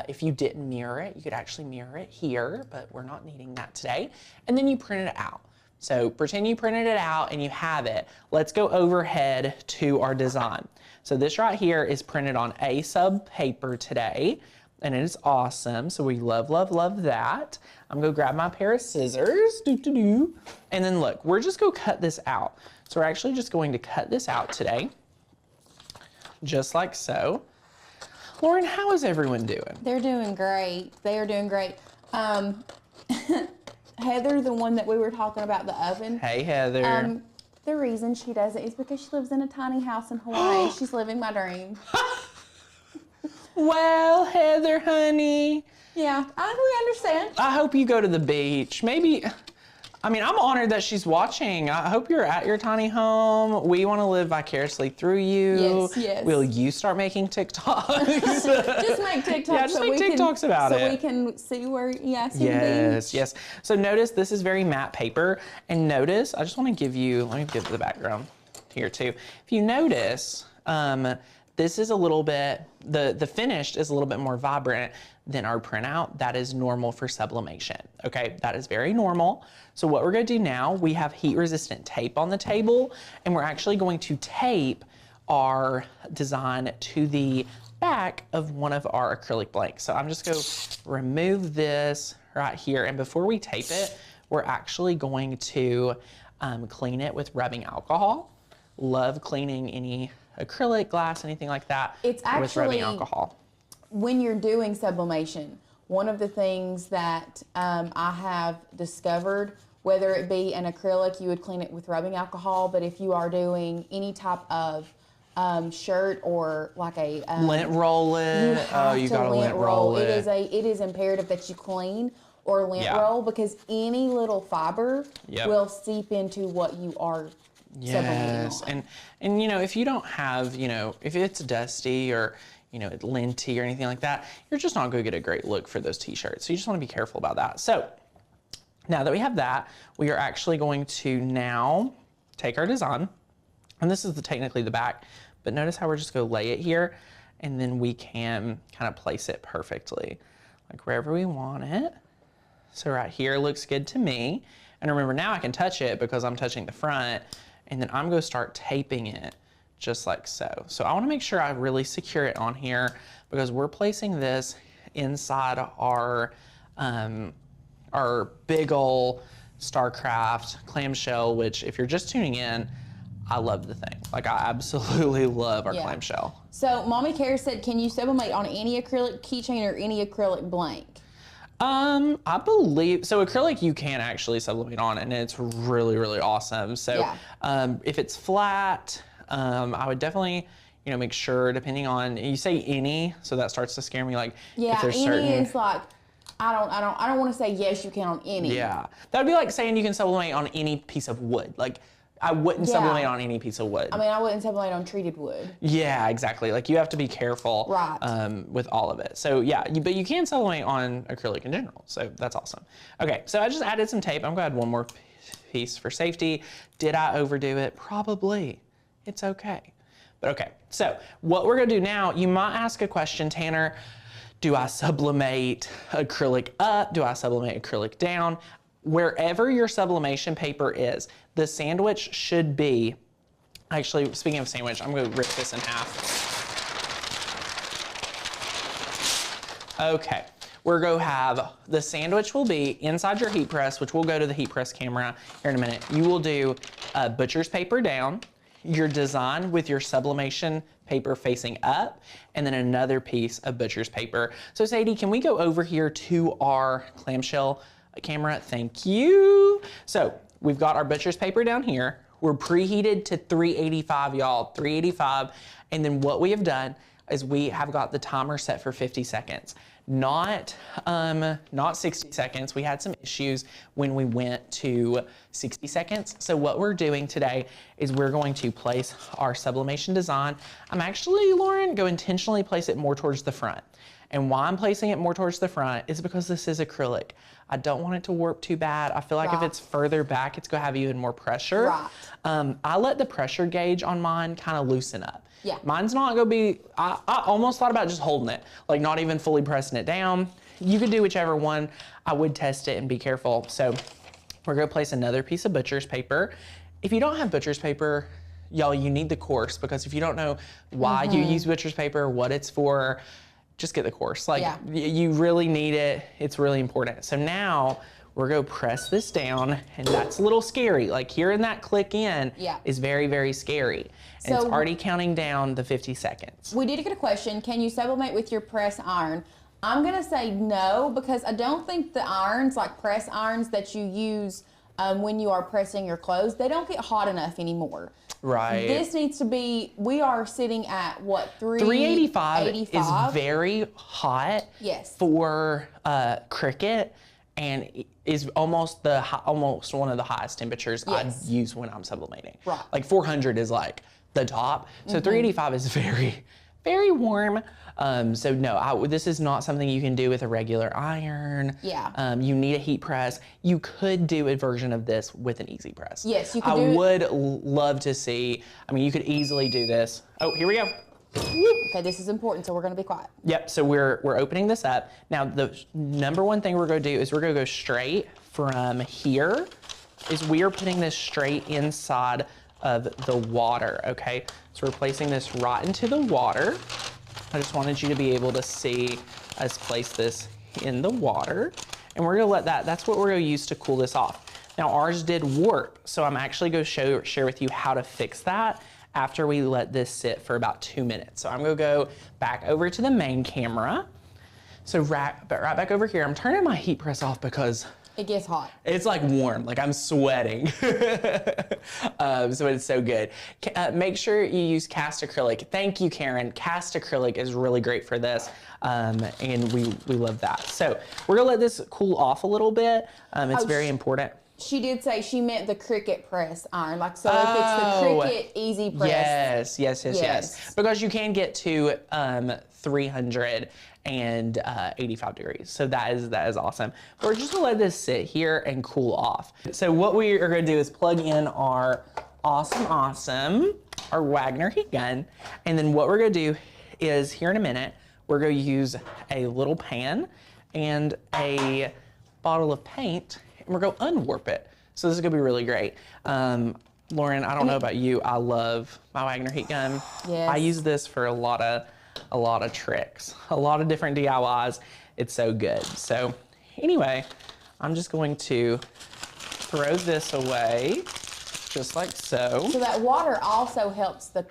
S1: If you didn't mirror it, you could actually mirror it here, but we're not needing that today. And then you print it out. So pretend you printed it out and you have it. Let's go overhead to our design. So this right here is printed on A-Sub paper today, and it is awesome. So we love, love, love that. I'm gonna grab my pair of scissors, and then look, we're just gonna cut this out. So we're actually just going to cut this out today, just like so. Lauren, how is everyone doing?
S3: They're doing great. They are doing great. Heather, the one that we were talking about, the oven.
S1: Hey, Heather.
S3: The reason she does it is because she lives in a tiny house in Hawaii. She's living my dream.
S1: Well, Heather, honey.
S3: Yeah, we understand.
S1: I hope you go to the beach. Maybe, I mean, I'm honored that she's watching. I hope you're at your tiny home. We want to live vicariously through you.
S3: Yes, yes.
S1: Will you start making TikToks?
S3: Just make TikToks.
S1: Yeah, just make TikToks about it.
S3: So we can see where, see the beach.
S1: Yes. So notice this is very matte paper. And notice, I just want to give you, let me give the background here too. If you notice, this is a little bit, the finished is a little bit more vibrant than our printout. That is normal for sublimation, okay? That is very normal. So what we're gonna do now, we have heat resistant tape on the table, and we're actually going to tape our design to the back of one of our acrylic blanks. So I'm just gonna remove this right here, and before we tape it, we're actually going to clean it with rubbing alcohol. Love cleaning any acrylic, glass, anything like that
S3: It's
S1: with rubbing
S3: actually,
S1: alcohol.
S3: when you're doing sublimation, one of the things that I have discovered, whether it be an acrylic, you would clean it with rubbing alcohol, but if you are doing any type of shirt or like a
S1: lint roll it. You gotta lint roll it.
S3: It is imperative that you clean or lint roll, because any little fiber will seep into what you are sublimating on.
S1: And you know, if you don't have, you know, if it's dusty or, you know, linty or anything like that, you're just not gonna get a great look for those t-shirts. So you just wanna be careful about that. So now that we have that, we are actually going to now take our design, and this is technically the back, but notice how we're just gonna lay it here, and then we can kind of place it perfectly, like wherever we want it. So right here looks good to me. And remember, now I can touch it because I'm touching the front, and then I'm gonna start taping it just like so. So I wanna make sure I really secure it on here, because we're placing this inside our big ol' StarCraft clamshell, which if you're just tuning in, I love the thing. Like, I absolutely love our clamshell.
S3: So Mommy Care said, can you sublimate on any acrylic keychain or any acrylic blank?
S1: I believe, so acrylic you can actually sublimate on, and it's really, really awesome. So if it's flat, I would definitely, you know, make sure, depending on, you say any, so that starts to scare me, like if there's
S3: any is like, I don't want to say yes you can on any.
S1: Yeah, that would be like saying you can sublimate on any piece of wood. Like, I wouldn't sublimate on any piece of wood.
S3: I mean, I wouldn't sublimate on treated wood.
S1: Yeah, exactly. Like, you have to be careful with all of it. So yeah, but you can sublimate on acrylic in general. So that's awesome. Okay, so I just added some tape. I'm gonna add one more piece for safety. Did I overdo it? Probably. It's okay. But okay, so what we're gonna do now, you might ask a question, Tanner, do I sublimate acrylic up? Do I sublimate acrylic down? Wherever your sublimation paper is, the sandwich should be, actually, speaking of sandwich, I'm gonna rip this in half. Okay, we're gonna have, the sandwich will be inside your heat press, which we'll go to the heat press camera here in a minute. You will do butcher's paper down, your design with your sublimation paper facing up, and then another piece of butcher's paper. So Sadie, can we go over here to our clamshell camera? Thank you. So we've got our butcher's paper down here. We're preheated to 385, y'all, 385. And then what we have done is we have got the timer set for 50 seconds. Not 60 seconds. We had some issues when we went to 60 seconds. So what we're doing today is we're going to place our sublimation design. I'm actually, Lauren, going to intentionally place it more towards the front. And why I'm placing it more towards the front is because this is acrylic. I don't want it to warp too bad. I feel like if it's further back, it's gonna have even more pressure. I let the pressure gauge on mine kind of loosen up. Yeah. Mine's not gonna be, I almost thought about just holding it, like not even fully pressing it down. You could do whichever one. I would test it and be careful. So we're gonna place another piece of butcher's paper. If you don't have butcher's paper, y'all, you need the course, because if you don't know why you use butcher's paper, what it's for, just get the course. Like, you really need it. It's really important. So now we're gonna press this down, and that's a little scary. Like, hearing that click in is very, very scary. And so it's already counting down the 50 seconds.
S3: We did get a question, can you sublimate with your press iron? I'm gonna say no, because I don't think the irons, like press irons that you use when you are pressing your clothes, they don't get hot enough anymore.
S1: Right.
S3: This needs to be, we are sitting at what,
S1: 385 is very hot for Cricut, and is almost one of the highest temperatures I'd use when I'm sublimating. Like 400 is like the top. So 385 is very, very warm. So no, this is not something you can do with a regular iron. You need a heat press. You could do a version of this with an easy press.
S3: Yes, you could
S1: I would love to see, I mean, you could easily do this. Oh, here we go.
S3: Okay, this is important, so we're gonna be quiet.
S1: Yep, so we're opening this up. Now, the number one thing we're gonna do is we're gonna go straight from here, is we are putting this straight inside of the water, okay? So we're placing this right into the water. I just wanted you to be able to see us place this in the water. And we're gonna let that's what we're gonna use to cool this off. Now ours did warp, so I'm actually gonna share with you how to fix that after we let this sit for about 2 minutes. So I'm gonna go back over to the main camera. So right back over here, I'm turning my heat press off because
S3: it gets hot.
S1: It's like warm, like I'm sweating. So it's so good. Make sure you use cast acrylic. Thank you, Karen. Cast acrylic is really great for this, and we love that. So we're gonna let this cool off a little bit. It's very important.
S3: She did say she meant the Cricut press iron, like so if it's the Cricut easy press.
S1: Yes. Because you can get to 385 degrees. So that is awesome. But we're just gonna let this sit here and cool off. So what we are gonna do is plug in our our Wagner heat gun. And then what we're gonna do is here in a minute, we're gonna use a little pan and a bottle of paint, and we're gonna unwarp it. So this is gonna be really great. Lauren, I don't know about you, I love my Wagner heat gun.
S3: Yes.
S1: I use this for a lot of tricks, a lot of different DIYs. It's so good. So anyway, I'm just going to throw this away, just like so.
S3: So that water also helps the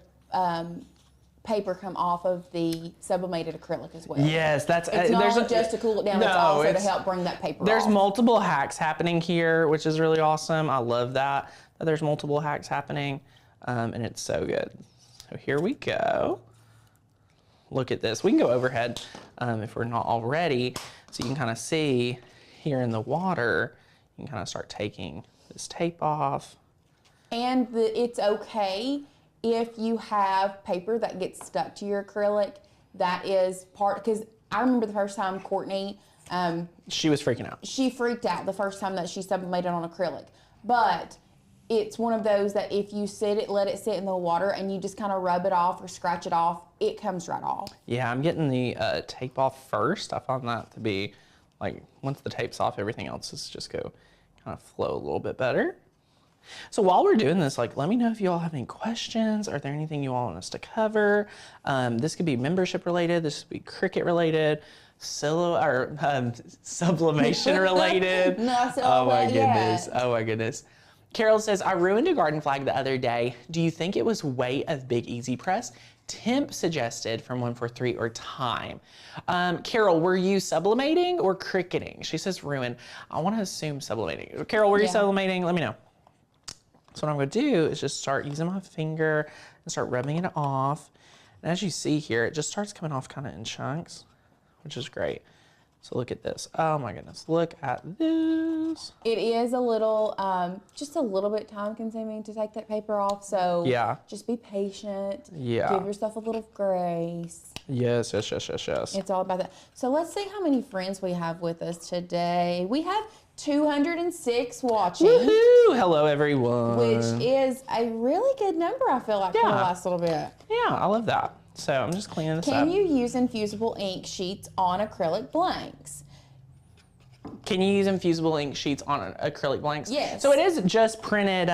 S3: paper come off of the sublimated acrylic as well.
S1: Yes,
S3: it's not just to cool it down, it's also to help bring that paper
S1: There's
S3: off.
S1: multiple hacks happening here, which is really awesome. I love that there's multiple hacks happening, and it's so good. So here we go. Look at this. We can go overhead if we're not already, so you can kind of see here in the water, you can kind of start taking this tape off.
S3: And it's okay if you have paper that gets stuck to your acrylic. That is part, because I remember the first time Courtney,
S1: she was freaking out.
S3: She freaked out the first time that she sublimated on acrylic. But it's one of those that if you let it sit in the water and you just kind of rub it off or scratch it off, it comes right off.
S1: Yeah, I'm getting the tape off first. I found that to be, like, once the tape's off, everything else is just kind of flow a little bit better. So while we're doing this, like, let me know if you all have any questions. Are there anything you all want us to cover? This could be membership related. This could be Cricut related. Sublimation related. Oh my goodness. Oh my goodness. Carol says, I ruined a garden flag the other day. Do you think it was weight of Big Easy Press? Temp suggested from 143 or time. Carol, were you sublimating or Cricuting? She says ruin. I want to assume sublimating. Carol, were you sublimating? Let me know. So what I'm going to do is just start using my finger and start rubbing it off. And as you see here, it just starts coming off kind of in chunks, which is great. So look at this. Oh my goodness, look at this.
S3: It is a little, just a little bit time consuming to take that paper off. So just be patient.
S1: Yeah.
S3: Give yourself a little grace.
S1: Yes.
S3: It's all about that. So let's see how many friends we have with us today. We have 206 watching.
S1: Woohoo! Hello, everyone.
S3: Which is a really good number, I feel like, for the last little bit.
S1: Yeah, I love that. So I'm just cleaning this up.
S3: Can you use infusible ink sheets on acrylic blanks?
S1: Can you use infusible ink sheets on acrylic blanks?
S3: Yes.
S1: So it is just printed.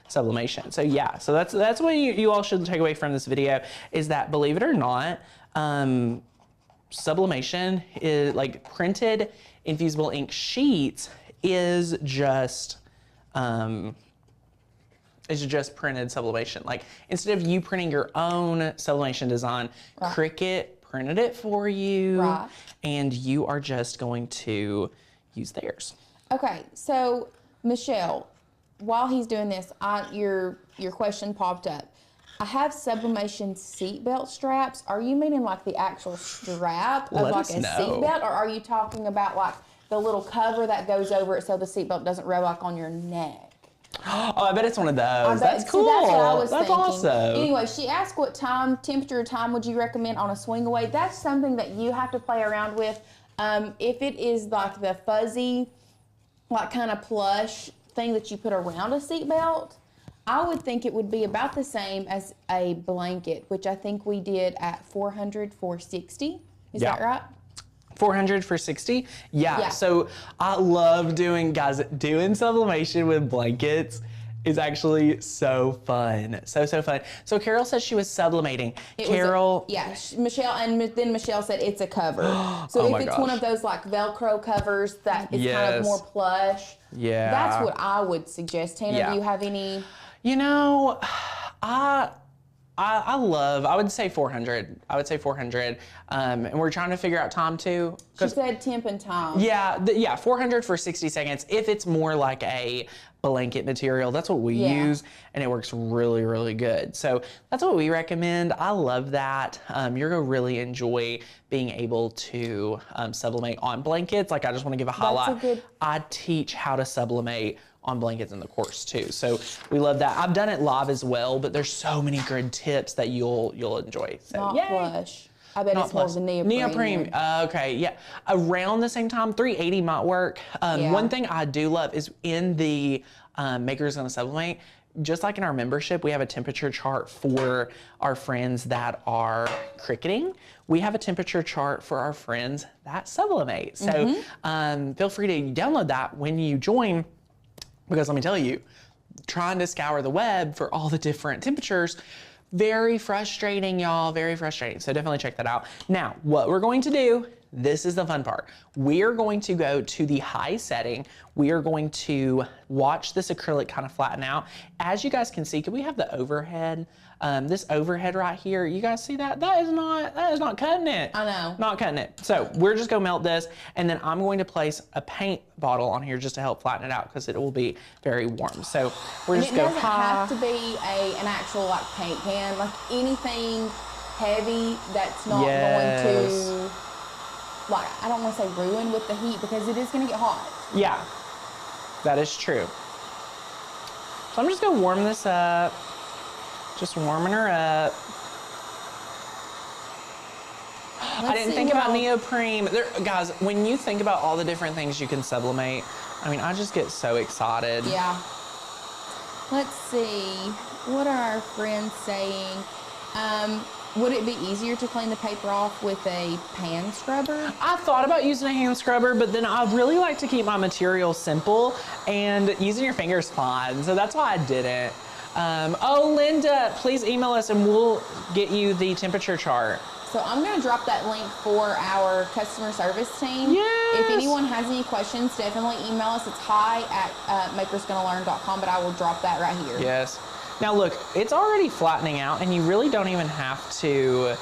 S1: Sublimation. So yeah. So that's what you all should take away from this video, is that, believe it or not, sublimation is like printed infusible ink sheets is just printed sublimation. Like, instead of you printing your own sublimation design, Cricut printed it for you, and you are just going to use theirs.
S3: Okay, so Michelle, while he's doing this, your question popped up. I have sublimation seatbelt straps. Are you meaning like the actual strap of like a seatbelt, or are you talking about like the little cover that goes over it so the seatbelt doesn't rub like on your neck?
S1: Oh, I bet it's one of those. That's cool.
S3: That's what I was
S1: thinking. Awesome.
S3: Anyway, she asked what temperature time would you recommend on a swing away? That's something that you have to play around with. If it is like the fuzzy, like kind of plush thing that you put around a seatbelt, I would think it would be about the same as a blanket, which I think we did at 400 for 60. Is that right?
S1: 400 for 60? Yeah. So I love doing sublimation with blankets is actually so fun. So fun. So Carol said she was sublimating.
S3: Michelle, and then Michelle said it's a cover. So if it's one of those like Velcro covers that is kind of more plush, that's what I would suggest. Tana, do you have any?
S1: You know, I would say 400. I would say 400. And we're trying to figure out time too.
S3: She said temp and time.
S1: Yeah, 400 for 60 seconds. If it's more like a blanket material, that's what we use, and it works really, really good. So that's what we recommend. I love that. You're gonna really enjoy being able to sublimate on blankets. Like, I just want to give a highlight. I teach how to sublimate on blankets in the course too. So we love that. I've done it live as well, but there's so many good tips that you'll enjoy. So
S3: not plush. I bet it's more of the neoprene.
S1: Neoprene, okay, yeah. Around the same time, 380 might work. One thing I do love is in the Maker's Gonna Sublimate, just like in our membership, we have a temperature chart for our friends that are cricketing. We have a temperature chart for our friends that sublimate. So feel free to download that when you join, because let me tell you, trying to scour the web for all the different temperatures, very frustrating, y'all, very frustrating. So definitely check that out. Now, what we're going to do, this is the fun part. We are going to go to the high setting. We are going to watch this acrylic kind of flatten out. As you guys can see, can we have the overhead? This overhead right here, you guys see that? That is not cutting it.
S3: I know.
S1: Not cutting it. So we're just gonna melt this, and then I'm going to place a paint bottle on here just to help flatten it out because it will be very warm. So we're just going to
S3: It doesn't have to be an actual like paint can, like anything heavy that's not going to, like, I don't want to say ruin with the heat because it is gonna get hot.
S1: Yeah, that is true. So I'm just gonna warm this up. Just warming her up. I didn't think about neoprene. Guys, when you think about all the different things you can sublimate, I mean, I just get so excited.
S3: Yeah. Let's see. What are our friends saying? Would it be easier to clean the paper off with a pan scrubber?
S1: I thought about using a hand scrubber, but then I really like to keep my material simple, and using your fingers fine. So that's why I didn't. Oh, Linda, please email us and we'll get you the temperature chart.
S3: So I'm going to drop that link for our customer service team.
S1: Yes.
S3: If anyone has any questions, definitely email us. It's hi@makersgonnalearn.com, but I will drop that right here.
S1: Yes. Now look, it's already flattening out, and you really don't even have to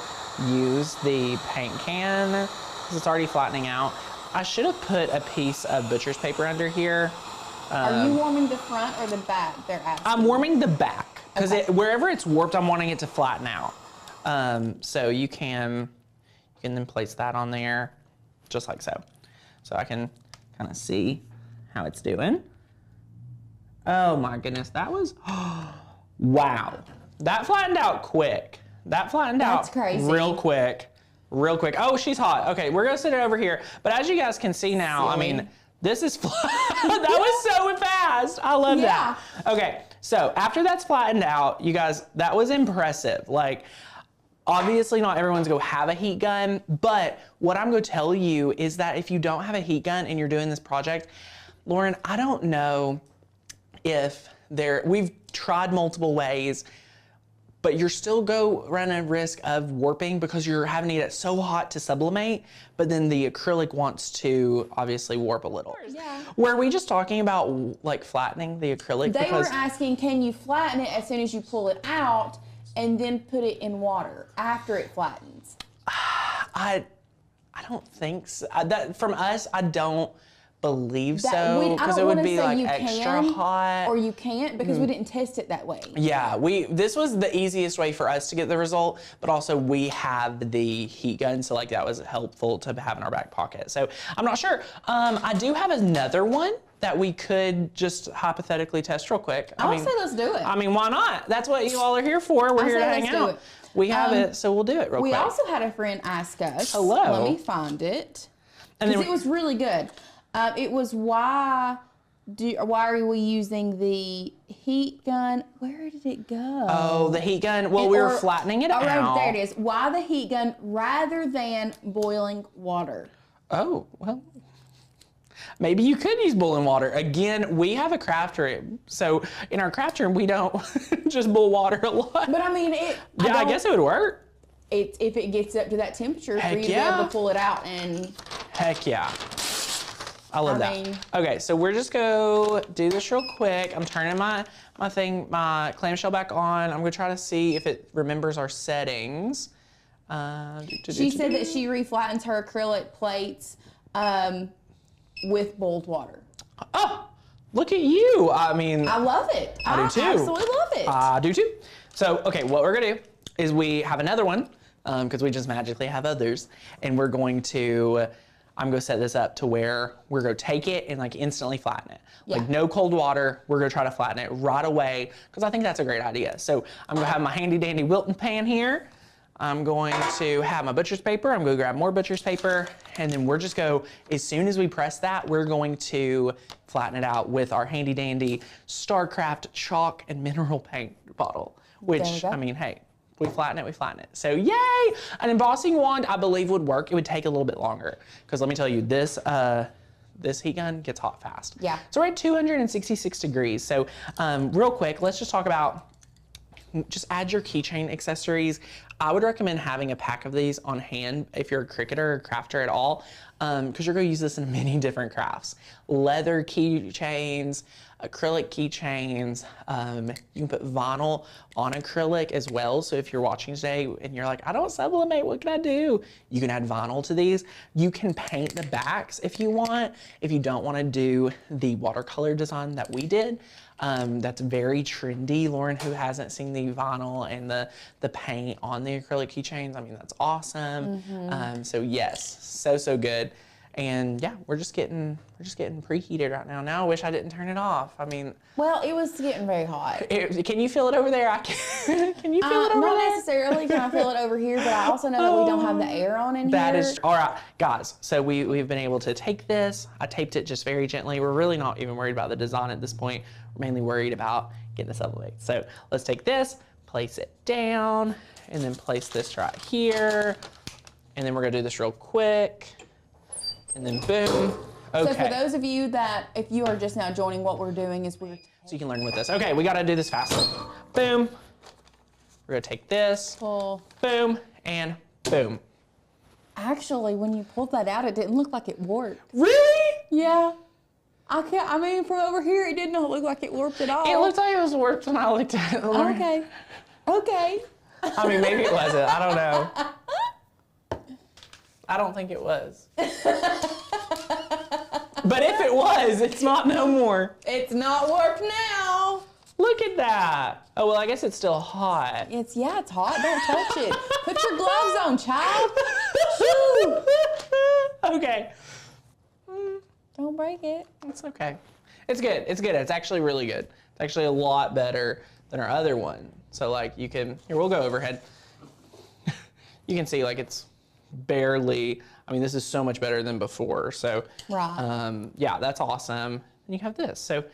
S1: use the paint can because it's already flattening out. I should have put a piece of butcher's paper under here.
S3: Are you warming the front or the back? They're asking.
S1: I'm warming the back because wherever it's warped, I'm wanting it to flatten out. So you can then place that on there, just like so. So I can kind of see how it's doing. Oh my goodness, that was, wow. That flattened out quick. That flattened out real quick. Real quick. Oh, she's hot. Okay, we're gonna sit it over here. But as you guys can see now, I mean, this is that was so fast. I love that. Okay, so after that's flattened out, you guys, that was impressive. Like, obviously not everyone's gonna have a heat gun, but what I'm gonna tell you is that if you don't have a heat gun and you're doing this project, Lauren, I don't know if we've tried multiple ways, but you're still running a risk of warping because you're having to get it so hot to sublimate, but then the acrylic wants to obviously warp a little.
S3: Yeah.
S1: Were we just talking about like flattening the acrylic?
S3: They were asking, can you flatten it as soon as you pull it out and then put it in water after it flattens?
S1: I don't think so. From us, I don't believe so, because it would be like extra hot.
S3: Or you can't, because we didn't test it that way.
S1: Yeah, this was the easiest way for us to get the result, but also we have the heat gun, so like that was helpful to have in our back pocket. So I'm not sure. I do have another one that we could just hypothetically test real quick.
S3: I would say let's do it.
S1: I mean, why not? That's what you all are here for. We're here to hang out. We have it, so we'll do it real quick.
S3: We also had a friend ask us.
S1: Hello.
S3: Let me find it. Because it was really good. It was why why are we using the heat gun? Where did it go?
S1: Oh, the heat gun. Well, we were flattening it out.
S3: There it is. Why the heat gun rather than boiling water?
S1: Oh, well, maybe you could use boiling water. Again, we have a craft room. So in our craft room, we don't just boil water a lot.
S3: But I mean,
S1: I guess it would work.
S3: If it gets up to that temperature for you to be able to pull it out and.
S1: Heck yeah. I love that. Okay, so we're just go do this real quick. I'm turning my clamshell back on. I'm gonna try to see if it remembers our settings.
S3: She said that she reflattens her acrylic plates with boiled water.
S1: Oh, look at you. I mean,
S3: I love it.
S1: I do too.
S3: I absolutely love it.
S1: I do too. So, okay, what we're gonna do is we have another one because we just magically have others, and we're going to. I'm gonna set this up to where we're gonna take it and like instantly flatten it. Yeah. Like no cold water, we're gonna try to flatten it right away because I think that's a great idea. So I'm gonna have my handy dandy Wilton pan here. I'm going to have my butcher's paper. I'm gonna grab more butcher's paper and then we're just as soon as we press that, we're going to flatten it out with our handy dandy StarCraft chalk and mineral paint bottle, which I mean, hey, we flatten it, we flatten it. So yay! An embossing wand, I believe would work. It would take a little bit longer. Because let me tell you, this heat gun gets hot fast.
S3: Yeah.
S1: So we're at 266 degrees. So real quick, let's just talk about, just add your keychain accessories. I would recommend having a pack of these on hand if you're a Cricketer or crafter at all, because you're gonna use this in many different crafts. Leather keychains, acrylic keychains, you can put vinyl on acrylic as well. So if you're watching today and you're like, I don't sublimate, what can I do? You can add vinyl to these. You can paint the backs if you want. If you don't wanna do the watercolor design that we did, that's very trendy. Lauren, who hasn't seen the vinyl and the paint on the acrylic keychains, I mean, that's awesome. So yes, so good. And yeah, we're just getting preheated right now. Now I wish I didn't turn it off. I mean,
S3: well, it was getting very hot.
S1: Can you feel it over there? Can you feel it over there?
S3: Not necessarily can I feel it over here, but I also know that we don't have the air on in here.
S1: That is, all right, guys. So we've been able to take this. I taped it just very gently. We're really not even worried about the design at this point. We're mainly worried about getting this sublimate. So let's take this, place it down, and then place this right here. And then we're gonna do this real quick. And then boom. Okay.
S3: So for those of you that, if you are just now joining, what we're doing is
S1: so you can learn with this. Okay, we gotta do this fast. Boom. We're gonna take this,
S3: pull,
S1: boom, and boom.
S3: Actually, when you pulled that out, it didn't look like it warped.
S1: Really?
S3: Yeah. I mean, from over here, it did not look like it warped at all.
S1: It looked like it was warped when I looked at it.
S3: Okay. Okay.
S1: I mean, maybe it wasn't. I don't know. I don't think it was. But if it was, it's not no more.
S3: It's not warped now.
S1: Look at that. Oh, well, I guess it's still hot.
S3: It's hot. Don't touch it. Put your gloves on, child.
S1: Okay.
S3: Don't break it.
S1: It's okay. It's good. It's good. It's actually really good. It's actually a lot better than our other one. So like you can, here, we'll go overhead. You can see like it's barely, I mean, this is so much better than before. So
S3: right.
S1: Yeah, that's awesome. And you have this. So,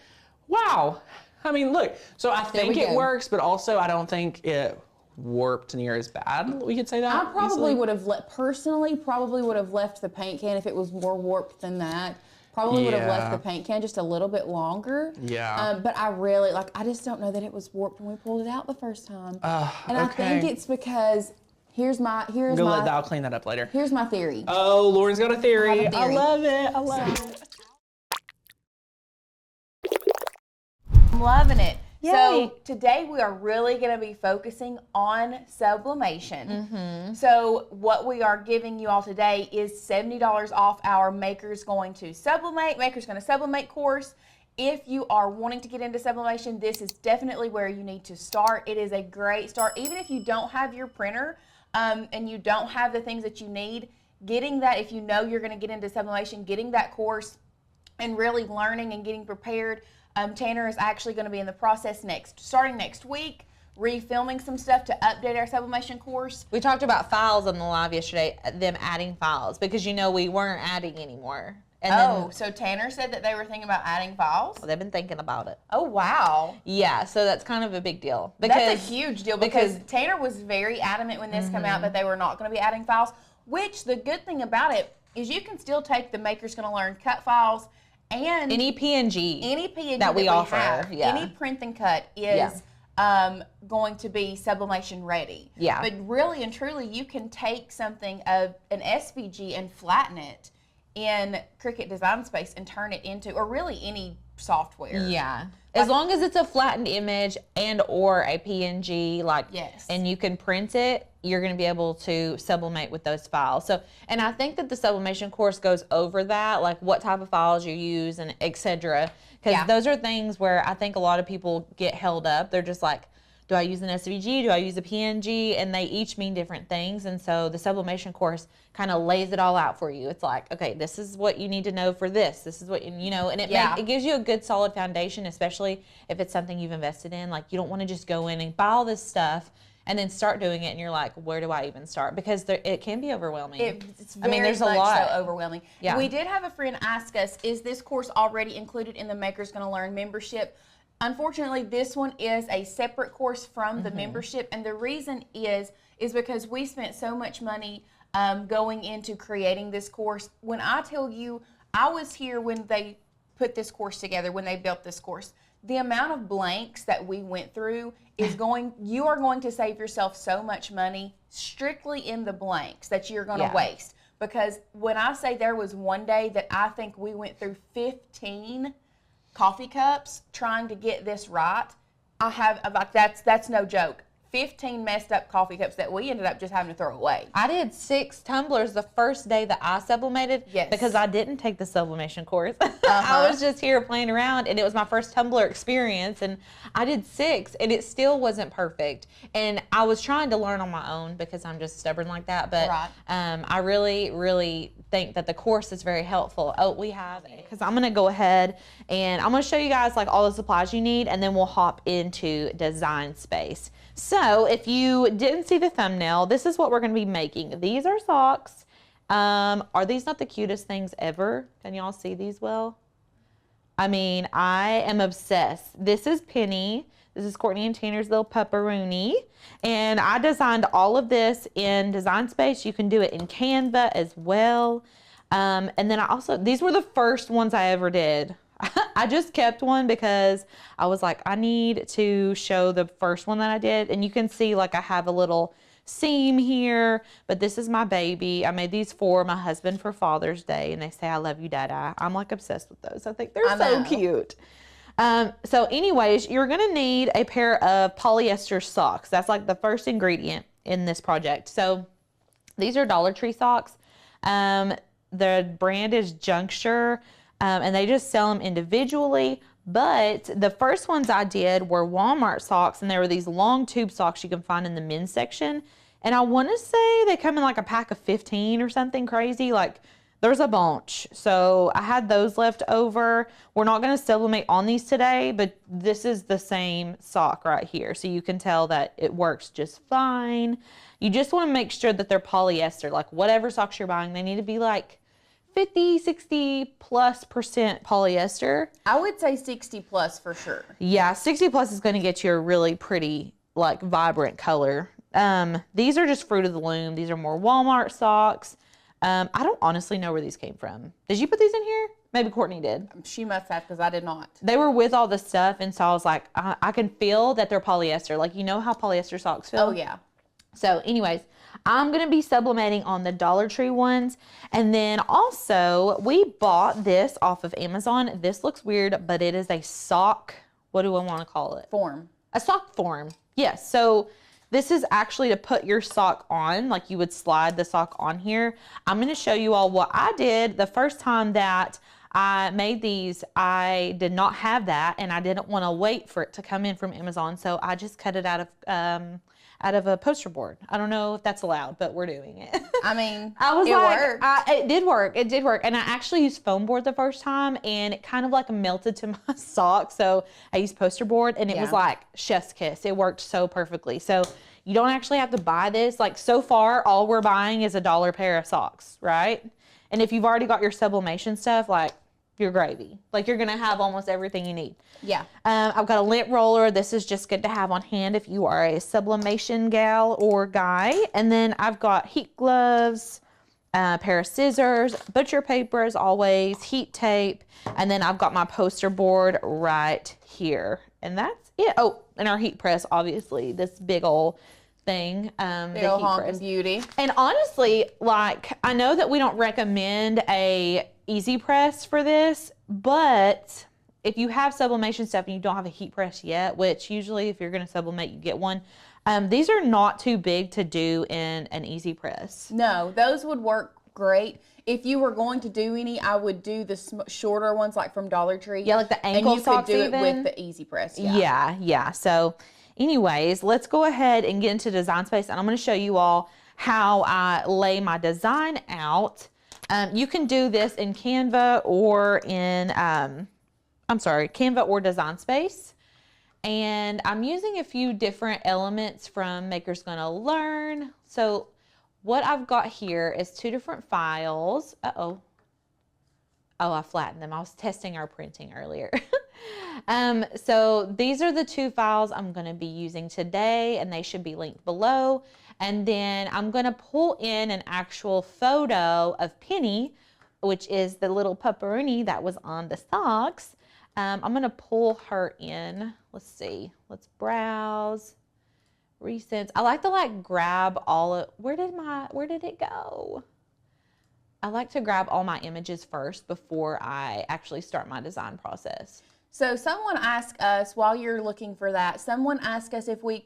S1: wow. I mean, look, so I think it works, but also I don't think it warped near as bad. We could say that.
S3: I probably would have personally would have left the paint can if it was more warped than that. Probably would have left the paint can just a little bit longer.
S1: Yeah.
S3: But I really, I just don't know that it was warped when we pulled it out the first time. And I think it's because, I'll
S1: clean that up later.
S3: Here's my theory.
S1: Oh, Lauren's got a theory. I love it. I love it.
S3: I'm loving it.
S2: Yay.
S3: So today we are really going to be focusing on sublimation. So what we are giving you all today is $70 off our Maker's Going to Sublimate course. If you are wanting to get into sublimation, this is definitely where you need to start. It is a great start. Even if you don't have your printer and you don't have the things that you need, getting that, if you know you're going to get into sublimation, getting that course and really learning and getting prepared. Tanner is actually going to be in the process starting next week, refilming some stuff to update our sublimation course.
S2: We talked about files on the live yesterday, them adding files, because we weren't adding anymore. And
S3: so Tanner said that they were thinking about adding files?
S2: they've been thinking about it.
S3: Oh, wow.
S2: Yeah, so that's kind of a big deal.
S3: That's a huge deal because Tanner was very adamant when this came out that they were not going to be adding files, which the good thing about it is you can still take the Maker's Gonna Learn cut files and
S2: any PNG
S3: that
S2: we offer,
S3: any print and cut is going to be Sublimation ready.
S2: Yeah.
S3: But really and truly, you can take something of an SVG and flatten it in Cricut Design Space and turn it into, or really any software.
S2: Yeah. As long as it's a flattened image and or a PNG, and you can print it, you're going to be able to sublimate with those files. So, and I think that the sublimation course goes over that, like what type of files you use and etc. Because those are things where I think a lot of people get held up. They're just like, do I use an SVG? Do I use a PNG? And they each mean different things. And so the sublimation course kind of lays it all out for you. It's like, okay, this is what you need to know for this. This is what, and it gives you a good solid foundation, especially if it's something you've invested in. Like, you don't want to just go in and buy all this stuff and then start doing it and you're like, where do I even start? Because it can be overwhelming.
S3: It's very
S2: there's a
S3: much
S2: lot.
S3: so overwhelming.
S2: Yeah.
S3: We did have a friend ask us, is this course already included in the Maker's Gonna Learn membership? Unfortunately, this one is a separate course from the membership, and the reason is because we spent so much money going into creating this course. When I tell you, I was here when they put this course together, when they built this course. The amount of blanks that we went through is you are going to save yourself so much money strictly in the blanks that you're going to waste. Because when I say there was one day that I think we went through 15 coffee cups trying to get this right, that's no joke. 15 messed up coffee cups that we ended up just having to throw away.
S2: I did 6 tumblers the first day that I sublimated because I didn't take the sublimation course. I was just here playing around, and it was my first tumbler experience, and I did 6, and it still wasn't perfect. And I was trying to learn on my own because I'm just stubborn like that. But I really, really think that the course is very helpful. Oh, we have it. Because I'm going to go ahead and I'm going to show you guys like all the supplies you need, and then we'll hop into Design Space. So if you didn't see the thumbnail, this is what we're going to be making. These are socks. Are these not the cutest things ever? Can y'all see these well? I mean, I am obsessed. This is Penny. This is Courtney and Tanner's little pepperoni. And I designed all of this in Design Space. You can do it in Canva as well. And then these were the first ones I ever did. I just kept one because I was like, I need to show the first one that I did. And you can see like I have a little seam here, but this is my baby. I made these for my husband for Father's Day, and they say, I love you, Dada. I'm like obsessed with those. I think they're so cute. So anyways, you're going to need a pair of polyester socks. That's like the first ingredient in this project. So these are Dollar Tree socks. The brand is Juncture. And they just sell them individually. But the first ones I did were Walmart socks, and there were these long tube socks you can find in the men's section. And I want to say they come in like a pack of 15 or something crazy. Like, there's a bunch. So I had those left over. We're not going to sublimate on these today, but this is the same sock right here. So you can tell that it works just fine. You just want to make sure that they're polyester. Like, whatever socks you're buying, they need to be like 50, 60 plus % polyester.
S3: I would say 60 plus for sure.
S2: Yeah, 60 plus is going to get you a really pretty, like, vibrant color. These are just Fruit of the Loom. These are more Walmart socks. I don't honestly know where these came from. Did you put these in here? Maybe Courtney did.
S3: She must have, because I did not.
S2: They were with all the stuff, and so I was like, I can feel that they're polyester. Like, you know how polyester socks feel?
S3: Oh, yeah.
S2: So anyways, I'm going to be sublimating on the Dollar Tree ones. And then also, we bought this off of Amazon. This looks weird, but it is a sock. What do I want to call it?
S3: Form.
S2: A sock form. Yes. So this is actually to put your sock on, like you would slide the sock on here. I'm going to show you all what I did the first time that I made these. I did not have that, and I didn't want to wait for it to come in from Amazon. So I just cut it out of a poster board. I don't know if that's allowed, but we're doing it.
S3: I mean,
S2: it worked. It did work. It did work. And I actually used foam board the first time, and it kind of like melted to my sock. So I used poster board, and it was like chef's kiss. It worked so perfectly. So you don't actually have to buy this. Like, so far, all we're buying is $1 pair of socks, right? And if you've already got your sublimation stuff, like, you're gravy. Like, you're gonna have almost everything you need.
S3: Yeah.
S2: I've got a lint roller. This is just good to have on hand if you are a sublimation gal or guy. And then I've got heat gloves, a pair of scissors, butcher paper as always, heat tape, and then I've got my poster board right here. And that's it. Oh, and our heat press, obviously, this big old thing.
S3: Big old honking beauty.
S2: And honestly, like, I know that we don't recommend a easy press for this, but if you have sublimation stuff and you don't have a heat press yet, which usually if you're going to sublimate, you get one, these are not too big to do in an easy press.
S3: No, those would work great. If you were going to do any, I would do the shorter ones, like from Dollar Tree.
S2: Yeah, like the ankle socks.
S3: And you could do it with the easy press.
S2: Yeah. So anyways, let's go ahead and get into Design Space, and I'm going to show you all how I lay my design out. You can do this in Canva or in, Canva or Design Space. And I'm using a few different elements from Maker's Gonna Learn. So what I've got here is 2 different files. Oh, I flattened them. I was testing our printing earlier. So these are the 2 files I'm going to be using today, and they should be linked below. And then I'm going to pull in an actual photo of Penny, which is the little pepperoni that was on the socks. I'm going to pull her in. Let's see. Let's browse. Recents. I like to grab all of, where did it go? I like to grab all my images first before I actually start my design process.
S3: So someone asked us, while you're looking for that, someone asked us if they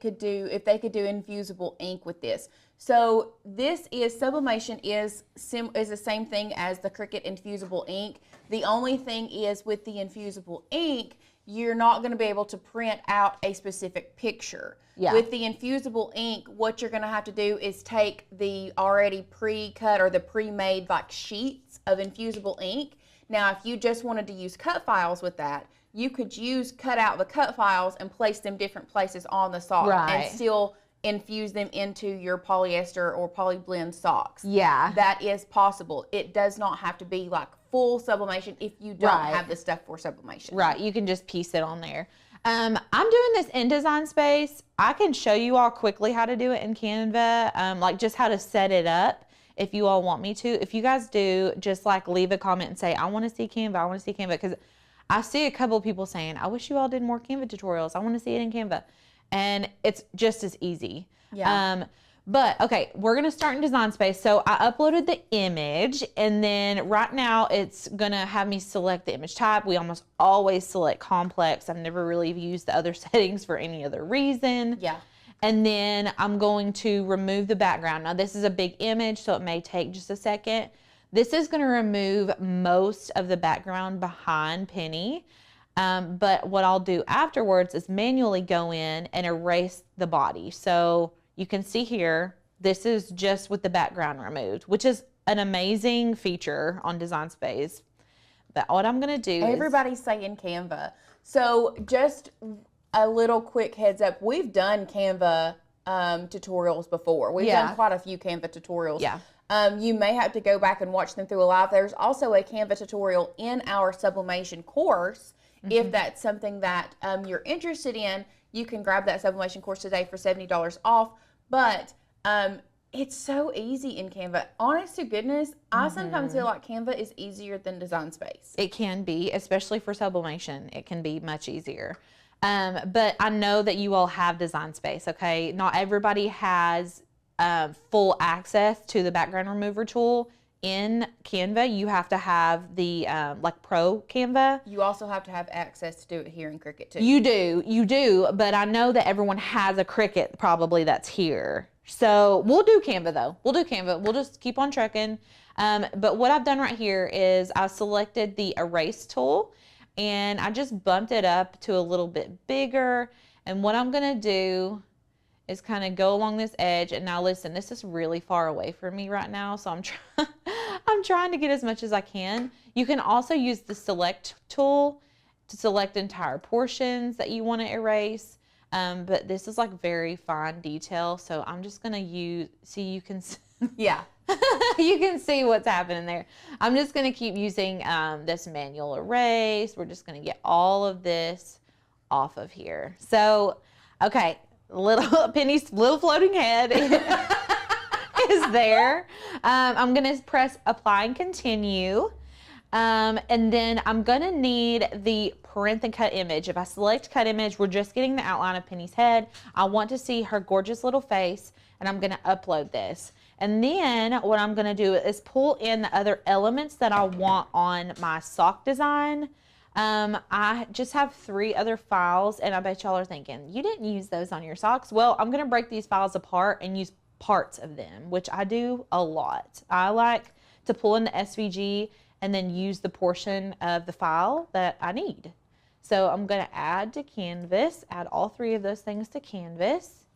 S3: could do infusible ink with this. So this is, sublimation is the same thing as the Cricut infusible ink. The only thing is, with the infusible ink, you're not going to be able to print out a specific picture.
S2: Yeah.
S3: With the infusible ink, what you're going to have to do is take the already pre-cut or the pre-made sheets of infusible ink. Now, if you just wanted to use cut files with that, you could cut out the cut files and place them different places on the sock, and still infuse them into your polyester or polyblend socks.
S2: Yeah.
S3: That is possible. It does not have to be full sublimation if you don't have the stuff for sublimation.
S2: Right. You can just piece it on there. I'm doing this in Design Space. I can show you all quickly how to do it in Canva, just how to set it up if you all want me to. If you guys do, just leave a comment and say, I want to see Canva, I want to see Canva, because I see a couple of people saying, I wish you all did more Canva tutorials. I want to see it in Canva. And it's just as easy.
S3: Yeah.
S2: But okay, we're going to start in Design Space. So I uploaded the image, and then right now it's going to have me select the image type. We almost always select complex. I've never really used the other settings for any other reason.
S3: Yeah.
S2: And then I'm going to remove the background. Now this is a big image, so it may take just a second. This is going to remove most of the background behind Penny. But what I'll do afterwards is manually go in and erase the body. So you can see here, this is just with the background removed, which is an amazing feature on Design Space. But what I'm going to do
S3: Everybody's saying Canva. So just a little quick heads up. We've done Canva tutorials before. We've done quite a few Canva tutorials.
S2: Yeah.
S3: You may have to go back and watch them through a live. There's also a Canva tutorial in our sublimation course. If that's something that you're interested in, you can grab that sublimation course today for $70 off. But it's so easy in Canva. Honest to goodness, I sometimes feel like Canva is easier than Design Space.
S2: It can be, especially for sublimation. It can be much easier. But I know that you all have Design Space, okay? Not everybody has full access to the background remover tool in Canva. You have to have the Pro Canva.
S3: You also have to have access to do it here in Cricut too.
S2: You do, but I know that everyone has a Cricut probably that's here. So we'll do Canva though. We'll do Canva. We'll just keep on trucking. But what I've done right here is I selected the erase tool and I just bumped it up to a little bit bigger. And what I'm gonna do is kind of go along this edge. And now listen, this is really far away from me right now, so I'm trying to get as much as I can. You can also use the select tool to select entire portions that you want to erase. But this is very fine detail, so I'm just gonna use, see, you can
S3: yeah,
S2: You can see what's happening there. I'm just going to keep using this manual erase. We're just going to get all of this off of here. So, okay, Penny's little floating head is there. I'm going to press apply and continue. And then I'm going to need the print and cut image. If I select cut image, we're just getting the outline of Penny's head. I want to see her gorgeous little face, and I'm going to upload this. And then what I'm going to do is pull in the other elements that I want on my sock design. I just have 3 other files, and I bet y'all are thinking, you didn't use those on your socks. Well, I'm going to break these files apart and use parts of them, which I do a lot. I like to pull in the SVG and then use the portion of the file that I need. So I'm going to add to Canvas, add all 3 of those things to Canvas.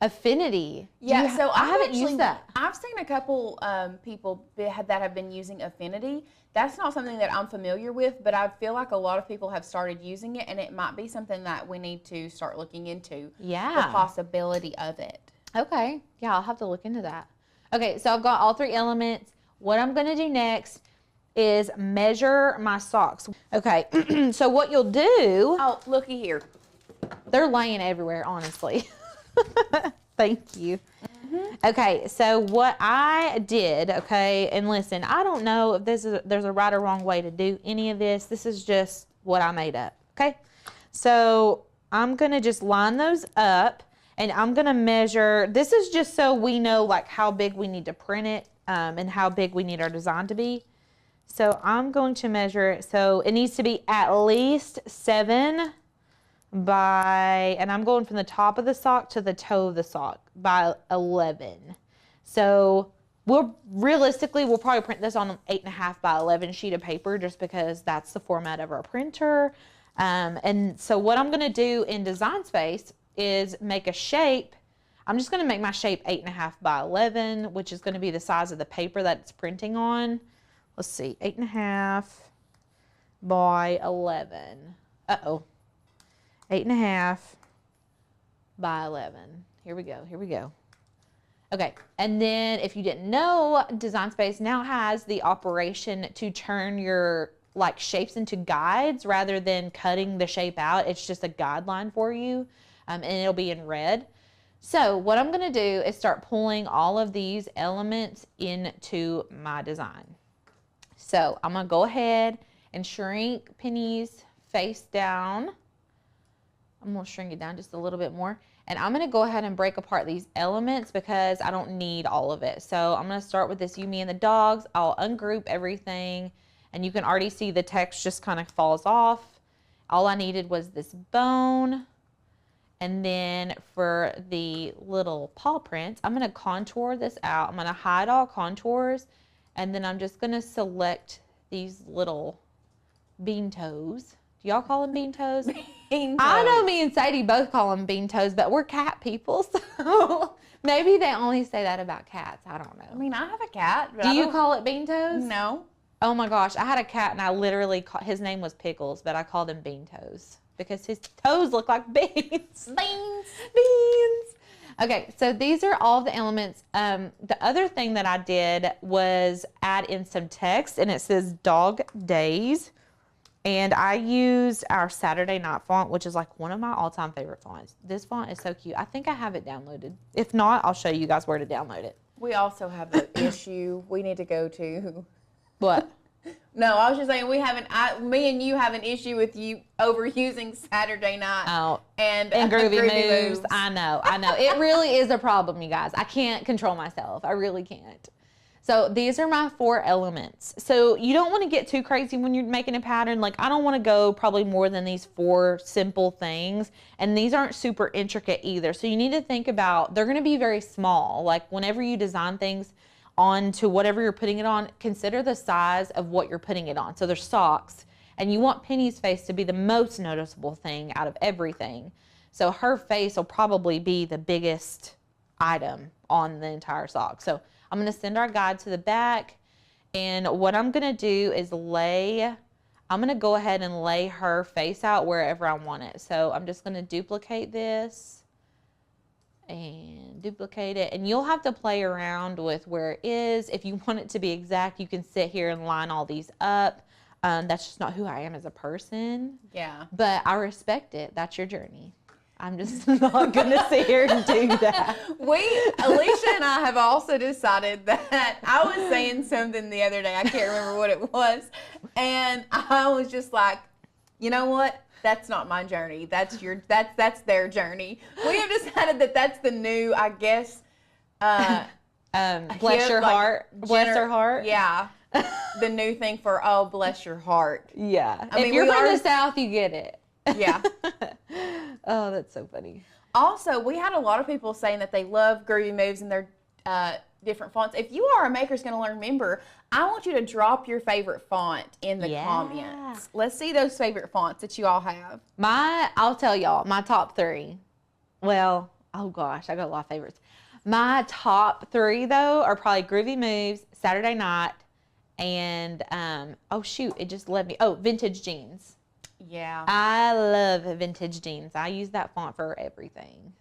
S2: Affinity.
S3: Yeah, so
S2: I haven't used that.
S3: I've seen a couple people that have been using Affinity. That's not something that I'm familiar with, but I feel like a lot of people have started using it, and it might be something that we need to start looking into.
S2: Yeah.
S3: The possibility of it.
S2: Okay. Yeah, I'll have to look into that. Okay, so I've got all 3 elements. What I'm going to do next is measure my socks. Okay, so what you'll do...
S3: Oh, looky here.
S2: They're laying everywhere, honestly. Thank you. Okay, so what I did, okay, and listen, I don't know if there's a right or wrong way to do any of this. This is just what I made up, okay? So I'm going to just line those up, and I'm going to measure. This is just so we know like how big we need to print it and how big we need our design to be. So I'm going to measure it. So it needs to be at least 7 by, and I'm going from the top of the sock to the toe of the sock by 11. So realistically, we'll probably print this on an 8.5 by 11 sheet of paper just because that's the format of our printer. And so what I'm going to do in Design Space is make a shape. I'm just going to make my shape 8.5 by 11, which is going to be the size of the paper that it's printing on. Let's see, 8.5 by 11. Uh-oh. 8.5 by 11. Here we go. Okay, and then if you didn't know, Design Space now has the operation to turn your like shapes into guides rather than cutting the shape out. It's just a guideline for you, and it'll be in red. So what I'm gonna do is start pulling all of these elements into my design. So I'm gonna go ahead and shrink Penny's face down. I'm going to shrink it down just a little bit more. And I'm going to go ahead and break apart these elements because I don't need all of it. So I'm going to start with this You, Me, and the Dogs. I'll ungroup everything. And you can already see the text just kind of falls off. All I needed was this bone. And then for the little paw prints, I'm going to contour this out. I'm going to hide all contours. And then I'm just going to select these little bean toes. Do y'all call them bean toes?
S3: Bean toes.
S2: I know me and Sadie both call them bean toes, but we're cat people, so maybe they only say that about cats. I don't know.
S3: I mean, I have a cat.
S2: Do you call it bean toes?
S3: No.
S2: Oh my gosh, I had a cat and I literally his name was Pickles, but I called him Bean Toes because his toes look like beans. Beans. Okay, so these are all the elements. The other thing that I did was add in some text, and it says Dog Days. And I used our Saturday Night font, which is like one of my all-time favorite fonts. This font is so cute. I think I have it downloaded. If not, I'll show you guys where to download it.
S3: We also have an issue we need to go to.
S2: What?
S3: No, I was just saying me and you have an issue with you overusing Saturday Night and
S2: Groovy Moves. I know. It really is a problem, you guys. I can't control myself. I really can't. So these are my 4 elements. So you don't want to get too crazy when you're making a pattern. Like I don't want to go probably more than these 4 simple things. And these aren't super intricate either. So you need to think about, they're going to be very small. Like whenever you design things onto whatever you're putting it on, consider the size of what you're putting it on. So there's socks, and you want Penny's face to be the most noticeable thing out of everything. So her face will probably be the biggest item on the entire sock. So I'm going to send our guide to the back, and what I'm going to do is I'm going to go ahead and lay her face out wherever I want it. So I'm just going to duplicate this, and duplicate it. And you'll have to play around with where it is. If you want it to be exact, you can sit here and line all these up. That's just not who I am as a person.
S3: Yeah.
S2: But I respect it. That's your journey. I'm just not going to sit here and do that.
S3: Alicia and I have also decided that I was saying something the other day. I can't remember what it was. And I was just like, you know what? That's not my journey. That's their journey. We have decided that that's the new, I guess,
S2: bless your heart. Bless her heart.
S3: Yeah. The new thing for, oh, bless your heart.
S2: Yeah.
S3: I mean,
S2: if you're from the South, you get it.
S3: Yeah.
S2: Oh, that's so funny.
S3: Also, we had a lot of people saying that they love Groovy Moves and their different fonts. If you are a Maker's Gonna Learn member, I want you to drop your favorite font in the comments. Let's see those favorite fonts that you all have.
S2: I'll tell y'all, my top 3. Well, oh gosh, I got a lot of favorites. My top 3 though are probably Groovy Moves, Saturday Night, and oh shoot, it just led me. Oh, Vintage Jeans.
S3: Yeah.
S2: I love Vintage Jeans. I use that font for everything.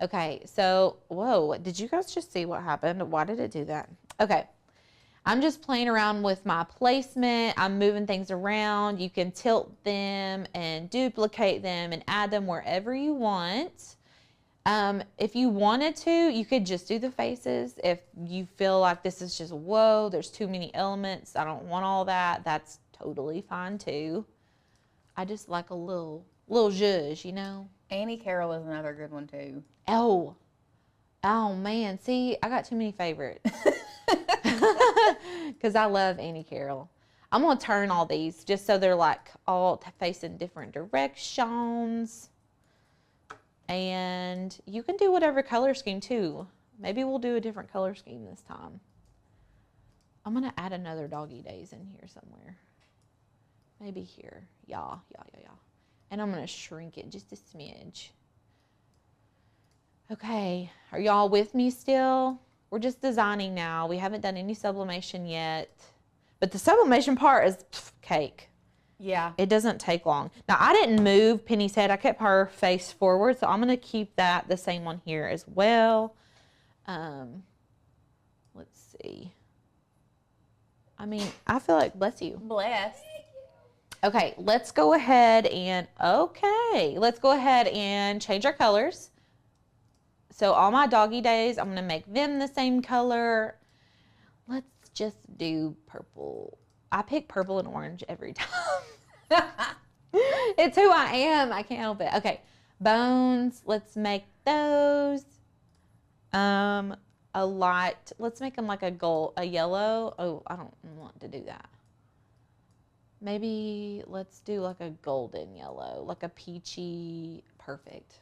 S2: Okay, so, whoa, did you guys just see what happened? Why did it do that? Okay, I'm just playing around with my placement. I'm moving things around. You can tilt them and duplicate them and add them wherever you want. If you wanted to, you could just do the faces. If you feel like this is just, whoa, there's too many elements, I don't want all that, that's totally fine too. I just like a little zhuzh, you know?
S3: Annie Carroll is another good one too.
S2: Oh man, see, I got too many favorites. Because I love Annie Carroll. I'm going to turn all these just so they're like all facing different directions. And you can do whatever color scheme too. Maybe we'll do a different color scheme this time. I'm going to add another Doggy Days in here somewhere. Maybe here. Yeah. And I'm going to shrink it just a smidge. Okay. Are y'all with me still? We're just designing now. We haven't done any sublimation yet. But the sublimation part is cake.
S3: Yeah.
S2: It doesn't take long. Now, I didn't move Penny's head. I kept her face forward. So I'm going to keep that the same one here as well. Let's see. I mean, I feel like, bless you.
S3: Bless.
S2: Okay, let's go ahead and change our colors. So all my Doggy Days, I'm gonna make them the same color. Let's just do purple. I pick purple and orange every time. It's who I am, I can't help it. Okay, bones, let's make those. A light, let's make them like a yellow. Oh, I don't want to do that. Maybe let's do like a golden yellow, like a peachy, perfect.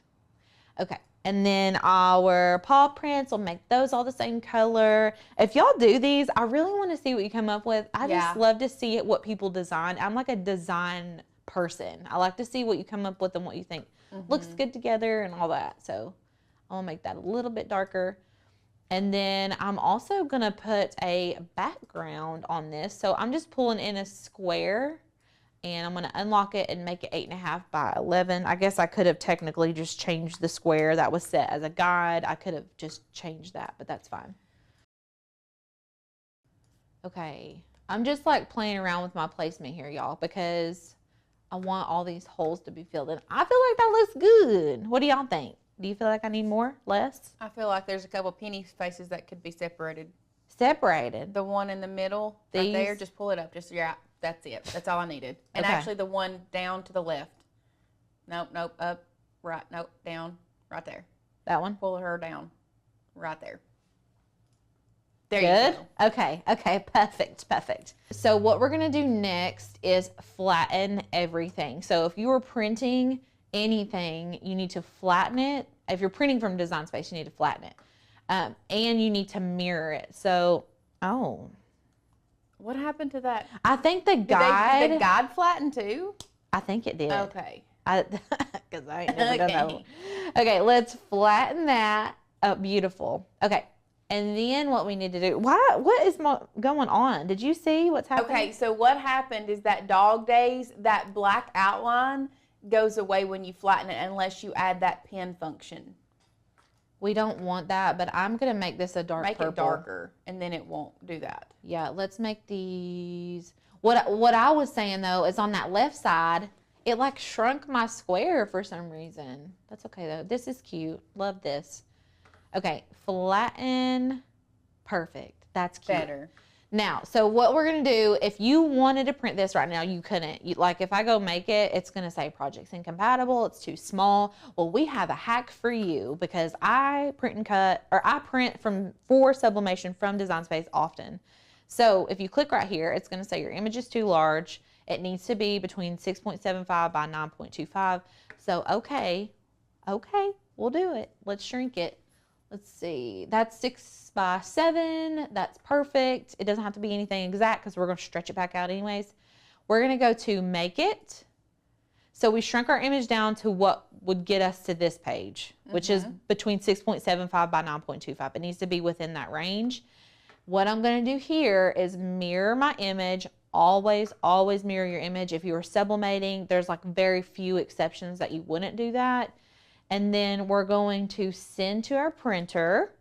S2: Okay, and then our paw prints, we'll make those all the same color. If y'all do these, I really want to see what you come up with. I just love to see it, what people design. I'm like a design person. I like to see what you come up with and what you think looks good together and all that. So I'm gonna make that a little bit darker. And then I'm also going to put a background on this. So I'm just pulling in a square and I'm going to unlock it and make it 8.5 by 11. I guess I could have technically just changed the square that was set as a guide. I could have just changed that, but that's fine. Okay, I'm just like playing around with my placement here, y'all, because I want all these holes to be filled in. I feel like that looks good. What do y'all think? Do you feel like I need more? Less?
S3: I feel like there's a couple Penny faces that could be separated.
S2: Separated?
S3: The one in the middle, right there, just pull it up. Just, yeah, that's it. That's all I needed. And actually the one down to the left. Nope, up, right, nope, down, right there.
S2: That one?
S3: Pull her down, right there. There
S2: Good?
S3: you go.
S2: Okay, perfect. So what we're going to do next is flatten everything. So if you were printing anything, you need to flatten it. If you're printing from Design Space, you need to flatten it. And you need to mirror it. So,
S3: what happened to that?
S2: I think the guide.
S3: Did the guide flatten too?
S2: I think it did.
S3: Okay.
S2: Because I ain't never done that one. Okay, let's flatten that up. Beautiful. Okay. And then what we need to do, what is going on? Did you see what's happening?
S3: Okay, so what happened is that Dog Days, that black outline goes away when you flatten it unless you add that pen function.
S2: We don't want that, but I'm going to make this a dark purple.
S3: Make it darker, and then it won't do that.
S2: Yeah, let's make these. What I was saying, though, is on that left side, it like shrunk my square for some reason. That's okay, though. This is cute. Love this. Okay, flatten. Perfect. That's cute.
S3: Better.
S2: Now, so what we're going to do, if you wanted to print this right now, you couldn't. Like, if I go make it, it's going to say project's incompatible. It's too small. Well, we have a hack for you because I print and cut, or I print for Sublimation from Design Space often. So if you click right here, it's going to say your image is too large. It needs to be between 6.75 by 9.25. So, okay, we'll do it. Let's shrink it. Let's see, that's 6 by 7. That's perfect. It doesn't have to be anything exact because we're going to stretch it back out anyways. We're going to go to make it. So we shrunk our image down to what would get us to this page, which is between 6.75 by 9.25. It needs to be within that range. What I'm going to do here is mirror my image. Always mirror your image. If you were sublimating, there's like very few exceptions that you wouldn't do that. And then we're going to send to our printer.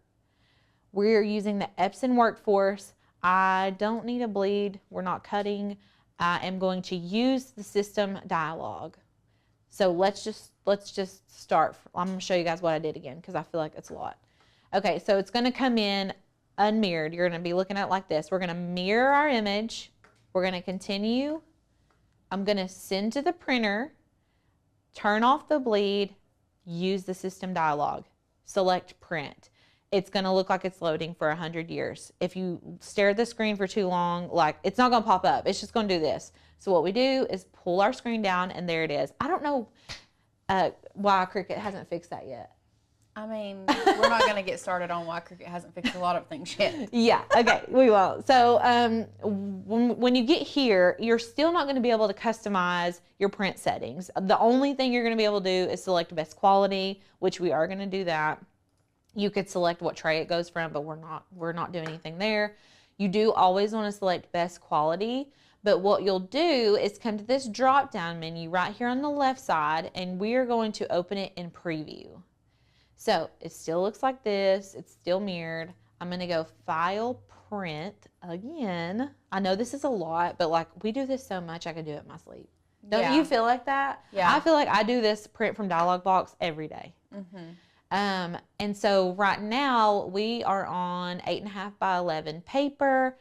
S2: We're using the Epson Workforce. I don't need a bleed. We're not cutting. I am going to use the system dialog. So let's just start. I'm going to show you guys what I did again because I feel like it's a lot. Okay, so it's going to come in unmirrored. You're going to be looking at it like this. We're going to mirror our image. We're going to continue. I'm going to send to the printer, turn off the bleed, use the system dialog, select print. It's going to look like it's loading for 100 years. If you stare at the screen for too long, like it's not going to pop up. It's just going to do this. So what we do is pull our screen down and there it is. I don't know why Cricut hasn't fixed that yet.
S3: I mean, we're not going to get started on why Cricut hasn't fixed a lot of things yet.
S2: Yeah, okay, we won't. So when you get here, you're still not going to be able to customize your print settings. The only thing you're going to be able to do is select best quality, which we are going to do that. You could select what tray it goes from, but we're not doing anything there. You do always want to select best quality, but what you'll do is come to this drop-down menu right here on the left side, and we are going to open it in preview. So it still looks like this. It's still mirrored. I'm going to go File, Print again. I know this is a lot, but like we do this so much, I could do it in my sleep. Don't you feel like that?
S3: Yeah.
S2: I feel like I do this print from Dialog Box every day. And so right now we are on 8.5 by 11 paper,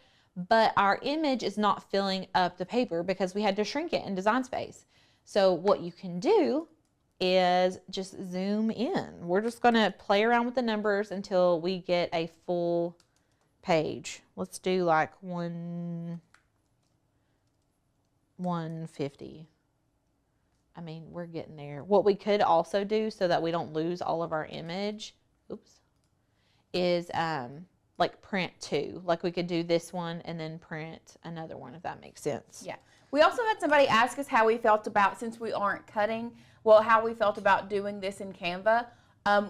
S2: but our image is not filling up the paper because we had to shrink it in Design Space. So what you can do is just zoom in. We're just going to play around with the numbers until we get a full page. Let's do like 150. I mean, we're getting there. What we could also do so that we don't lose all of our image, is like print two. Like we could do this one and then print another one, if that makes sense.
S3: Yeah. We also had somebody ask us how we felt about, since we aren't cutting, how we felt about doing this in Canva.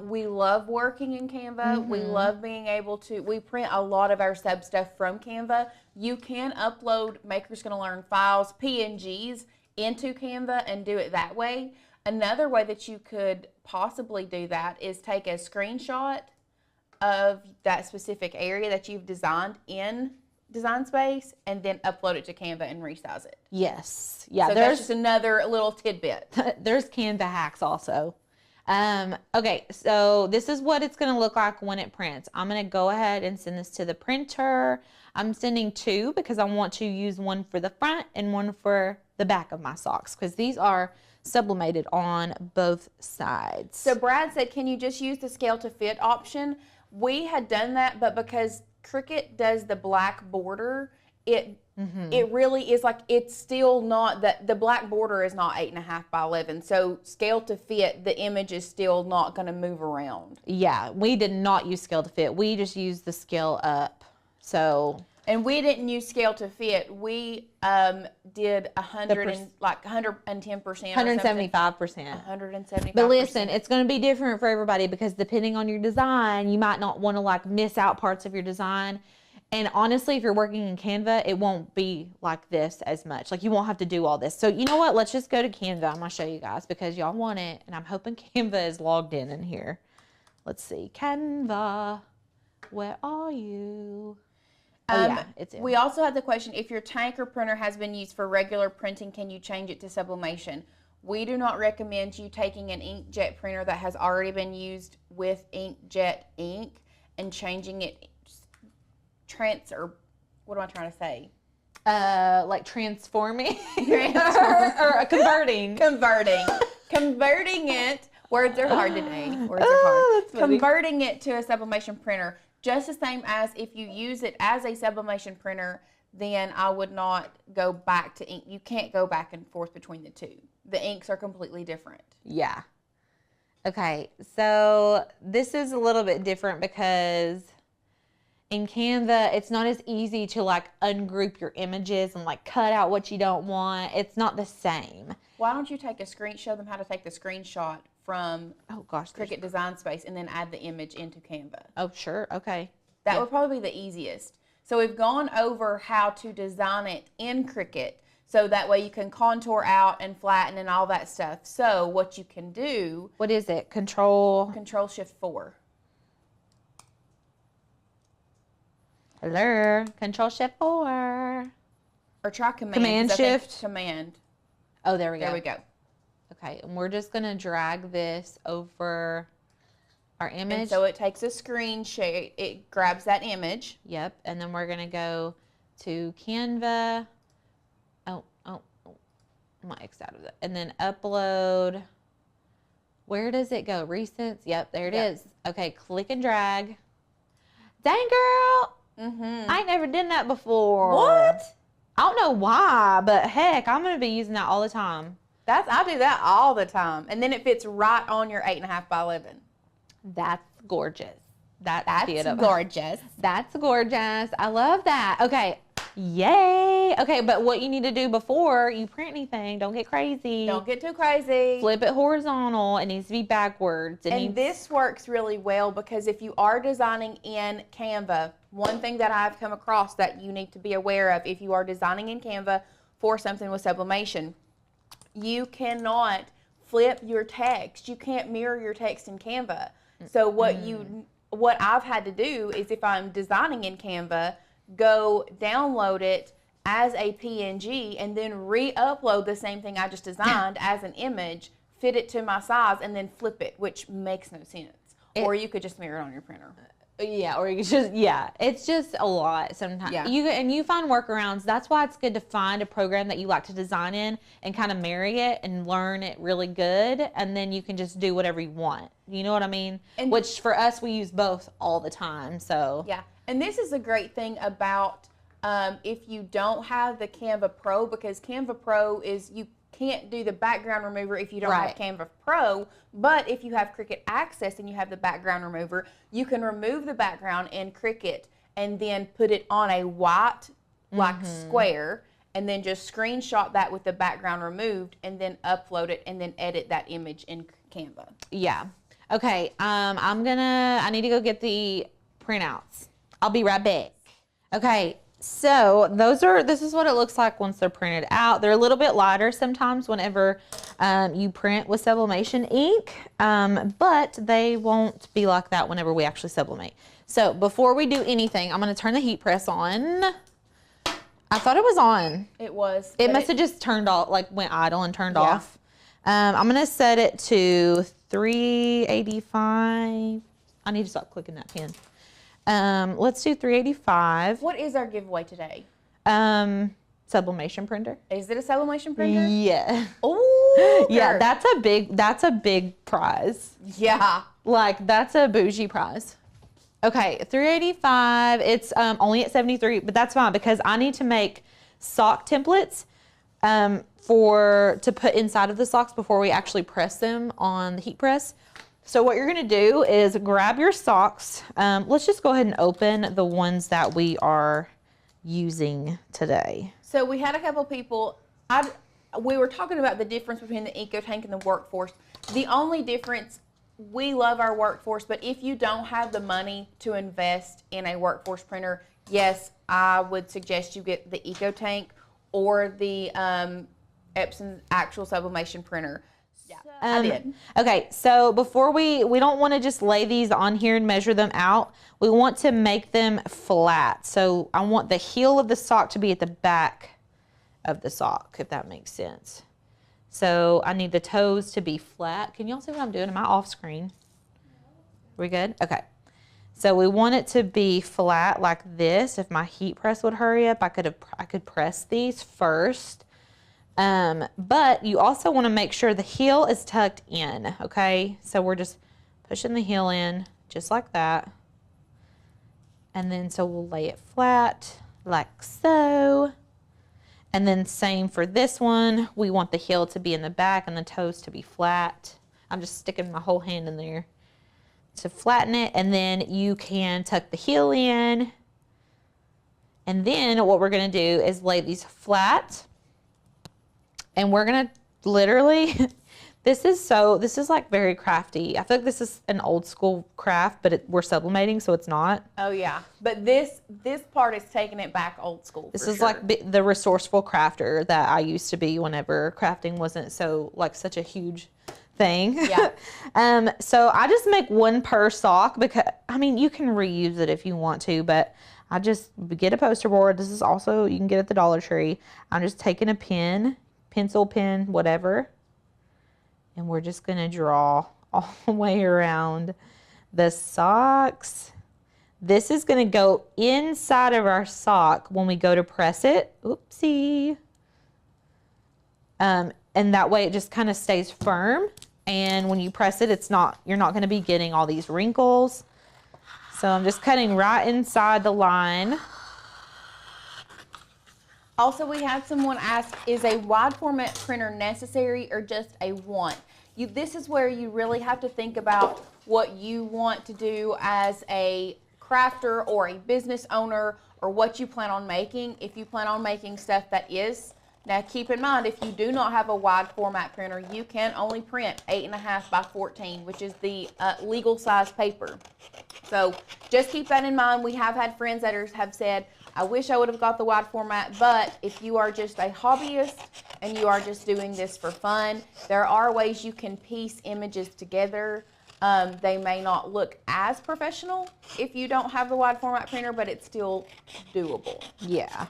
S3: We love working in Canva. We love being able to, we print a lot of our sub stuff from Canva. You can upload Maker's Gonna Learn files, PNGs, into Canva and do it that way. Another way that you could possibly do that is take a screenshot of that specific area that you've designed in Design Space and then upload it to Canva and resize it.
S2: Yes. Yeah.
S3: So that's just another little tidbit.
S2: There's Canva hacks also. Okay, so this is what it's going to look like when it prints. I'm going to go ahead and send this to the printer. I'm sending two because I want to use one for the front and one for the back of my socks because these are sublimated on both sides.
S3: So Brad said, can you just use the scale to fit option? We had done that, but because Cricut does the black border, it really is like, it's still not, the black border is not 8.5 by 11. So scale to fit, the image is still not going to move around.
S2: Yeah, we did not use scale to fit. We just used the scale up. So.
S3: And we didn't use scale to fit. We did 110%.
S2: 175%.
S3: 175%.
S2: But listen, it's going to be different for everybody because depending on your design, you might not want to like miss out parts of your design. And honestly, if you're working in Canva, it won't be like this as much. Like you won't have to do all this. So you know what? Let's just go to Canva. I'm going to show you guys because y'all want it. And I'm hoping Canva is logged in here. let's see, Canva, where are you? Oh, yeah, it's in.
S3: We also had the question, if your tank or printer has been used for regular printing, can you change it to sublimation? We do not recommend you taking an inkjet printer that has already been used with inkjet ink and changing it, what am I trying to say?
S2: Like transforming or converting. Converting it. Words are hard today. Words are hard. Converting it to a sublimation printer. Just the same as if you use it as a sublimation printer, then I would not go back to ink. You can't go back and forth between the two. The inks are completely different. Yeah. Okay, so this is a little bit different because in Canva, it's not as easy to like ungroup your images and like cut out what you don't want. It's not the same.
S3: Why don't you take a show them how to take the screenshot from Cricut Design Space and then add the image into Canva.
S2: Oh, sure. Okay.
S3: That would probably be the easiest. So we've gone over how to design it in Cricut so that way you can contour out and flatten and all that stuff. So what you can do.
S2: What is it? Control
S3: Shift 4.
S2: Hello. Control Shift 4.
S3: Or try Command.
S2: Command Shift.
S3: Command.
S2: Oh, there we go.
S3: There we go.
S2: Okay, and we're just gonna drag this over our image.
S3: And so it takes a screenshot, it grabs that image.
S2: Yep, and then we're gonna go to Canva. Oh, I'm gonna X out of that. And then upload. Where does it go? Recents? Yep, there it is. Okay, click and drag. Dang, girl. I ain't never done that before.
S3: What?
S2: I don't know why, but heck, I'm gonna be using that all the time.
S3: I do that all the time. And then it fits right on your 8.5 by 11.
S2: That's gorgeous. That's beautiful.
S3: Gorgeous.
S2: That's gorgeous. I love that. Okay. Yay. Okay, but what you need to do before you print anything, don't get crazy.
S3: Don't get too crazy.
S2: Flip it horizontal. It needs to be backwards.
S3: This works really well because if you are designing in Canva, one thing that I've come across that you need to be aware of if you are designing in Canva for something with sublimation, you cannot flip your text. You can't mirror your text in Canva. So what I've had to do is if I'm designing in Canva, go download it as a PNG and then re-upload the same thing I just designed as an image, fit it to my size, and then flip it, which makes no sense. Or you could just mirror it on your printer.
S2: Yeah, or you just, it's just a lot sometimes.
S3: Yeah.
S2: You find workarounds. That's why it's good to find a program that you like to design in and kind of marry it and learn it really good, and then you can just do whatever you want. You know what I mean? Which for us, we use both all the time, so.
S3: Yeah, and this is a great thing about if you don't have the Canva Pro, because Canva Pro is, you can't do the background remover if you don't have Canva Pro, but if you have Cricut Access and you have the background remover, you can remove the background in Cricut and then put it on a white square and then just screenshot that with the background removed and then upload it and then edit that image in Canva.
S2: Yeah. Okay, I need to go get the printouts. I'll be right back. Okay. So this is what it looks like once they're printed out. They're a little bit lighter sometimes whenever you print with sublimation ink, but they won't be like that whenever we actually sublimate. So before we do anything, I'm going to turn the heat press on. I thought it was on.
S3: It was.
S2: It must have just turned off, like went idle and turned off. I'm going to set it to 385. I need to stop clicking that pen. Let's do 385.
S3: What is our giveaway today?
S2: Sublimation printer.
S3: Is it a sublimation printer?
S2: Yeah.
S3: Oh,
S2: yeah, that's a big prize.
S3: Yeah.
S2: Like that's a bougie prize. Okay, 385. It's only at 73, but that's fine because I need to make sock templates to put inside of the socks before we actually press them on the heat press. So what you're gonna do is grab your socks. Let's just go ahead and open the ones that we are using today.
S3: So we had a couple people, we were talking about the difference between the EcoTank and the Workforce. The only difference, we love our Workforce, but if you don't have the money to invest in a Workforce printer, yes, I would suggest you get the EcoTank or the Epson actual sublimation printer. Yeah, I did.
S2: Okay, so before we don't want to just lay these on here and measure them out. We want to make them flat. So I want the heel of the sock to be at the back of the sock, if that makes sense. So I need the toes to be flat. Can y'all see what I'm doing? Am I off screen? We good? Okay. So we want it to be flat like this. If my heat press would hurry up, I could press these first. But you also want to make sure the heel is tucked in, okay? So we're just pushing the heel in just like that. And then so we'll lay it flat like so. And then same for this one. We want the heel to be in the back and the toes to be flat. I'm just sticking my whole hand in there to flatten it. And then you can tuck the heel in. And then what we're going to do is lay these flat. And we're going to literally, this is like very crafty. I feel like this is an old school craft, but we're sublimating, so it's not.
S3: Oh yeah, but this part is taking it back old school.
S2: This is like the resourceful crafter that I used to be whenever crafting wasn't so like such a huge thing.
S3: Yeah.
S2: So I just make one per sock because, I mean, you can reuse it if you want to, but I just get a poster board. This is also, you can get at the Dollar Tree. I'm just taking a pen, pencil, pen, whatever. And we're just going to draw all the way around the socks. This is going to go inside of our sock when we go to press it. Oopsie. And that way it just kind of stays firm. And when you press it, you're not going to be getting all these wrinkles. So I'm just cutting right inside the line.
S3: Also, we had someone ask, is a wide format printer necessary or just a want? This is where you really have to think about what you want to do as a crafter or a business owner, or what you plan on making. If you plan on making stuff that is, now keep in mind, if you do not have a wide format printer, you can only print 8.5 by 14, which is the legal size paper. So just keep that in mind. We have had friends that have said, I wish I would have got the wide format, but if you are just a hobbyist and you are just doing this for fun, there are ways you can piece images together. They may not look as professional if you don't have the wide format printer, but it's still doable.
S2: Yeah,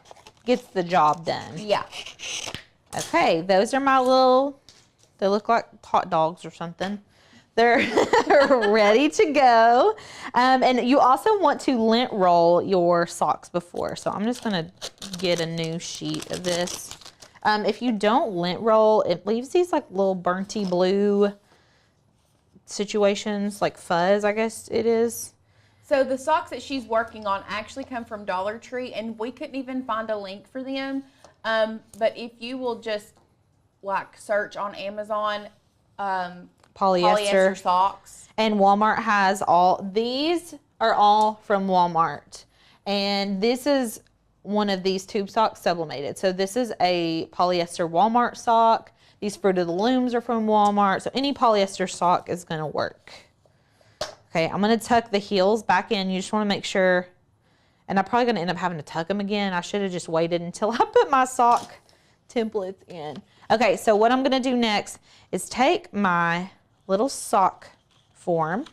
S2: gets the job done.
S3: Yeah.
S2: Okay, those are my they look like hot dogs or something. They're ready to go. And you also want to lint roll your socks before. So I'm just gonna get a new sheet of this. If you don't lint roll, it leaves these like little burnty blue situations, like fuzz, I guess it is.
S3: So the socks that she's working on actually come from Dollar Tree, and we couldn't even find a link for them. But if you will just like search on Amazon, polyester socks.
S2: And Walmart has these are all from Walmart. And this is one of these tube socks, Sublimated. So this is a polyester Walmart sock. These Fruit of the Looms are from Walmart. So any polyester sock is gonna work. Okay, I'm gonna tuck the heels back in. You just wanna make sure, and I'm probably gonna end up having to tuck them again. I should have just waited until I put my sock templates in. Okay, so what I'm gonna do next is take my little sock form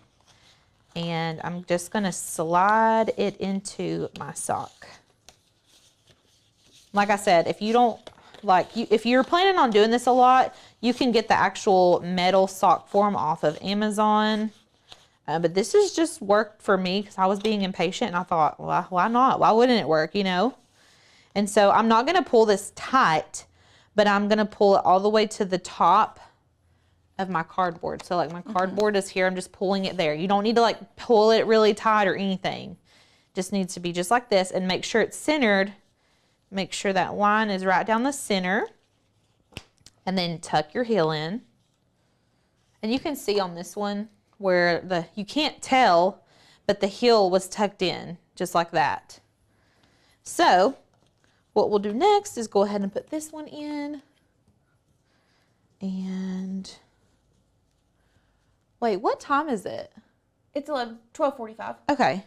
S2: and I'm just gonna slide it into my sock. Like I said, if you don't if you're planning on doing this a lot, you can get the actual metal sock form off of Amazon. But this has just worked for me because I was being impatient and I thought, well, why not? Why wouldn't it work, you know? And so I'm not gonna pull this tight, but I'm gonna pull it all the way to the top of my cardboard. So like my cardboard is here, I'm just pulling it there. You don't need to like pull it really tight or anything. Just needs to be just like this, and make sure it's centered. Make sure that line is right down the center, and then tuck your heel in. And you can see on this one where you can't tell, but the heel was tucked in just like that. So what we'll do next is go ahead and put this one in. And wait, what time is it?
S3: It's 12:45.
S2: Okay.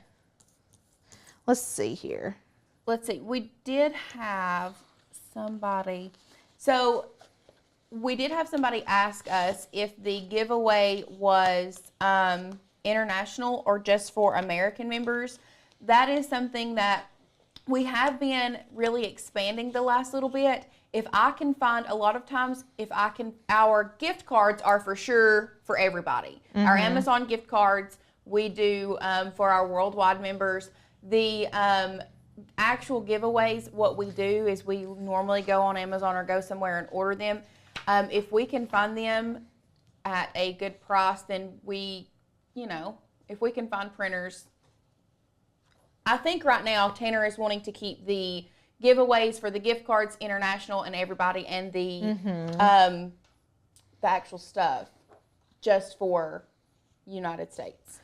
S2: Let's see here.
S3: Let's see. We did have somebody. So we did have somebody ask us if the giveaway was international or just for American members. That is something that we have been really expanding the last little bit. If I can find, a lot of times, our gift cards are for sure for everybody. Our Amazon gift cards, we do for our worldwide members. The actual giveaways, what we do is we normally go on Amazon or go somewhere and order them. If we can find them at a good price, then we, if we can find printers. I think right now Tanner is wanting to keep the giveaways for the gift cards international and everybody, and the actual stuff just for United States.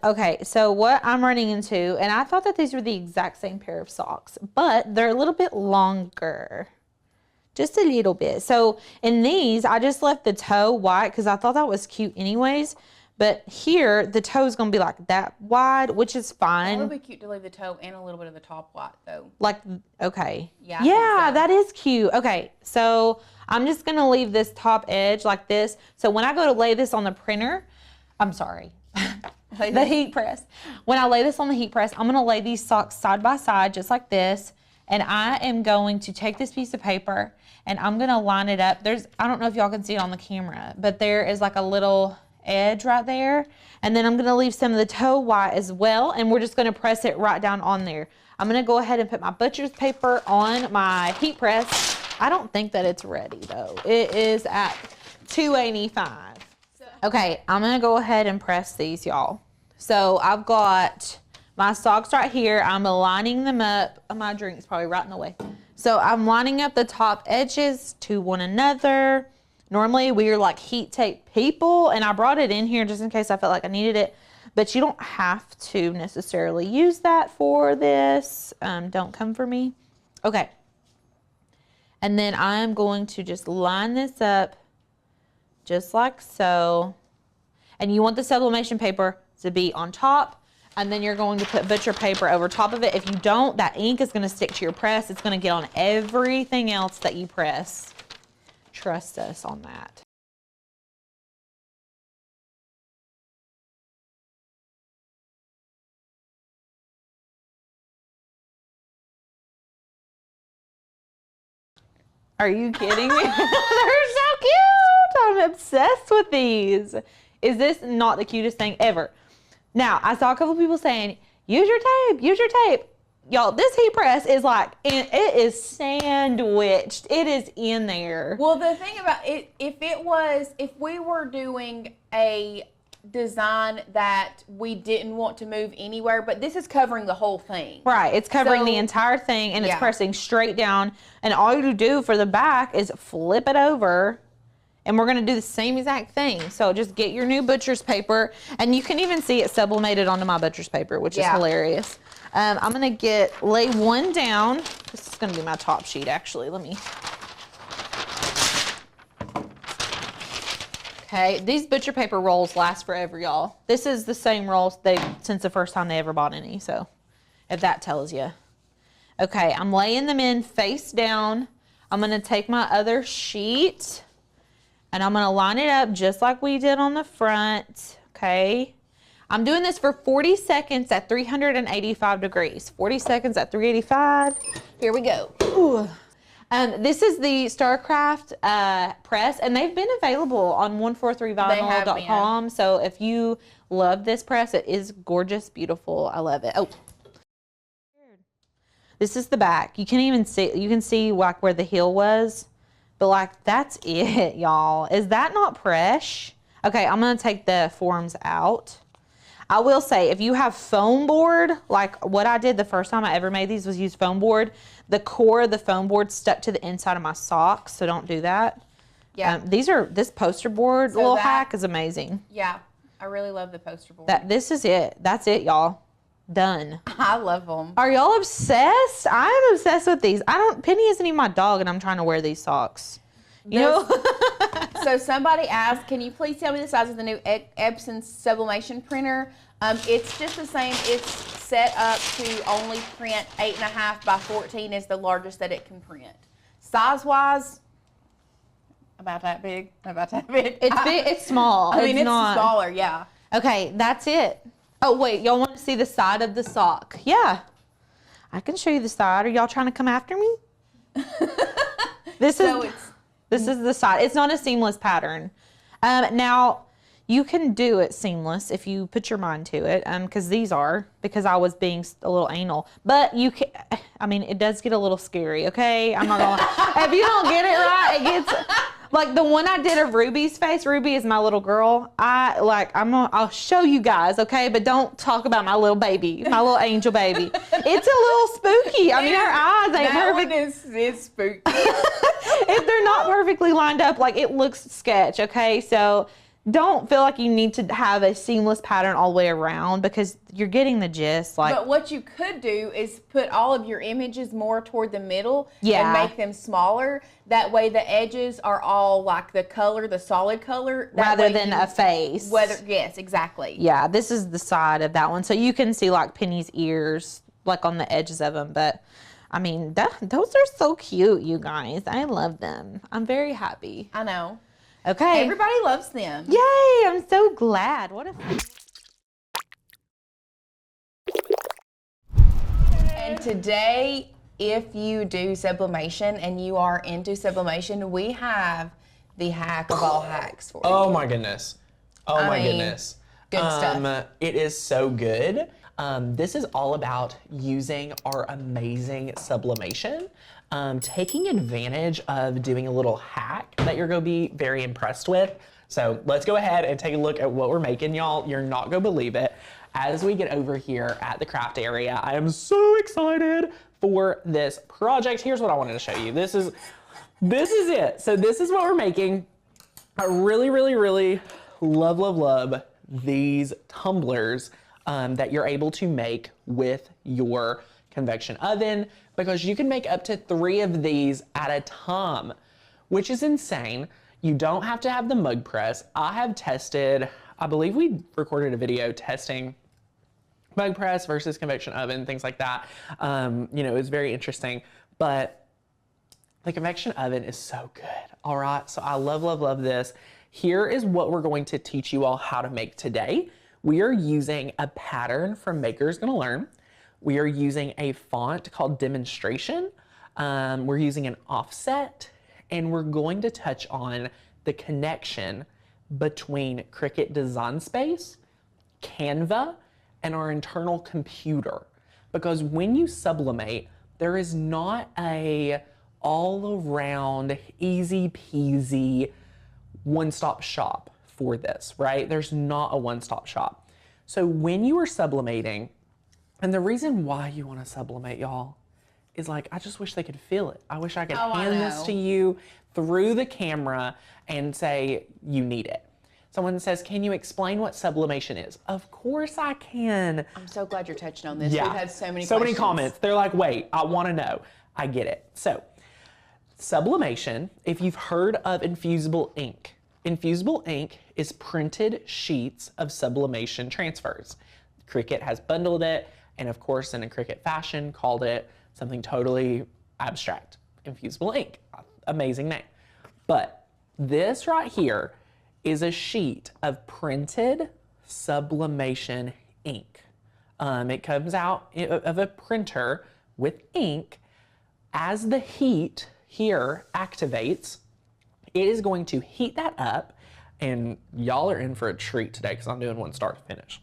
S2: Okay, so what I'm running into, and I thought that these were the exact same pair of socks, but they're a little bit longer. Just a little bit. So in these, I just left the toe white because I thought that was cute anyways. But here, the toe is going to be like that wide, which is fine.
S3: It would be cute to leave the toe and a little bit of the top white, though.
S2: Like, okay.
S3: Yeah,
S2: yeah,
S3: so.
S2: That is cute. Okay, so I'm just going to leave this top edge like this. So when I go to lay this on the printer, I'm sorry, the heat press. When I lay this on the heat press, I'm going to lay these socks side by side just like this. And I am going to take this piece of paper and I'm going to line it up. I don't know if y'all can see it on the camera, but there is like a little edge right there, and then I'm going to leave some of the toe white as well, and we're just going to press it right down on there. I'm going to go ahead and put my butcher's paper on my heat press. I don't think that it's ready though. It is at 285. Okay, I'm going to go ahead and press these, y'all. So I've got my socks right here. I'm lining them up. My drink's probably right in the way. So I'm lining up the top edges to one another. Normally we are like heat tape people, and I brought it in here just in case I felt like I needed it, but you don't have to necessarily use that for this. Don't come for me. Okay. And then I'm going to just line this up just like so. And you want the sublimation paper to be on top, and then you're going to put butcher paper over top of it. If you don't, that ink is going to stick to your press. It's going to get on everything else that you press. Trust us on that. Are you kidding me? They're so cute. I'm obsessed with these. Is this not the cutest thing ever? Now, I saw a couple people saying, use your tape, use your tape. Y'all, this heat press is like, it is sandwiched. It is in there.
S3: Well, the thing about it, if we were doing a design that we didn't want to move anywhere, but this is covering the whole thing.
S2: Right, it's covering the entire thing, and it's pressing straight down, and all you do for the back is flip it over, and we're gonna do the same exact thing. So just get your new butcher's paper, and you can even see it sublimated onto my butcher's paper, which is hilarious. I'm gonna lay one down. This is gonna be my top sheet actually. Okay, these butcher paper rolls last forever, y'all. This is the same rolls since the first time they ever bought any, so if that tells you. Okay, I'm laying them in face down. I'm gonna take my other sheet and I'm gonna line it up just like we did on the front, okay? I'm doing this for 40 seconds at 385 degrees. 40 seconds at 385. Here we go. Ooh. This is the Starcraft press, and they've been available on 143vinyl.com. So if you love this press, it is gorgeous, beautiful. I love it. Oh, this is the back. You can't even see. You can see like where the heel was, but like that's it, y'all. Is that not fresh? Okay, I'm gonna take the forms out. I will say, if you have foam board, like what I did the first time I ever made these was use foam board, the core of the foam board stuck to the inside of my socks, so don't do that. Yeah. This poster board little hack is amazing.
S3: Yeah, I really love the poster board.
S2: This is it. That's it, y'all. Done.
S3: I love them.
S2: Are y'all obsessed? I'm obsessed with these. Penny isn't even my dog, and I'm trying to wear these socks. You know?
S3: So somebody asked, can you please tell me the size of the new Epson Sublimation printer? It's just the same. It's set up to only print 8.5 by 14 is the largest that it can print. Size-wise, About that big. About that big.
S2: It's big. It's small.
S3: I mean, it's
S2: not
S3: smaller. Yeah.
S2: Okay, that's it. Oh wait, y'all want to see the side of the sock? Yeah, I can show you the side. Are y'all trying to come after me? This is the side. It's not a seamless pattern. Now you can do it seamless if you put your mind to it. Because I was being a little anal. But you can. I mean, it does get a little scary. Okay, I'm not gonna lie. If you don't get it right, it gets. Like the one I did of Ruby's face. Ruby is my little girl. I'll show you guys, okay? But don't talk about my little baby, my little angel baby. It's a little spooky. I mean, her eyes ain't perfect.
S3: That one is spooky.
S2: If they're not perfectly lined up, like it looks sketch, okay? So don't feel like you need to have a seamless pattern all the way around because you're getting the gist.
S3: But what you could do is put all of your images more toward the middle and make them smaller. That way the edges are all like the color, the solid color.
S2: Rather than a face.
S3: Yes, exactly.
S2: Yeah, this is the side of that one. So you can see like Penny's ears like on the edges of them. But I mean, those are so cute, you guys. I love them. I'm very happy.
S3: I know.
S2: Okay.
S3: Everybody loves them.
S2: Yay, I'm so glad. What a fun.
S3: And today, if you do sublimation and you are into sublimation, we have the hack of all hacks for you.
S1: Oh my goodness. Oh my goodness.
S3: Good stuff.
S1: It is so good. This is all about using our amazing sublimation, taking advantage of doing a little hack that you're gonna be very impressed with. So let's go ahead and take a look at what we're making, y'all. You're not gonna believe it. As we get over here at the craft area, I am so excited for this project. Here's what I wanted to show you. This is it. So this is what we're making. I really, really, really love these tumblers that you're able to make with your convection oven, because you can make up to 3 of these at a time, which is insane. You don't have to have the mug press. I have tested, I believe we recorded a video testing mug press versus convection oven, things like that. You know, it's very interesting, but the convection oven is so good. All right, so I love this. Here is what we're going to teach you all how to make today. We are using a pattern from Maker's Gonna Learn. We are using a font called Demonstration. We're using an offset, and we're going to touch on the connection between Cricut Design Space, Canva, and our internal computer. Because when you sublimate, there is not a all-around, easy-peasy, one-stop shop for this, right? There's not a one-stop shop. So when you are sublimating, and the reason why you want to sublimate, y'all, is like, I just wish they could feel it. I wish I could hand this to you through the camera and say, you need it. Someone says, can you explain what sublimation is? Of course I can.
S3: I'm so glad you're touching on this.
S1: Yeah.
S3: We've had so many
S1: comments. They're like, wait, I want to know. I get it. So sublimation, if you've heard of infusible ink is printed sheets of sublimation transfers. Cricut has bundled it, and of course in a Cricut fashion called it something totally abstract. Infusible ink, amazing name. But this right here is a sheet of printed sublimation ink. It comes out of a printer with ink. As the heat here activates, it is going to heat that up, and y'all are in for a treat today because I'm doing one start to finish.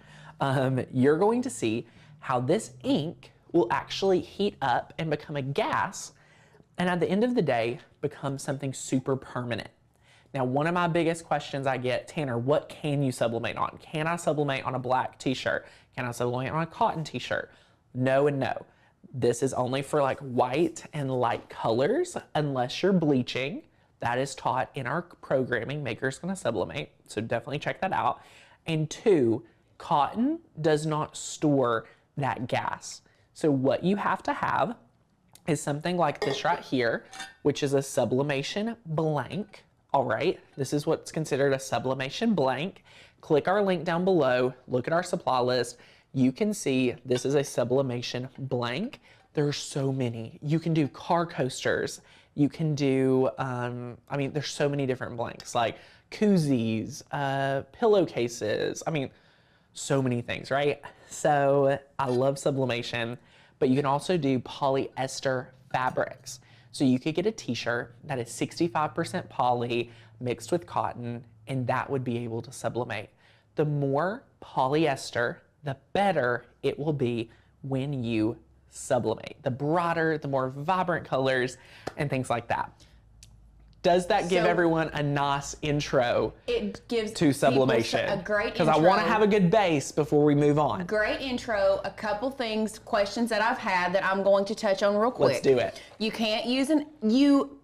S1: You're going to see how this ink will actually heat up and become a gas, and at the end of the day, become something super permanent. Now, one of my biggest questions I get, Tanner, what can you sublimate on? Can I sublimate on a black t-shirt? Can I sublimate on a cotton t-shirt? No and no. This is only for like white and light colors, unless you're bleaching. That is taught in our programming, Maker's Gonna Sublimate, so definitely check that out. And 2, cotton does not store that gas. So what you have to have is something like this right here, which is a sublimation blank. All right, this is what's considered a sublimation blank. Click our link down below, look at our supply list. You can see this is a sublimation blank. There are so many. You can do car coasters. You can do, I mean, there's so many different blanks, like koozies, pillowcases. I mean, so many things, right? So I love sublimation, but you can also do polyester fabrics. So you could get a t-shirt that is 65% poly mixed with cotton, and that would be able to sublimate. The more polyester, the better it will be when you sublimate. The broader, the more vibrant colors and things like that. Does that give everyone a nice intro
S3: It gives
S1: to sublimation?
S3: a great
S1: Because
S3: intro.
S1: I want to have a good base before we move on.
S3: Great intro. A couple things, questions that I've had that I'm going to touch on real quick.
S1: Let's do it.
S3: You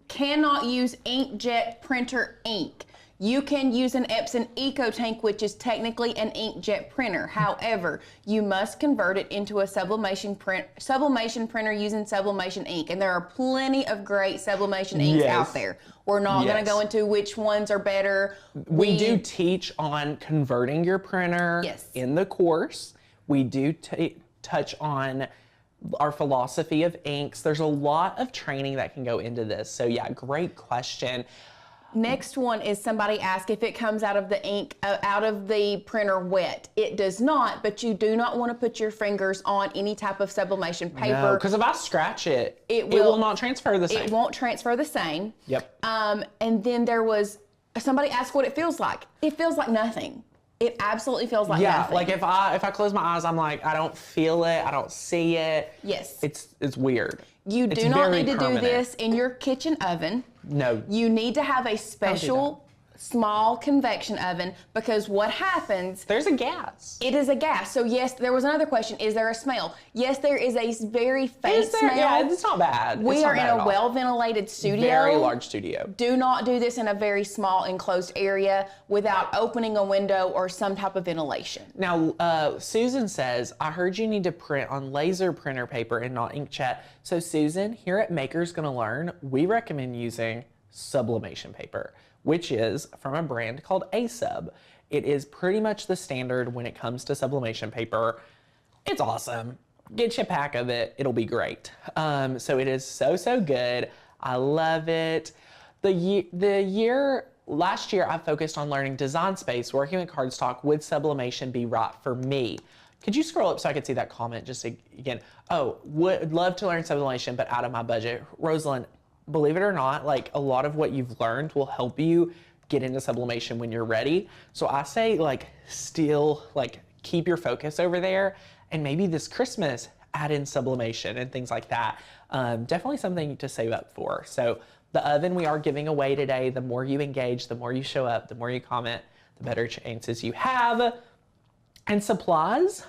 S3: cannot use inkjet printer ink. You can use an Epson EcoTank, which is technically an inkjet printer. However, you must convert it into a sublimation printer using sublimation ink. And there are plenty of great sublimation inks out there. We're not going to go into which ones are better.
S1: We do teach on converting your printer in the course. We do touch on our philosophy of inks. There's a lot of training that can go into this. So yeah, great question.
S3: Next one is somebody asked if it comes out of the ink, out of the printer wet. It does not, but you do not want to put your fingers on any type of sublimation paper.
S1: No, because if I scratch it, it will not transfer the same.
S3: It won't transfer the same.
S1: Yep.
S3: And then there was, somebody asked what it feels like. It feels like nothing. It absolutely feels like nothing.
S1: Yeah, like if I close my eyes, I'm like, I don't feel it, I don't see it.
S3: Yes.
S1: It's weird.
S3: You do not need to do this in your kitchen oven.
S1: No.
S3: You need to have a special small convection oven, because what happens...
S1: There's a gas.
S3: It is a gas. So yes, there was another question. Is there a smell? Yes, there is a very faint smell.
S1: Yeah, it's not bad.
S3: We are in a well-ventilated studio.
S1: Very large studio.
S3: Do not do this in a very small enclosed area without opening a window or some type of ventilation.
S1: Now, Susan says, I heard you need to print on laser printer paper and not inkjet. So Susan, here at Maker's Gonna Learn, we recommend using sublimation paper, which is from a brand called A-Sub. It is pretty much the standard when it comes to sublimation paper. It's awesome. Get you a pack of it. It'll be great. So it is so good. I love it. Last year, I focused on learning design space. Working with cardstock, would sublimation be right for me? Could you scroll up so I could see that comment just again? Oh, would love to learn sublimation, but out of my budget. Rosalind, believe it or not, like a lot of what you've learned will help you get into sublimation when you're ready. So I say keep your focus over there, and maybe this Christmas add in sublimation and things like that. Definitely something to save up for. So the oven we are giving away today, the more you engage, the more you show up, the more you comment, the better chances you have. And supplies,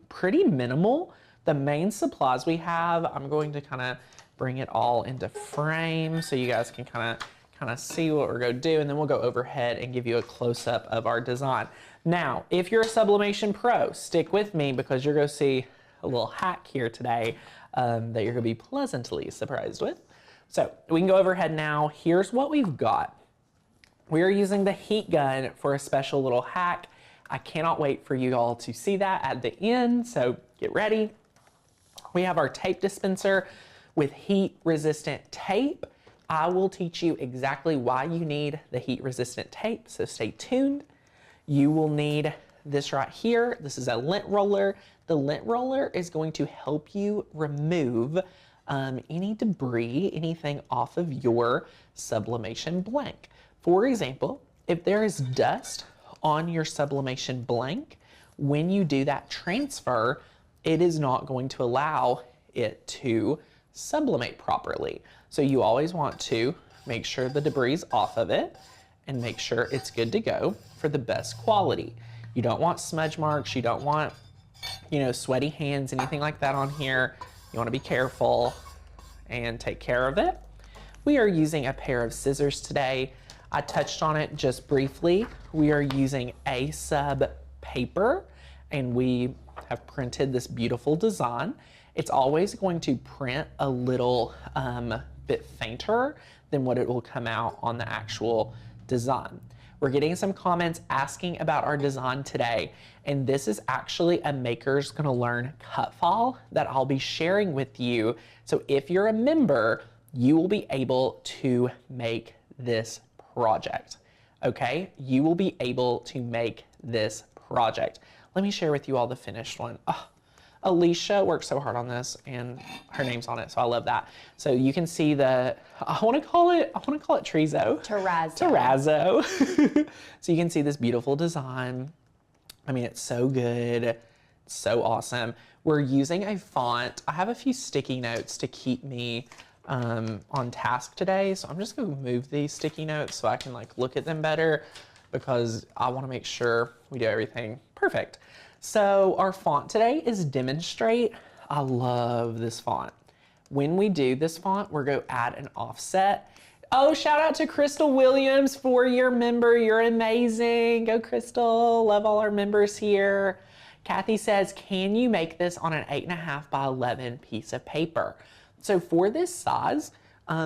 S1: pretty minimal. The main supplies we have, I'm going to kind of bring it all into frame so you guys can kind of see what we're going to do, and then we'll go overhead and give you a close-up of our design. Now, if you're a sublimation pro, stick with me because you're going to see a little hack here today that you're going to be pleasantly surprised with. So we can go overhead now. Here's what we've got. We are using the heat gun for a special little hack. I cannot wait for you all to see that at the end, so get ready. We have our tape dispenser with heat-resistant tape. I will teach you exactly why you need the heat-resistant tape, so stay tuned. You will need this right here. This is a lint roller. The lint roller is going to help you remove any debris, anything off of your sublimation blank. For example, if there is dust on your sublimation blank, when you do that transfer, it is not going to allow it to sublimate properly. So you always want to make sure the debris is off of it and make sure it's good to go for the best quality. You don't want smudge marks, you don't want, sweaty hands, anything like that on here. You want to be careful and take care of it. We are using a pair of scissors today. I touched on it just briefly. We are using A-Sub paper, and we have printed this beautiful design. It's always going to print a little bit fainter than what it will come out on the actual design. We're getting some comments asking about our design today, and this is actually a Maker's Gonna Learn cut file that I'll be sharing with you. So if you're a member, you will be able to make this project. Okay, you will be able to make this project. Let me share with you all the finished one. Oh, Alicia worked so hard on this, and her name's on it, so I love that. So you can see the, I want to call it Terrazzo. Terrazzo. So you can see this beautiful design. I mean, it's so good. It's so awesome. We're using a font. I have a few sticky notes to keep me on task today. So I'm just going to move these sticky notes so I can like look at them better, because I want to make sure we do everything perfect. So our font today is Demonstrate. I love this font. When we do this font, we're going to add an offset. Oh, shout out to Crystal Williams, 4-year member. You're amazing. Go Crystal. Love all our members here. Kathy says, can you make this on an 8.5 by 11 piece of paper? So for this size,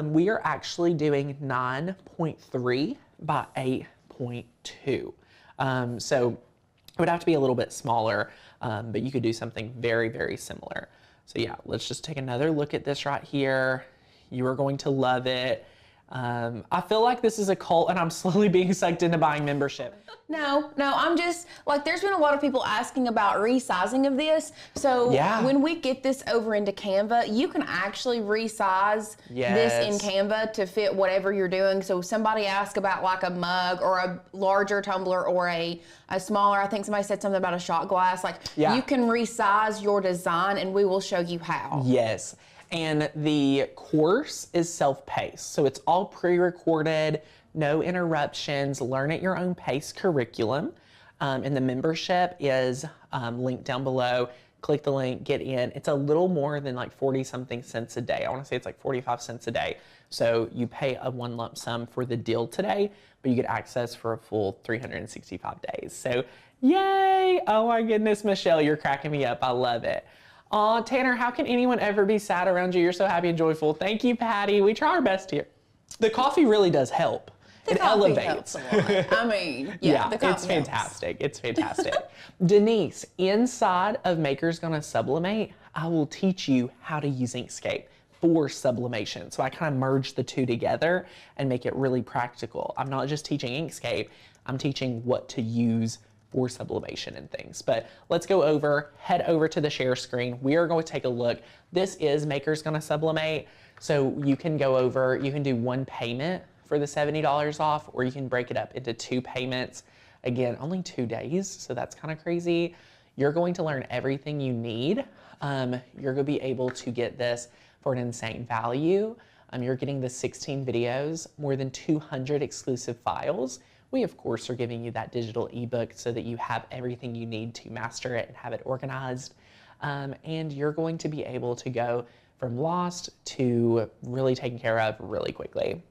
S1: we are actually doing 9.3 by 8.2. So it would have to be a little bit smaller, but you could do something very, very similar. So yeah, let's just take another look at this right here. You are going to love it. I feel like this is a cult and I'm slowly being sucked into buying membership.
S3: No, I'm just, like, there's been a lot of people asking about resizing of this. So when we get this over into Canva, you can actually resize this in Canva to fit whatever you're doing. So somebody asked about like a mug or a larger tumbler or a smaller, I think somebody said something about a shot glass. Like you can resize your design and we will show you how.
S1: Yes. And the course is self-paced. So it's all pre-recorded, no interruptions, learn at your own pace curriculum. And the membership is linked down below. Click the link, get in. It's a little more than like 40 something cents a day. I want to say it's like 45 cents a day. So you pay a one lump sum for the deal today, but you get access for a full 365 days. So yay. Oh my goodness, Michelle, you're cracking me up. I love it. Aw, Tanner, how can anyone ever be sad around you? You're so happy and joyful. Thank you, Patty. We try our best here. The coffee really does help. It elevates.
S3: I mean, the coffee
S1: it's fantastic. It's fantastic. Denise, inside of Maker's Gonna Sublimate, I will teach you how to use Inkscape for sublimation. So I kind of merge the two together and make it really practical. I'm not just teaching Inkscape, I'm teaching what to use for sublimation and things. But let's go over, head over to the share screen. We are going to take a look. This is Maker's Gonna Sublimate. So you can go over, you can do one payment for the $70 off, or you can break it up into 2 payments. Again, only 2 days, so that's kind of crazy. You're going to learn everything you need. You're gonna be able to get this for an insane value. You're getting the 16 videos, more than 200 exclusive files. We, of course, are giving you that digital ebook so that you have everything you need to master it and have it organized. And you're going to be able to go from lost to really taken care of really quickly.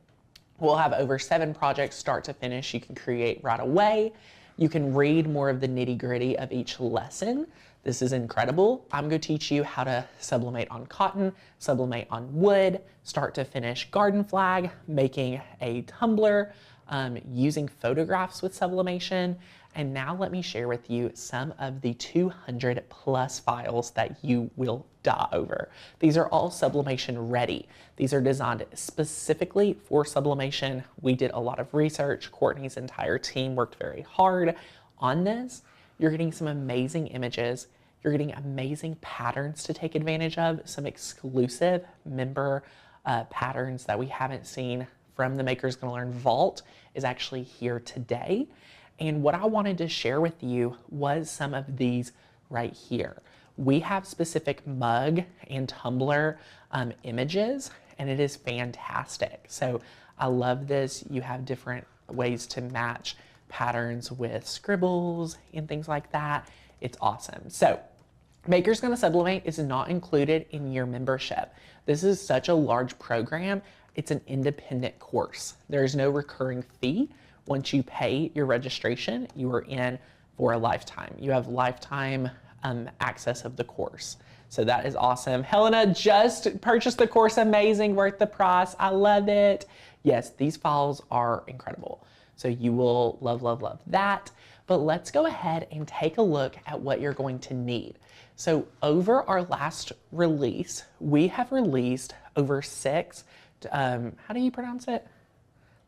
S1: We'll have over 7 projects start to finish you can create right away. You can read more of the nitty-gritty of each lesson. This is incredible. I'm going to teach you how to sublimate on cotton, sublimate on wood, start to finish garden flag, making a tumbler, using photographs with sublimation. And now let me share with you some of the 200 plus files that you will die over. These are all sublimation ready. These are designed specifically for sublimation. We did a lot of research. Courtney's entire team worked very hard on this. You're getting some amazing images. You're getting amazing patterns to take advantage of, some exclusive member patterns that we haven't seen from the Maker's Gonna Learn Vault is actually here today. And what I wanted to share with you was some of these right here. We have specific mug and tumbler images, and it is fantastic. So I love this. You have different ways to match patterns with scribbles and things like that. It's awesome. So Maker's Gonna Sublimate is not included in your membership. This is such a large program. It's an independent course. There's no recurring fee. Once you pay your registration, you are in for a lifetime. You have lifetime access of the course. So that is awesome. Helena just purchased the course. Amazing, worth the price. I love it. Yes, these files are incredible. So you will love, love, love that. But let's go ahead and take a look at what you're going to need. So over our last release, we have released over 6 how do you pronounce it?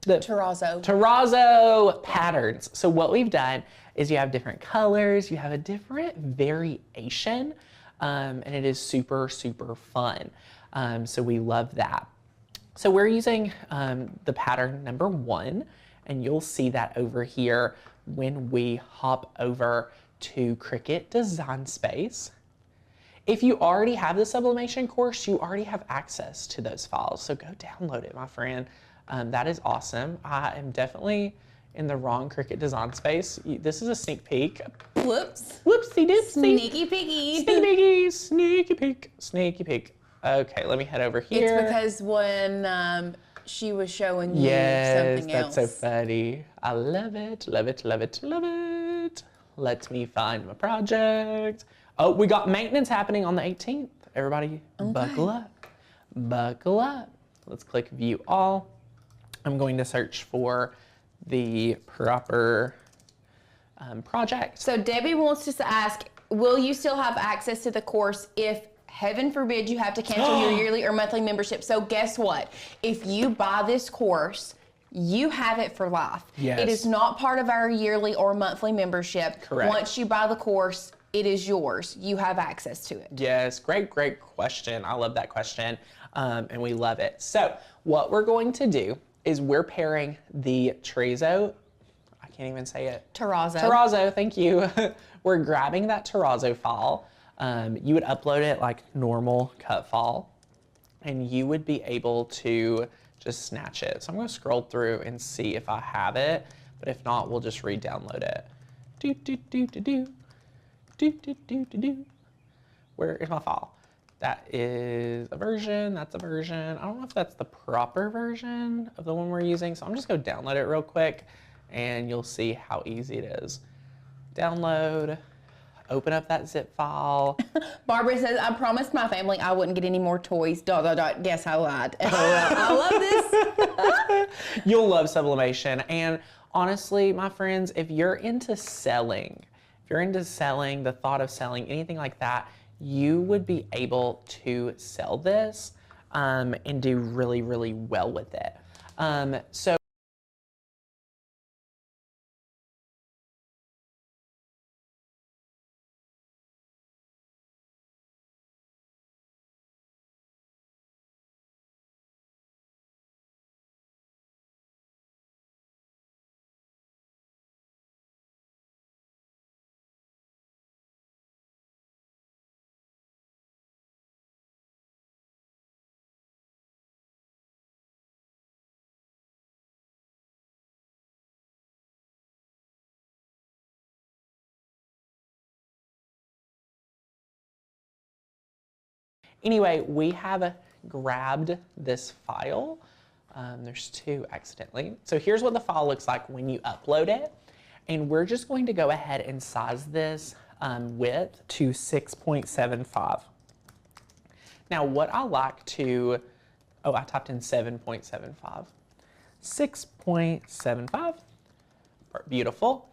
S3: Terrazzo.
S1: Terrazzo patterns. So what we've done is you have different colors, you have a different variation, and it is super, super fun. So we love that. So we're using the pattern number 1, and you'll see that over here when we hop over to Cricut Design Space. If you already have the Sublimation course, you already have access to those files. So go download it, my friend. That is awesome. I am definitely in the wrong Cricut Design Space. This is a sneak peek.
S3: Whoops.
S1: Whoopsie doopsie.
S3: Sneaky piggy.
S1: Sneaky peeky. Sneaky peek. Sneaky peek. Okay, let me head over here.
S3: It's because when she was showing you something
S1: That's
S3: else.
S1: so funny. I love it, love it, love it, love it. Let me find my project. Oh, we got maintenance happening on the 18th. Everybody, buckle up. Buckle up. Let's click View All. I'm going to search for the proper project.
S3: So Debbie wants us to ask, will you still have access to the course if, heaven forbid, you have to cancel your yearly or monthly membership? So guess what? If you buy this course, you have it for life.
S1: Yes.
S3: It is not part of our yearly or monthly membership.
S1: Correct.
S3: Once you buy the course, it is yours. You have access to it.
S1: Yes, great, great question. I love that question, and we love it. So what we're going to do is we're pairing the Terrazzo, I can't even say it.
S3: Terrazzo.
S1: Terrazzo, thank you. We're grabbing that Terrazzo file. You would upload it like normal cut file, and you would be able to just snatch it. So I'm gonna scroll through and see if I have it, but if not, we'll just re-download it. Do, do, do, do, do. Do, do, do, do, do. Where is my file? That is a version, that's a version. I don't know if that's the proper version of the one we're using, so I'm just gonna download it real quick and you'll see how easy it is. Download, open up that zip file.
S3: Barbara says, I promised my family I wouldn't get any more toys. ... Guess I lied. I love this.
S1: You'll love Sublimation. And honestly, my friends, if you're into selling, the thought of selling, anything like that, you would be able to sell this and do really, really well with it. So anyway, we have grabbed this file. There's 2 accidentally. So here's what the file looks like when you upload it. And we're just going to go ahead and size this width to 6.75. Now what I like to, oh, I typed in 7.75. 6.75, beautiful.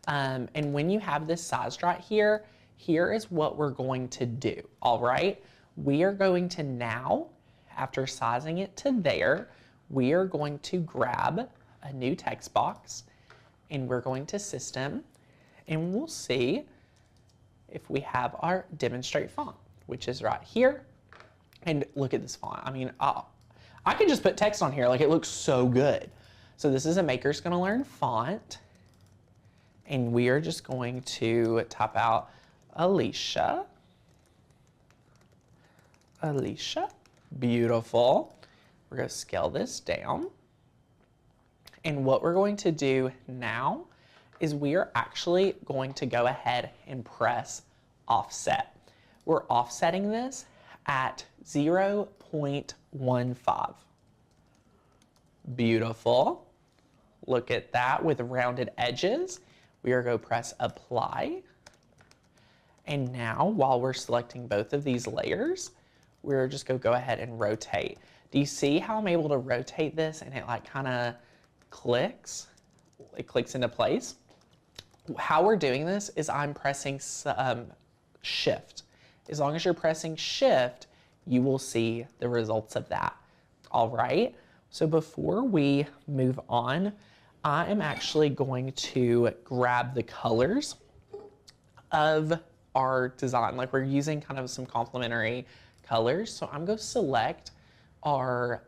S1: And when you have this sized right here, here is what we're going to do, all right? We are going to now, after sizing it to there, we are going to grab a new text box and we're going to System and we'll see if we have our demonstrate font, which is right here. And look at this font. I mean, I can just put text on here, like it looks so good. So this is a Maker's Gonna Learn font. And we are just going to type out Alicia. Alicia, beautiful. We're gonna scale this down. And what we're going to do now is we are actually going to go ahead and press offset. We're offsetting this at 0.15. Beautiful. Look at that with rounded edges. We are going to press apply. And now, while we're selecting both of these layers, we're just going to go ahead and rotate. Do you see how I'm able to rotate this and it like kind of clicks? It clicks into place. How we're doing this is I'm pressing Shift. As long as you're pressing Shift, you will see the results of that. All right, so before we move on, I am actually going to grab the colors of our design. Like we're using kind of some complementary colors. So I'm going to select our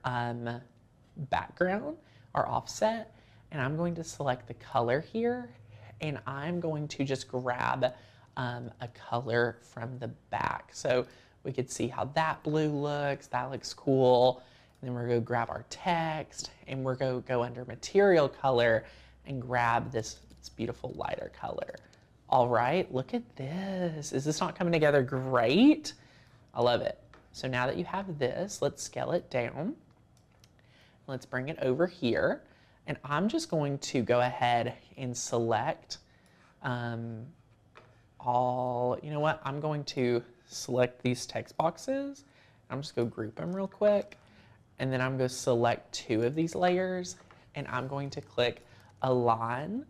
S1: background, our offset, and I'm going to select the color here, and I'm going to just grab a color from the back. So we could see how that blue looks. That looks cool. And then we're going to grab our text, and we're going to go under material color and grab this beautiful lighter color. All right, look at this. Is this not coming together great? I love it. So now that you have this, let's scale it down. Let's bring it over here. And I'm just going to go ahead and select you know what? I'm going to select these text boxes. I'm just going to group them real quick. And then I'm going to select 2 of these layers, and I'm going to click align,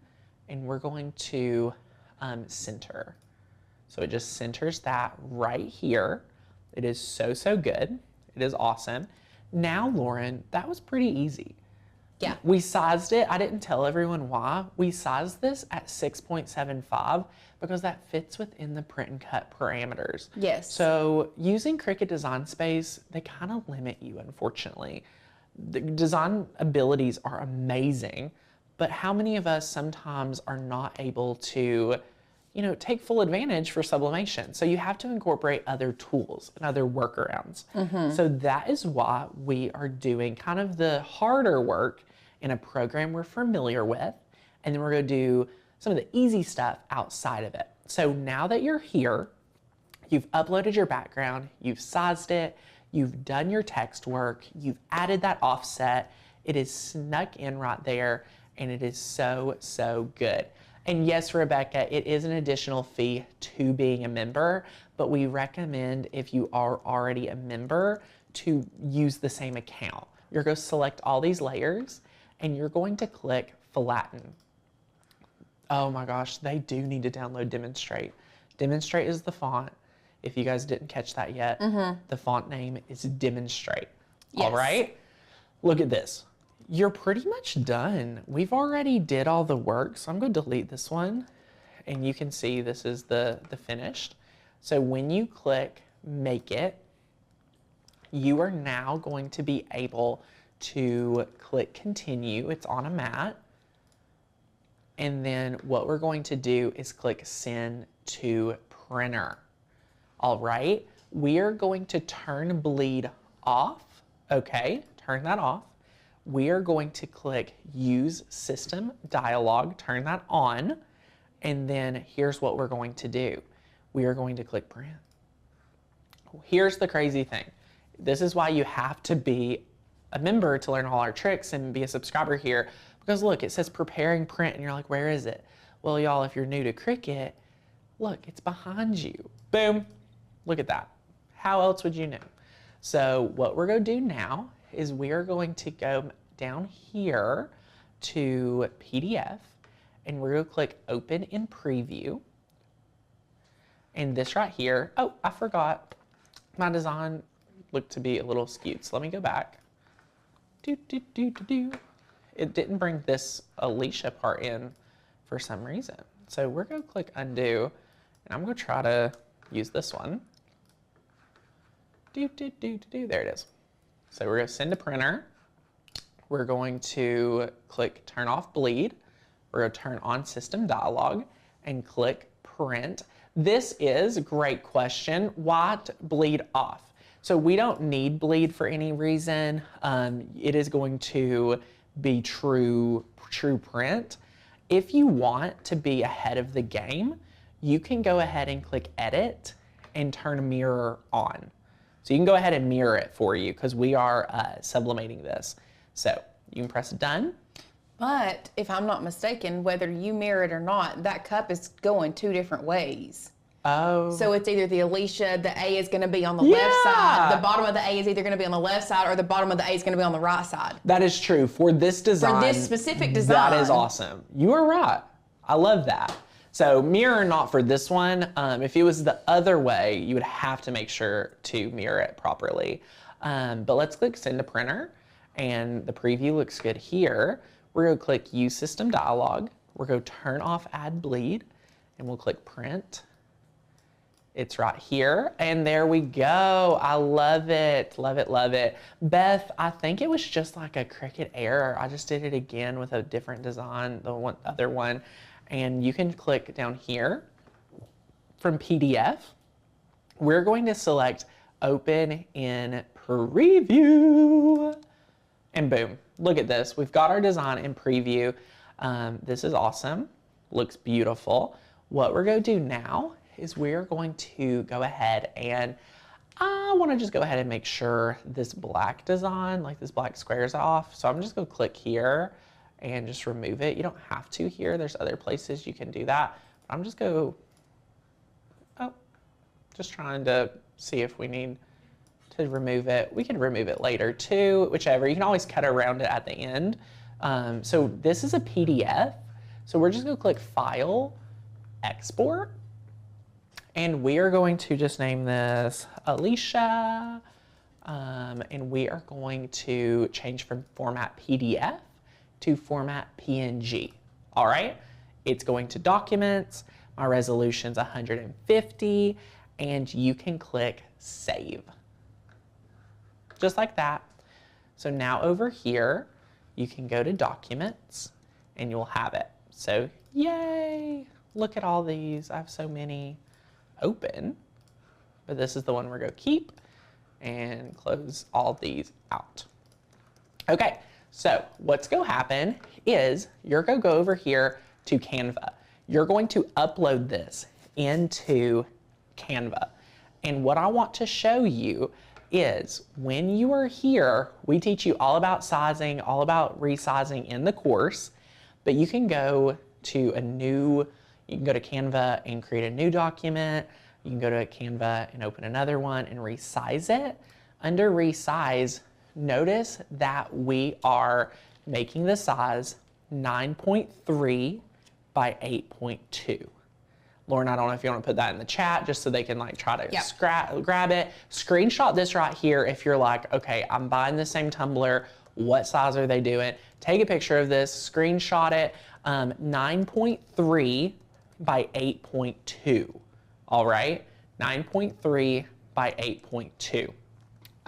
S1: and we're going to center. So it just centers that right here. It is so, so good. It is awesome. Now, Lauren, that was pretty easy.
S2: Yeah.
S1: We sized it. I didn't tell everyone why. We sized this at 6.75 because that fits within the print and cut parameters.
S3: Yes.
S1: So using Cricut Design Space, they kind of limit you, unfortunately. The design abilities are amazing, but how many of us sometimes are not able to, you know, take full advantage for sublimation? So you have to incorporate other tools and other workarounds. So that is why we are doing kind of the harder work in a program we're familiar with, and then we're going to do some of the easy stuff outside of it. So now that you're here, you've uploaded your background, you've sized it, you've done your text work, you've added that offset, it is snuck in right there, and it is so, so good. And yes, Rebecca, it is an additional fee to being a member, but we recommend if you are already a member to use the same account. You're going to select all these layers, and you're going to click flatten. Oh my gosh, they do need to download Demonstrate. Demonstrate is the font. If you guys didn't catch that yet, the font name is Demonstrate.
S3: Yes.
S1: All right, look at this. You're pretty much done. We've already did all the work, so I'm going to delete this one, and you can see this is the finished. So when you click Make It, you are now going to be able to click Continue. It's on a mat. And then what we're going to do is click Send to Printer. All right, we are going to turn bleed off. Okay, turn that off. We are going to click Use System Dialog, turn that on, and then here's what we're going to do. We are going to click Print. Here's the crazy thing. This is why you have to be a member to learn all our tricks and be a subscriber here, because look, it says Preparing Print, and you're like, where is it? Well, y'all, if you're new to Cricut, look, it's behind you. Boom, look at that. How else would you know? So what we're going to do now is we are going to go down here to PDF, and we're going to click Open in Preview. And this right here, oh, I forgot. My design looked to be a little skewed, so let me go back. It didn't bring this Alicia part in for some reason. So we're going to click Undo, and I'm going to try to use this one. There it is. So we're going to send to printer. We're going to click Turn Off Bleed. We're going to turn on System Dialog and click Print. This is a great question. Why bleed off? So we don't need bleed for any reason. It is going to be true print. If you want to be ahead of the game, you can go ahead and click Edit and turn Mirror on. So you can go ahead and mirror it for you because we are sublimating this. So you can press Done.
S3: But if I'm not mistaken, whether you mirror it or not, that cup is going 2 different ways.
S1: Oh.
S3: So it's either the Alicia, the A is going to be on the left side, the bottom of the A is either going to be on the left side, or the bottom of the A is going to be on the right side.
S1: That is true. For this design.
S3: For this specific design.
S1: That is awesome. You are right. I love that. So mirror not for this one. If it was the other way, you would have to make sure to mirror it properly. But let's click Send to Printer. and the preview looks good here. We're going to click Use System Dialog. We're going to turn off Add Bleed, and we'll click Print. It's right here, and there we go. I love it, love it, love it. Beth, I think it was just like a Cricut error. I just did it again with a different design, the other one, and you can click down here from PDF. We're going to select Open in Preview, and boom, look at this. We've got our design in preview. This is awesome, looks beautiful. What we're going to do now is we're going to go ahead and I want to just go ahead and make sure this black design, like this black square, is off. So I'm just going to click here and just remove it. You don't have to here. There's other places you can do that. But I'm just just trying to see if we need to remove it. We can remove it later too, whichever. You can always cut around it at the end. So this is a PDF. So we're just going to click File, Export. And we are going to just name this Alicia, and we are going to change from format PDF to format PNG. All right, it's going to Documents, my resolution's 150, and you can click Save. Just like that. So now over here, you can go to Documents, and you'll have it. So yay, look at all these, I have so many. Open, but this is the one we're going to keep and close all these out. Okay, so what's going to happen is you're going to go over here to Canva. You're going to upload this into Canva. And what I want to show you is when you are here, we teach you all about sizing, all about resizing in the course, but you can go to you can go to Canva and create a new document. You can go to Canva and open another one and resize it. Under resize, notice that we are making the size 9.3 by 8.2. Lauren, I don't know if you want to put that in the chat just so they can like try to grab it. Screenshot this right here if you're like, okay, I'm buying the same tumbler. What size are they doing? Take a picture of this, screenshot it. 9.3 by 8.2. All right, 9.3 by 8.2.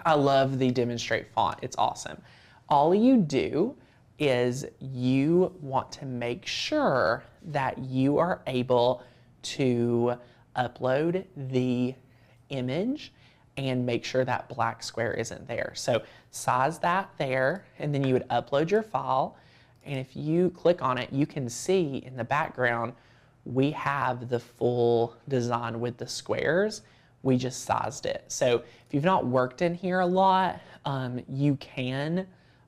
S1: I love the demonstrate font. It's awesome. All you do is you want to make sure that you are able to upload the image and make sure that black square isn't there. So size that there, and then you would upload your file. And if you click on it, you can see in the background, we have the full design with the squares. We just sized it. So if you've not worked in here a lot, you can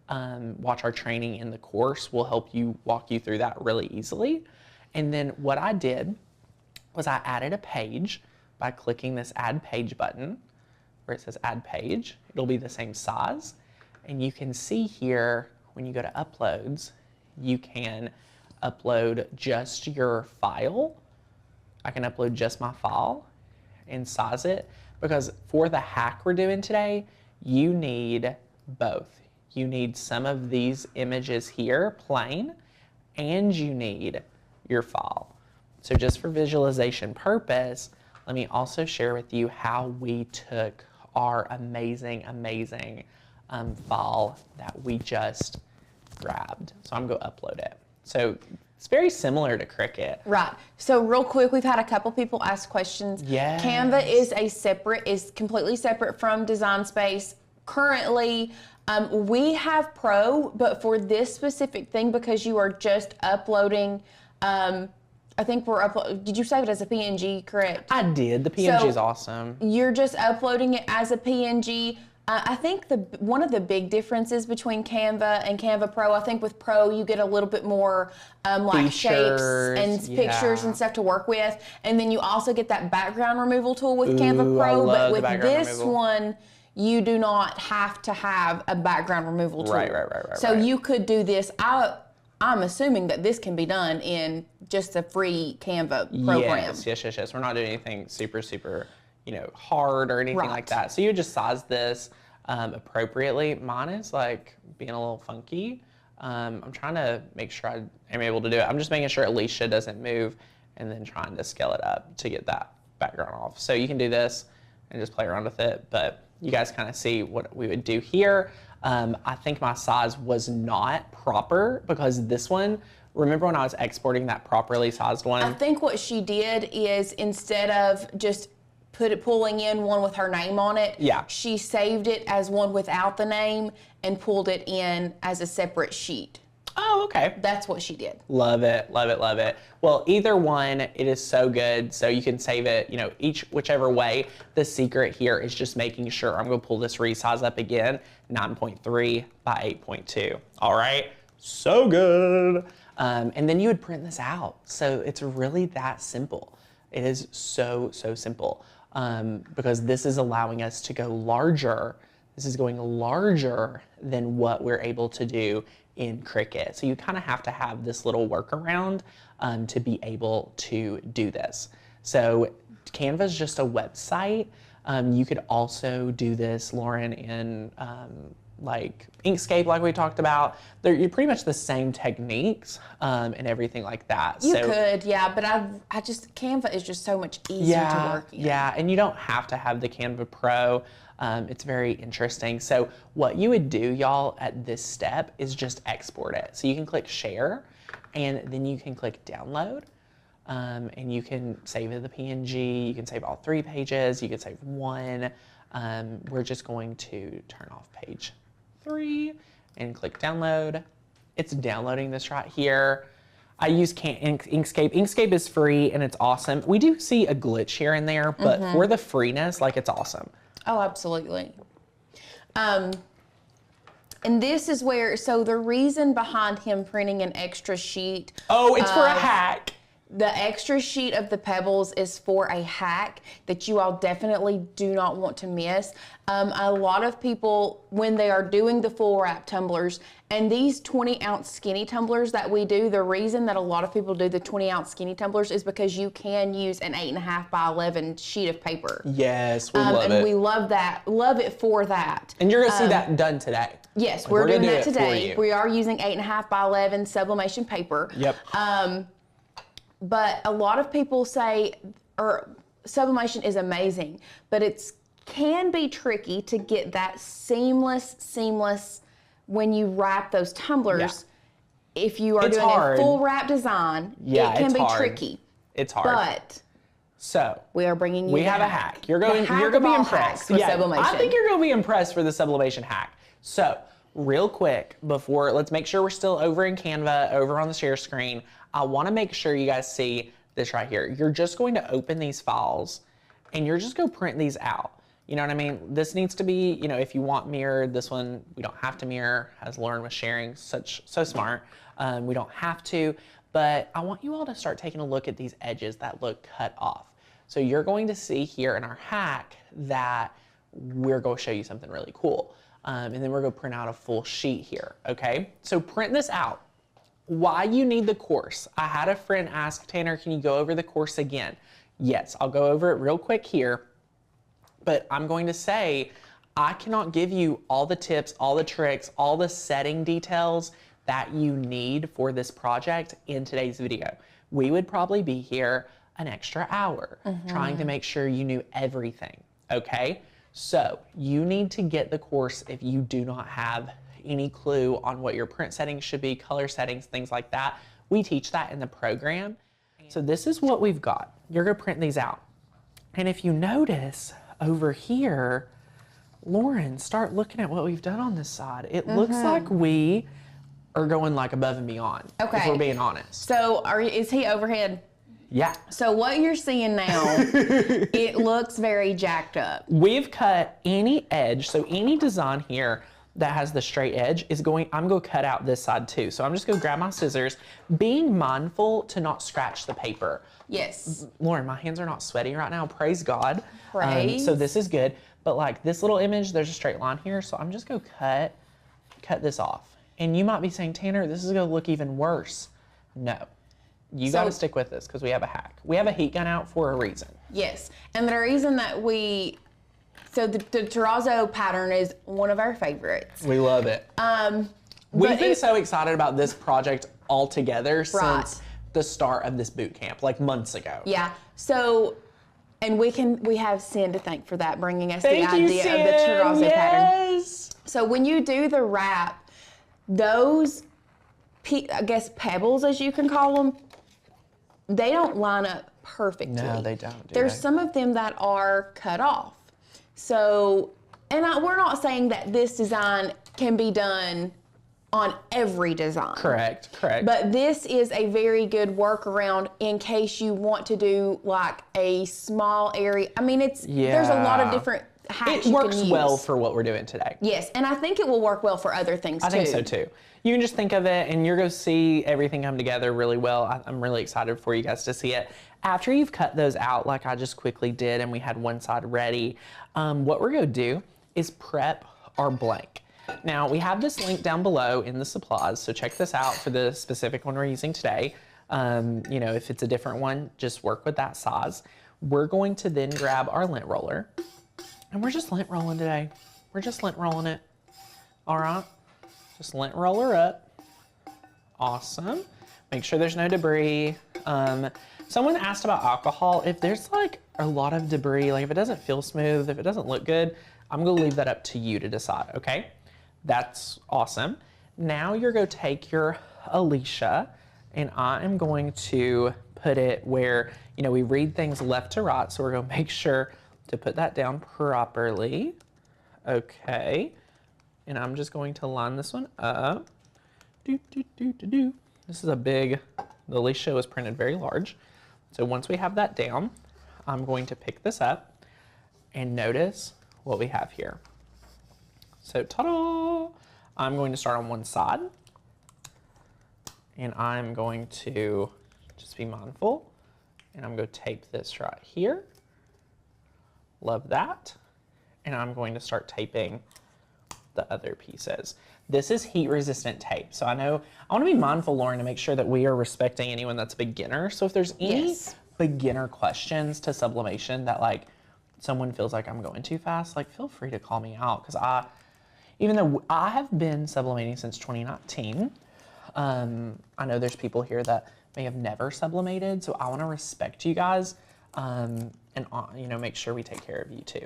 S1: watch our training in the course. We'll help you walk you through that really easily. And then what I did was I added a page by clicking this Add Page button where it says Add Page. It'll be the same size. And you can see here when you go to Uploads, you can upload just your file. I can upload just my file and size it, because for the hack we're doing today, you need both. You need some of these images here plain, and you need your file. So just for visualization purpose, let me also share with you how we took our amazing file that we just grabbed. So I'm going to upload it. So it's very similar to Cricut.
S3: Right. So real quick, we've had a couple people ask questions.
S1: Yes.
S3: Canva is completely separate from Design Space. Currently, we have Pro, but for this specific thing, because you are just uploading, I think did you save it as a PNG, correct?
S1: I did. The PNG is awesome.
S3: You're just uploading it as a PNG. I think one of the big differences between Canva and Canva Pro, I think with Pro you get a little bit more like shapes and pictures and stuff to work with, and then you also get that background removal tool with Canva Pro. But with this one, you do not have to have a background removal tool.
S1: Right.
S3: So you could do this. I'm assuming that this can be done in just a free Canva program.
S1: Yes. We're not doing anything super, hard or anything like that. So you just size this. appropriately. Mine is like being a little funky. I'm trying to make sure I am able to do it. I'm just making sure Alicia doesn't move and then trying to scale it up to get that background off. So you can do this and just play around with it, but you guys kind of see what we would do here. I think my size was not proper because this one, remember when I was exporting that properly sized one?
S3: I think what she did is instead of just pulling in one with her name on it,
S1: yeah,
S3: she saved it as one without the name and pulled it in as a separate sheet.
S1: Oh, okay.
S3: That's what she did.
S1: Love it, love it, love it. Well, either one, it is so good. So you can save it, you know, whichever way. The secret here is just making sure, I'm gonna pull this resize up again, 9.3 by 8.2. All right, so good. And then you would print this out. So it's really that simple. It is so, so simple because this is allowing us to go larger. This is going larger than what we're able to do in Cricut. So you kind of have to have this little workaround to be able to do this. So Canva is just a website. You could also do this, Lauren, in like Inkscape, like we talked about. You're pretty much the same techniques and everything like that.
S3: You could, yeah, but I just, Canva is just so much easier to work in.
S1: Yeah, and you don't have to have the Canva Pro. It's very interesting. So what you would do, y'all, at this step is just export it. So you can click share and then you can click download and you can save the PNG. You can save all 3 pages. You can save 1. We're just going to turn off page 3 and click download. It's downloading this right here. I use Inkscape. Inkscape is free and it's awesome. We do see a glitch here and there, but for the freeness, like, it's awesome.
S3: Oh, absolutely. And this is where, so the reason behind him printing an extra sheet.
S1: Oh, it's for a hack.
S3: The extra sheet of the pebbles is for a hack that you all definitely do not want to miss. A lot of people, when they are doing the full wrap tumblers, and these 20-ounce skinny tumblers that we do, the reason that a lot of people do the 20-ounce skinny tumblers is because you can use an 8.5 by 11 sheet of paper.
S1: Yes, we love it.
S3: And we love that, love it for that.
S1: And you're gonna see that done today.
S3: Yes, like, we're doing that today. We are using 8.5 by 11 sublimation paper.
S1: Yep.
S3: But a lot of people say, or sublimation is amazing, but it can be tricky to get that seamless when you wrap those tumblers. Yeah. If you are doing a full wrap design, it can be tricky.
S1: It's hard.
S3: But
S1: so
S3: we are bringing you.
S1: We have a hack. You're going to be impressed.
S3: Yeah, sublimation.
S1: I think you're going to be impressed for the sublimation hack. So real quick, before, let's make sure we're still over in Canva, over on the share screen. I want to make sure you guys see this right here. You're just going to open these files and you're just going to print these out. You know what I mean? This needs to be, you know, if you want mirrored, this one, we don't have to mirror, as Lauren was sharing, so smart. We don't have to, but I want you all to start taking a look at these edges that look cut off. So you're going to see here in our hack that we're going to show you something really cool. And then we're going to print out a full sheet here, okay? So print this out. Why you need the course. I had a friend ask, Tanner, can you go over the course again? Yes, I'll go over it real quick here, but I'm going to say, I cannot give you all the tips, all the tricks, all the setting details that you need for this project in today's video. We would probably be here an extra hour trying to make sure you knew everything, okay? So you need to get the course if you do not have any clue on what your print settings should be, color settings, things like that. We teach that in the program. So this is what we've got. You're gonna print these out. And if you notice over here, Lauren, start looking at what we've done on this side. It looks like we are going like above and beyond, if we're being honest.
S3: So is he overhead?
S1: Yeah.
S3: So what you're seeing now, it looks very jacked up.
S1: We've cut any edge, so any design here that has the straight edge is I'm going to cut out this side too. So I'm just going to grab my scissors, being mindful to not scratch the paper.
S3: Yes.
S1: Lauren, my hands are not sweaty right now. Praise God.
S3: Praise.
S1: So this is good. But like this little image, there's a straight line here. So I'm just going to cut this off. And you might be saying, Tanner, this is going to look even worse. No. You got to stick with this because we have a hack. We have a heat gun out for a reason.
S3: Yes. And the reason that we So the Terrazzo pattern is one of our favorites.
S1: We love it. We've been so excited about this project altogether since the start of this boot camp, like months ago.
S3: Yeah. So, and we have Sin to thank for that, bringing us the idea of the Terrazzo pattern. So when you do the wrap, those, I guess, pebbles, as you can call them, they don't line up perfectly.
S1: No, they don't.
S3: There's some of them that are cut off. So, and we're not saying that this design can be done on every design.
S1: Correct.
S3: But this is a very good workaround in case you want to do like a small area. I mean, there's a lot of different hacks
S1: it works well for what we're doing today.
S3: Yes, and I think it will work well for other things too.
S1: I think so too. You can just think of it and you're going to see everything come together really well. I'm really excited for you guys to see it. After you've cut those out like I just quickly did and we had one side ready, what we're going to do is prep our blank. Now we have this link down below in the supplies, so check this out for the specific one we're using today. You know, if it's a different one, just work with that size. We're going to then grab our lint roller and we're just lint rolling today. We're just lint rolling it. All right, just lint roller up. Awesome. Make sure there's no debris. Someone asked about alcohol. If there's like a lot of debris, like if it doesn't feel smooth, if it doesn't look good, I'm gonna leave that up to you to decide, okay? That's awesome. Now you're gonna take your Alicia and I am going to put it where, you know, we read things left to right, so we're gonna make sure to put that down properly. Okay, and I'm just going to line this one up. This is a big, the Alicia was printed very large. So once we have that down, I'm going to pick this up and notice what we have here. So ta-da! I'm going to start on one side and I'm going to just be mindful and I'm going to tape this right here. Love that. And I'm going to start taping the other pieces. This is heat resistant tape. So I know, I want to be mindful, Lauren, to make sure that we are respecting anyone that's a beginner. So if there's any beginner questions to sublimation that like someone feels like I'm going too fast, like feel free to call me out. Cause even though I have been sublimating since 2019, I know there's people here that may have never sublimated. So I want to respect you guys and you know, make sure we take care of you too.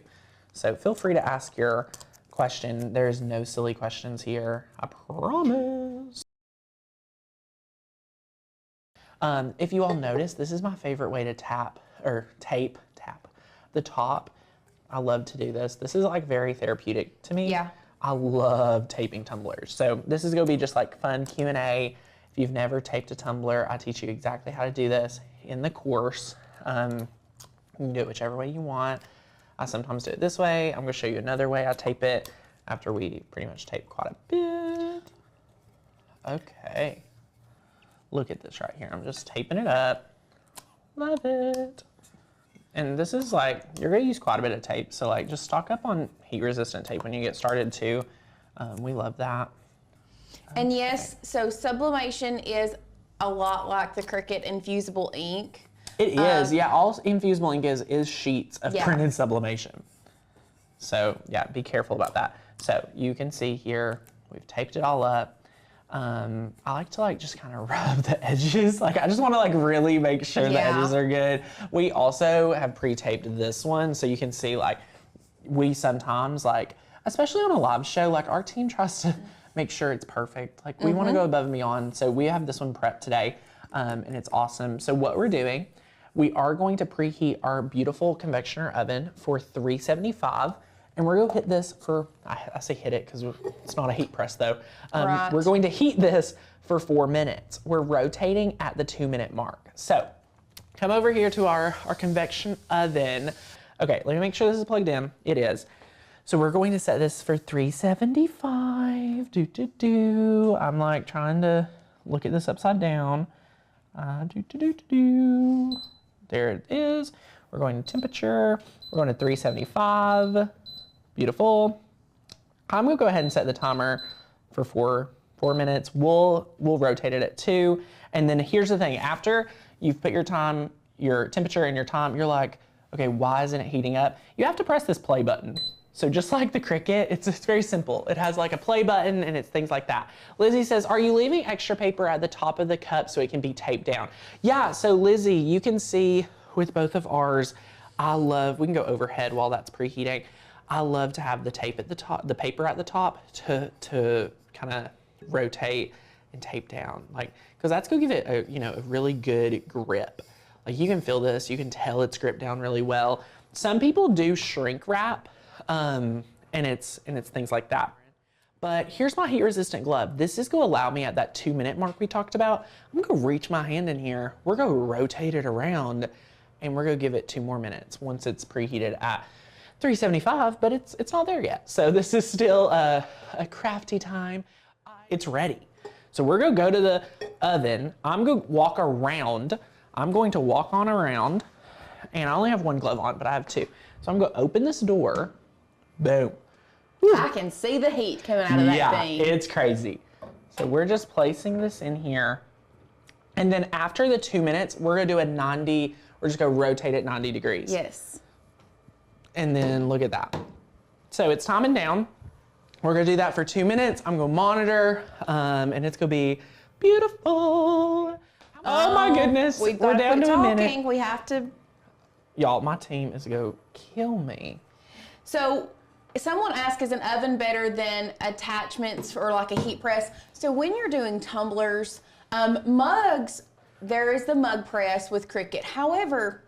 S1: So feel free to ask your question. There's no silly questions here, I promise. If you all notice, this is my favorite way to tape the top. I love to do this. This is like very therapeutic to me. Yeah. I love taping tumblers. So this is gonna be just like fun Q&A. If you've never taped a tumbler, I teach you exactly how to do this in the course. You can do it whichever way you want. I sometimes do it this way. I'm gonna show you another way I tape it after we pretty much tape quite a bit. Okay. Look at this right here. I'm just taping it up. Love it. And this is like, you're gonna use quite a bit of tape. So like just stock up on heat resistant tape when you get started too. We love that.
S3: And yes, so sublimation is a lot like the Cricut infusible ink.
S1: It is, yeah. All infusible ink is sheets of printed sublimation. So yeah, be careful about that. So you can see here, we've taped it all up. I like to like just kind of rub the edges. Like I just want to like really make sure the edges are good. We also have pre-taped this one, so you can see like we sometimes like, especially on a live show, like our team tries to make sure it's perfect. Like we want to go above and beyond. So we have this one prepped today, and it's awesome. So what we're doing, we are going to preheat our beautiful convectioner oven for 375. And we're gonna hit this for, I say hit it because it's not a heat press though. We're going to heat this for 4 minutes. We're rotating at the 2-minute mark. So come over here to our convection oven. Okay, let me make sure this is plugged in. It is. So we're going to set this for 375. I'm like trying to look at this upside down. There it is. We're going to temperature. We're going to 375. Beautiful. I'm gonna go ahead and set the timer for four minutes. We'll rotate it at 2. And then here's the thing, after you've put your time, your temperature and your time, you're like, Okay, why isn't it heating up? You have to press this play button. So just like the Cricut, it's very simple. It has like a play button and it's things like that. Lizzie says, are you leaving extra paper at the top of the cup so it can be taped down? Yeah, so Lizzie, you can see with both of ours, we can go overhead while that's preheating. I love to have the tape at the top, the paper at the top to kind of rotate and tape down. Like, cause that's gonna give it a really good grip. Like you can feel this, you can tell it's gripped down really well. Some people do shrink wrap, and it's things like that. But here's my heat resistant glove. This is gonna allow me at that 2-minute mark we talked about. I'm gonna reach my hand in here. We're gonna rotate it around and we're gonna give it 2 more minutes once it's preheated at 375, but it's not there yet. So this is still a crafty time. It's ready. So we're gonna go to the oven. I'm gonna walk around. I'm going to walk on around, and I only have 1 glove on, but I have 2. So I'm gonna open this door. Boom. Whew.
S3: I can see the heat coming out of that thing.
S1: Yeah, it's crazy. So we're just placing this in here. And then after the 2 minutes, we're gonna do a 90, we're just gonna rotate it 90 degrees.
S3: Yes.
S1: And then look at that. So it's timing down. We're gonna do that for 2 minutes. I'm gonna monitor, and it's gonna be beautiful. Oh my goodness, we're down to a minute.
S3: We have to.
S1: Y'all, my team is gonna kill me.
S3: So someone asked, is an oven better than attachments or like a heat press? So when you're doing tumblers, mugs, there is the mug press with Cricut. However,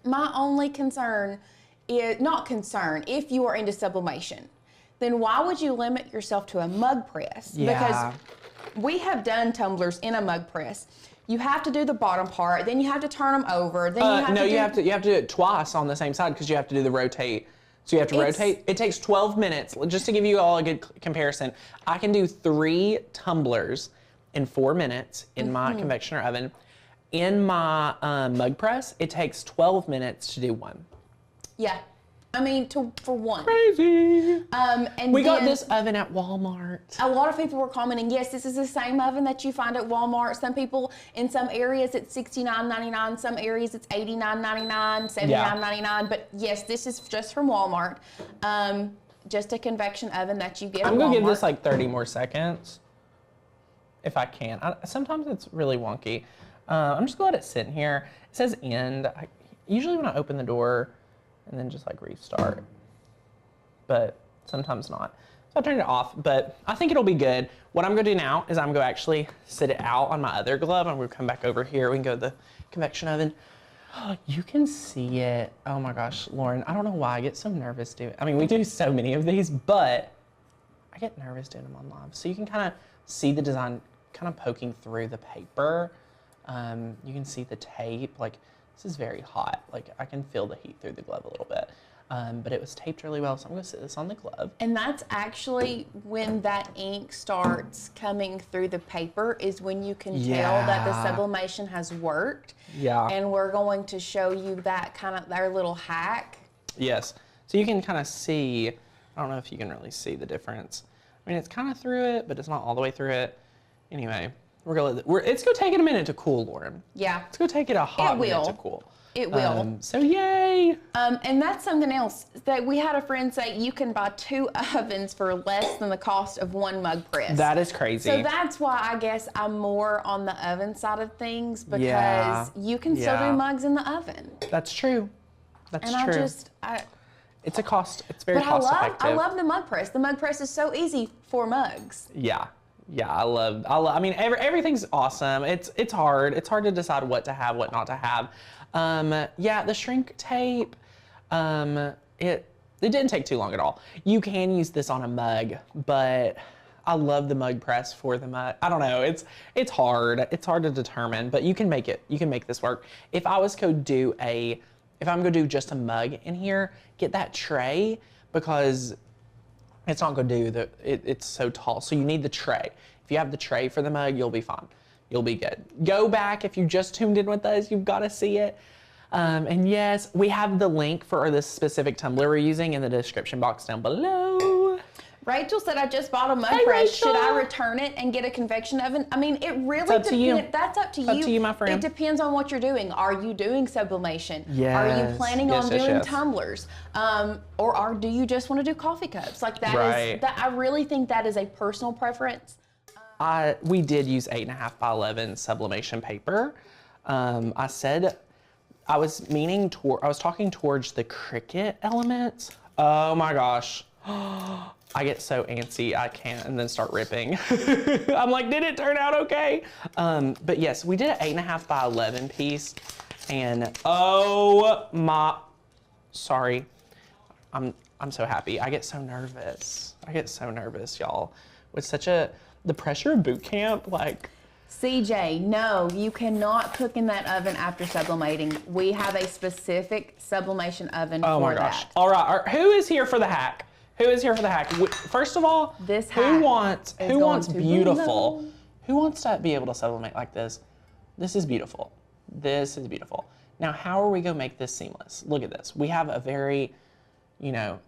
S3: my only concern is, not concern, if you are into sublimation, then why would you limit yourself to a mug press?
S1: Yeah.
S3: Because we have done tumblers in a mug press. You have to do the bottom part, then you have to turn them over, then you have to
S1: you have to do it twice on the same side because you have to do the rotate. So you have to rotate. It takes 12 minutes. Just to give you all a good comparison, I can do 3 tumblers in 4 minutes in my convectioner oven. In my mug press, it takes 12 minutes to do 1.
S3: Yeah. I mean, for 1.
S1: Crazy.
S3: And
S1: we got this oven at Walmart.
S3: A lot of people were commenting, yes, this is the same oven that you find at Walmart. Some people, in some areas, it's $69.99. Some areas, it's $89.99, $79.99. But yes, this is just from Walmart. Just a convection oven that you get at Walmart.
S1: I'm going to give this like 30 more seconds, if I can. Sometimes it's really wonky. I'm just going to let it sit in here. It says end. Usually when I open the door, and then just like restart, but sometimes not. So I turned it off, but I think it'll be good. What I'm gonna do now is I'm gonna actually sit it out on my other glove. I'm gonna come back over here. We can go to the convection oven. You can see it. Oh my gosh, Lauren, I don't know why I get so nervous doing, I mean, we do so many of these, but I get nervous doing them on live. So you can kind of see the design kind of poking through the paper. You can see the tape, like, this is very hot. Like I can feel the heat through the glove a little bit, but it was taped really well. So I'm gonna sit this on the glove.
S3: And that's actually when that ink starts coming through the paper is when you can tell that the sublimation has worked.
S1: Yeah.
S3: And we're going to show you that kind of, our little hack.
S1: Yes. So you can kind of see, I don't know if you can really see the difference. I mean, it's kind of through it, but it's not all the way through it. Anyway. It's gonna take it a minute to cool, Lauren.
S3: Yeah.
S1: It's gonna take it a hot minute to cool.
S3: It will.
S1: So yay.
S3: And that's something else that we had a friend say, you can buy 2 ovens for less than the cost of 1 mug press.
S1: That is crazy.
S3: So that's why I guess I'm more on the oven side of things, because you can still do mugs in the oven.
S1: That's true. That's true. It's a cost, it's very cost effective.
S3: I love the mug press. The mug press is so easy for mugs.
S1: Yeah. Yeah, I mean, everything's awesome. It's hard. It's hard to decide what to have, what not to have. Yeah, the shrink tape, it didn't take too long at all. You can use this on a mug, but I love the mug press for the mug. I don't know, it's hard. It's hard to determine, but you can make it. You can make this work. If I'm gonna do just a mug in here, get that tray, because it's not gonna do it's so tall. So you need the tray. If you have the tray for the mug, you'll be fine. You'll be good. Go back if you just tuned in with us, you've gotta see it. And yes, we have the link for this specific tumbler we're using in the description box down below.
S3: Rachel said, I just bought a mud
S1: Hey,
S3: press.
S1: Rachel.
S3: Should I return it and get a convection oven? I mean, it really
S1: It's up to you.
S3: depends. That's up to you.
S1: Up to you, my friend.
S3: It depends on what you're doing. Are you doing sublimation? Are you
S1: Yes.
S3: planning
S1: Yes,
S3: on
S1: yes,
S3: doing
S1: yes.
S3: tumblers? Do you just want to do coffee cups? Like that
S1: Right.
S3: is, I really think that is a personal preference.
S1: We did use 8.5 by 11 sublimation paper. I said, I was talking towards the Cricut elements. Oh my gosh. I get so antsy, I can't, and then start ripping. I'm like, did it turn out okay? But yes, we did an 8.5 by 11 piece, and sorry. I'm so happy. I get so nervous. Y'all. With the pressure of boot camp, like.
S3: CJ, no, you cannot cook in that oven after sublimating. We have a specific sublimation oven
S1: Oh
S3: for
S1: my gosh.
S3: that.
S1: All right, who is here for the hack? First of all,
S3: This
S1: who
S3: hack
S1: wants
S3: is going to
S1: beautiful?
S3: below.
S1: Who wants to be able to sublimate like this? This is beautiful. Now, how are we gonna make this seamless? Look at this. We have a very,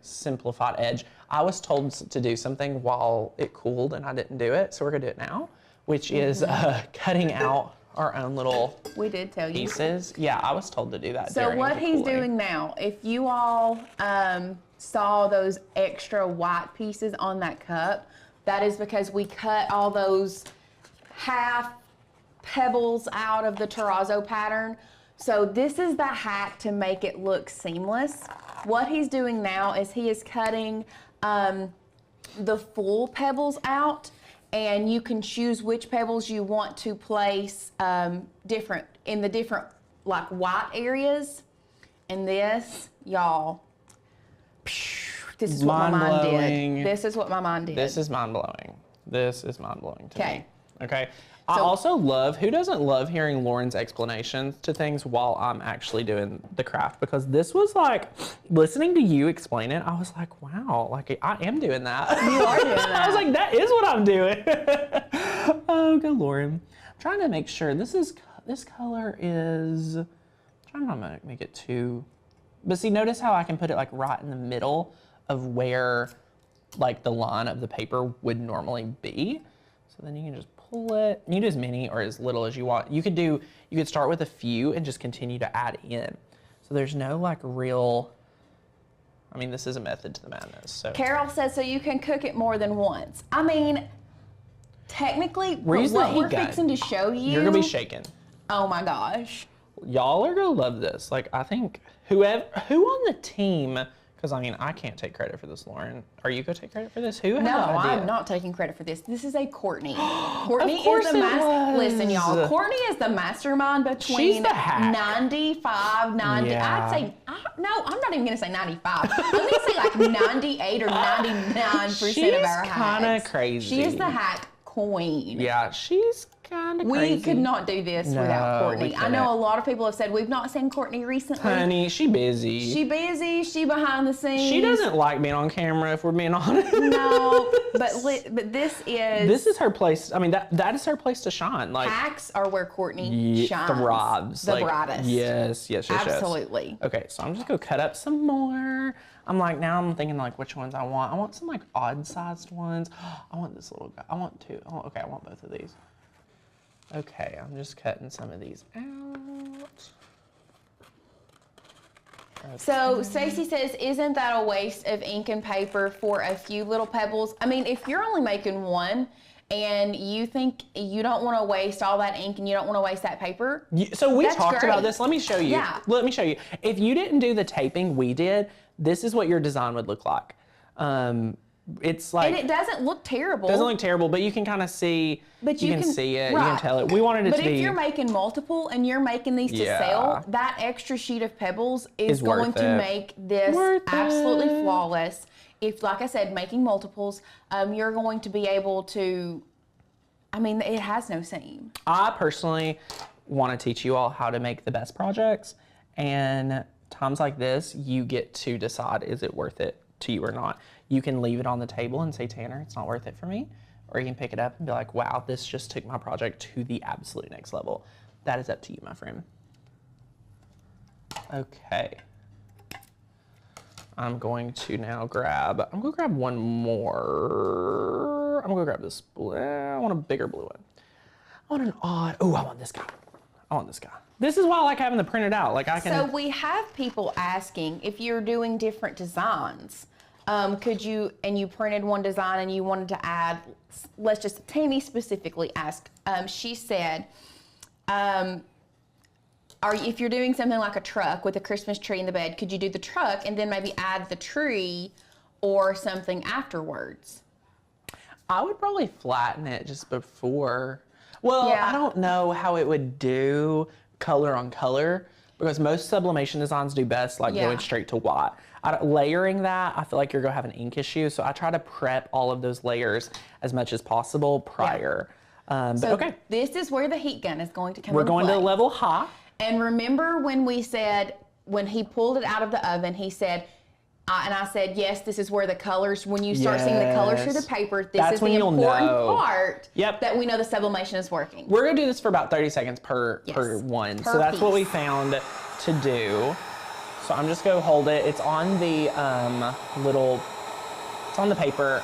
S1: simplified edge. I was told to do something while it cooled and I didn't do it, so we're gonna do it now, which is cutting out our own little
S3: We did tell you.
S1: pieces. Yeah, I was told to do that.
S3: So
S1: during
S3: what
S1: the
S3: he's
S1: cooling.
S3: doing now, if you all saw those extra white pieces on that cup, that is because we cut all those half pebbles out of the terrazzo pattern. So this is the hack to make it look seamless. What he's doing now is he is cutting the full pebbles out, and you can choose which pebbles you want to place in the different like white areas. And this, y'all, this is what my mind did. This is what my mind did.
S1: This is mind-blowing. To
S3: Okay.
S1: me. Okay. I also love, who doesn't love hearing Lauren's explanations to things while I'm actually doing the craft? Because this was like, listening to you explain it, I was like, wow, like I am doing that.
S3: You are doing that.
S1: I was like, that is what I'm doing. Oh, go Lauren. I'm trying to make sure this color is, I'm trying not to make it too, but see, notice how I can put it like right in the middle of where like the line of the paper would normally be. So then you can just pull it. You can do as many or as little as you want. You could start with a few and just continue to add in. So there's no like real, I mean, this is a method to the madness. So
S3: Carol says, so you can cook it more than once. I mean, technically,
S1: using
S3: what
S1: the heat
S3: we're
S1: gun.
S3: fixing to show you.
S1: You're gonna be shaking.
S3: Oh my gosh.
S1: Y'all are gonna love this. Like, I think who on the team, because I mean, I can't take credit for this, Lauren. Are you gonna take credit for this? Who had
S3: No,
S1: the idea?
S3: I'm not taking credit for this. This is a Courtney. Courtney
S1: Of course
S3: is the
S1: it was.
S3: Listen, y'all. Courtney is the mastermind between
S1: She's the hack.
S3: 95, 90.
S1: Yeah.
S3: I'd say, no, I'm not even gonna say 95. I'm gonna say like 98 or 99%
S1: She's
S3: of our
S1: kinda
S3: hacks.
S1: crazy.
S3: She is the hack queen.
S1: Yeah, she's kind of crazy.
S3: We could not do this without
S1: No,
S3: Courtney.
S1: we
S3: I know
S1: couldn't.
S3: a lot of people have said we've not seen Courtney recently.
S1: Honey, she busy.
S3: She busy. She behind the scenes.
S1: She doesn't like being on camera, if we're being honest.
S3: No, but this is.
S1: This is her place. I mean, that is her place to shine. Like,
S3: hacks are where Courtney shines.
S1: thrives.
S3: The
S1: like,
S3: brightest.
S1: Yes.
S3: Absolutely.
S1: Okay, so I'm just gonna cut up some more. I'm thinking like which ones I want. I want some like odd-sized ones. I want this little guy. I want two. Okay, I want both of these. Okay, I'm just cutting some of these out. Okay.
S3: So Stacey says, isn't that a waste of ink and paper for a few little pebbles? I mean, if you're only making one and you think you don't want to waste all that ink and you don't want to waste that paper,
S1: So we
S3: that's
S1: talked
S3: great.
S1: about this. Let me show you.
S3: Yeah.
S1: Let me show you. If you didn't do the taping we did, this is what your design would look like. It's like,
S3: and it doesn't look terrible.
S1: doesn't look terrible, but you can kind of see.
S3: But
S1: you can see it. You can tell it. We wanted it
S3: but
S1: to be.
S3: if you're making multiple and you're making these to
S1: Yeah.
S3: sell, that extra sheet of pebbles is
S1: worth
S3: going to
S1: it.
S3: make this
S1: Worth
S3: absolutely
S1: it.
S3: flawless. If, like I said, making multiples, you're going to be able to. I mean, it has no seam.
S1: I personally want to teach you all how to make the best projects, and times like this, you get to decide, is it worth it to you or not? You can leave it on the table and say, Tanner, it's not worth it for me. Or you can pick it up and be like, wow, this just took my project to the absolute next level. That is up to you, my friend. Okay. I'm going to now grab, one more. I'm gonna grab this blue. I want a bigger blue one. I want an odd, oh, I want this guy. This is why I like having the printed out. Like I can.
S3: So we have people asking if you're doing different designs. Could you, and you printed one design and you wanted to add, let's just, Tammy specifically asked, she said, if you're doing something like a truck with a Christmas tree in the bed, could you do the truck and then maybe add the tree or something afterwards?
S1: I would probably flatten it just before. Well,
S3: Yeah.
S1: I don't know how it would do color on color because most sublimation designs do best like
S3: Yeah.
S1: going straight to white. Layering that, I feel like you're gonna have an ink issue, so I try to prep all of those layers as much as possible prior. But
S3: So
S1: okay,
S3: this is where the heat gun is going to come
S1: we're
S3: into
S1: going
S3: play.
S1: to level high.
S3: And remember when we said, when he pulled it out of the oven, he said, and I said, yes, this is where the colors, when you start seeing the colors through the
S1: Yes.
S3: paper, this
S1: That's
S3: is
S1: when
S3: the
S1: you'll
S3: important
S1: know.
S3: part
S1: Yep.
S3: that we know the sublimation is working.
S1: We're gonna do this for about 30 seconds per
S3: Yes.
S1: one.
S3: Per
S1: So that's what we
S3: piece.
S1: found to do. So I'm just gonna hold it. It's on the it's on the paper.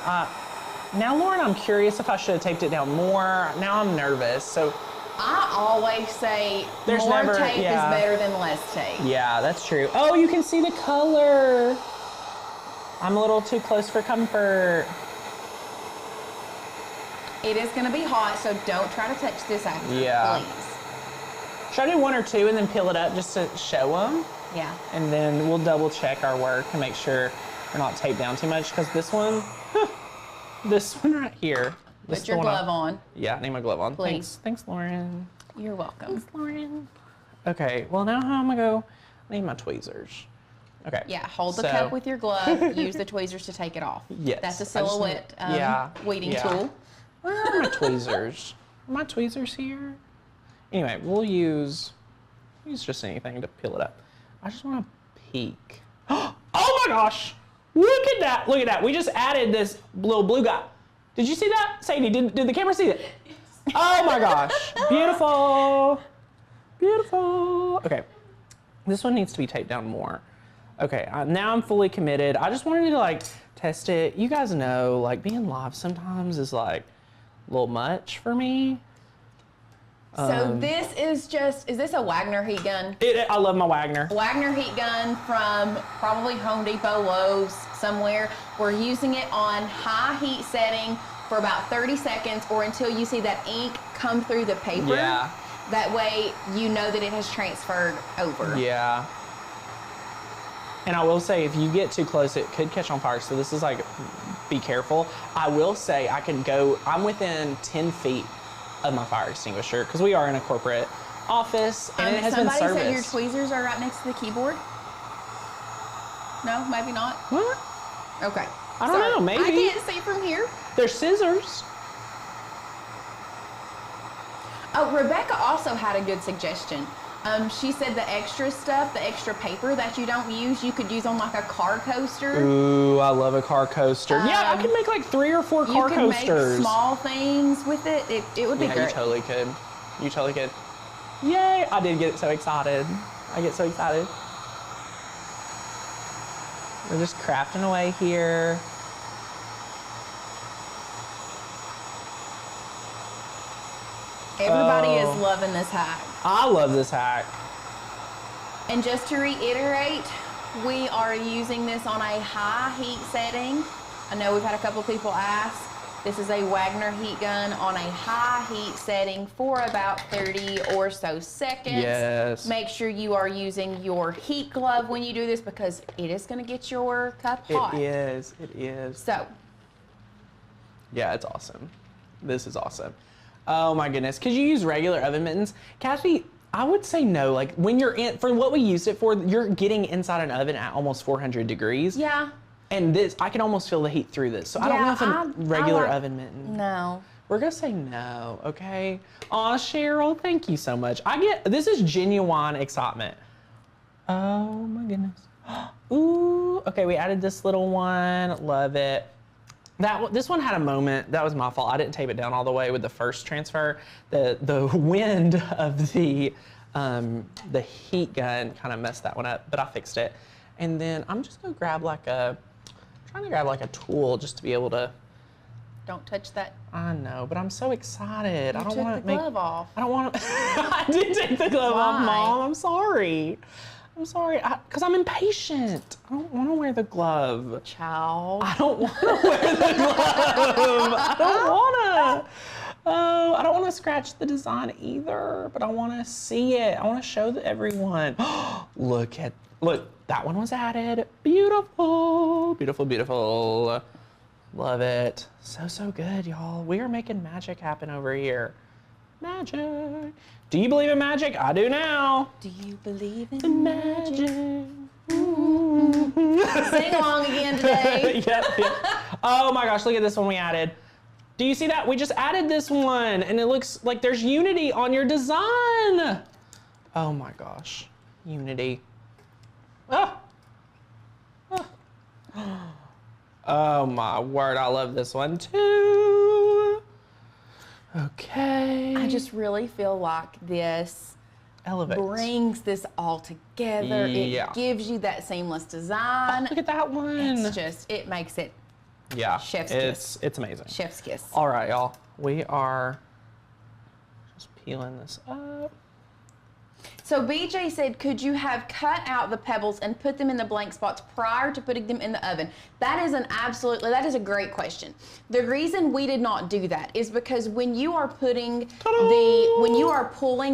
S1: Now, Lauren, I'm curious if I should have taped it down more. Now I'm nervous. So
S3: I always say
S1: There's
S3: more
S1: never-
S3: tape
S1: yeah.
S3: is better than less tape.
S1: yeah, that's true. Oh, you can see the color. I'm a little too close for comfort.
S3: It is going to be hot, so don't try to touch this after,
S1: Yeah.
S3: please.
S1: Should I do one or two and then peel it up just to show them?
S3: Yeah.
S1: And then we'll double check our work and make sure we're not taped down too much because this one right here. This
S3: Put
S1: is
S3: your
S1: the one
S3: glove on.
S1: Yeah, I need my glove on.
S3: Please.
S1: Thanks, Lauren.
S3: You're welcome.
S1: Thanks, Lauren. Okay, well now how am I go? I need my tweezers. Okay.
S3: Yeah, hold the
S1: so-
S3: cup with your glove. Use the tweezers to take it off.
S1: Yes.
S3: That's a
S1: I just
S3: silhouette weeding
S1: yeah.
S3: tool.
S1: Where are my tweezers? Are my tweezers here? Anyway, we'll use just anything to peel it up. I just want to peek. Oh my gosh! Look at that! Look at that! We just added this little blue guy. Did you see that? Sadie, did the camera see that? Oh my gosh! Beautiful! Beautiful! Okay, this one needs to be taped down more. Okay, now I'm fully committed. I just wanted to like test it. You guys know, like being live sometimes is like a little much for me.
S3: So this is this a Wagner heat gun?
S1: I love my Wagner.
S3: Wagner heat gun from probably Home Depot, Lowe's, somewhere. We're using it on high heat setting for about 30 seconds or until you see that ink come through the paper.
S1: Yeah.
S3: That way you know that it has transferred over.
S1: Yeah. And I will say, if you get too close, it could catch on fire. So this is like, be careful. I will say I'm within 10 feet of my fire extinguisher because we are in a corporate office and it has been serviced.
S3: Somebody said your tweezers are right next to the keyboard. No, maybe not.
S1: What?
S3: Okay.
S1: I don't know, maybe.
S3: I can't see from here.
S1: They're scissors.
S3: Oh, Rebecca also had a good suggestion. She said the extra stuff, the extra paper that you don't use, you could use on like a car coaster.
S1: Ooh, I love a car coaster. Yeah, I can make like 3 or 4 car
S3: You could
S1: coasters.
S3: make small things with it. It would be
S1: Yeah,
S3: great.
S1: you totally could. You totally could. Yay! I did get so excited. I get so excited. We're just crafting away here.
S3: Everybody
S1: Oh.
S3: is loving this hack.
S1: I love this hack.
S3: And just to reiterate, we are using this on a high heat setting. I know we've had a couple people ask. This is a Wagner heat gun on a high heat setting for about 30 or so seconds.
S1: Yes.
S3: Make sure you are using your heat glove when you do this because it is going to get your cup hot.
S1: It is. It is.
S3: So,
S1: Yeah, it's awesome. This is awesome. Oh my goodness. Could you use regular oven mittens? Cassie, I would say no. Like when you're for what we used it for, you're getting inside an oven at almost 400 degrees.
S3: yeah.
S1: And this, I can almost feel the heat through this. So I don't know if a
S3: I
S1: regular
S3: like-
S1: oven mitten.
S3: No.
S1: We're gonna say no, okay? Aw, Cheryl, thank you so much. This is genuine excitement. Oh my goodness. Ooh, okay, we added this little one, love it. This one had a moment, that was my fault. I didn't tape it down all the way with the first transfer. The wind of the heat gun kind of messed that one up, but I fixed it. And then I'm just gonna grab trying to grab like a tool just to be able to.
S3: Don't touch that.
S1: I know, but I'm so excited. I don't
S3: took
S1: want
S3: the glove off.
S1: I don't want to. I did take the glove off, Mom. I'm sorry. I'm sorry, because I'm impatient. I don't want to wear the glove.
S3: Child.
S1: I don't want to wear the glove. I don't want to. Oh, I don't want to scratch the design either, but I want to see it. I want to show everyone. Look, that one was added. Beautiful, beautiful, beautiful. Love it. So good, y'all. We are making magic happen over here. Magic. Do you believe in magic? I do now.
S3: Do you believe in
S1: The magic.
S3: Sing along again today.
S1: Yep. Oh my gosh, look at this one we added. Do you see that? We just added this one and it looks like there's unity on your design. Oh my gosh, unity. Ah. Ah. Oh my word, I love this one too. Okay.
S3: I just really feel like this
S1: Elevate.
S3: brings this all together.
S1: Yeah.
S3: It gives you that seamless design.
S1: Look at that one.
S3: It makes it
S1: Yeah,
S3: chef's kiss.
S1: It's amazing.
S3: Chef's kiss.
S1: All right, y'all. We are just peeling this up.
S3: So BJ said, could you have cut out the pebbles and put them in the blank spots prior to putting them in the oven? That is a great question. The reason we did not do that is because when you are pulling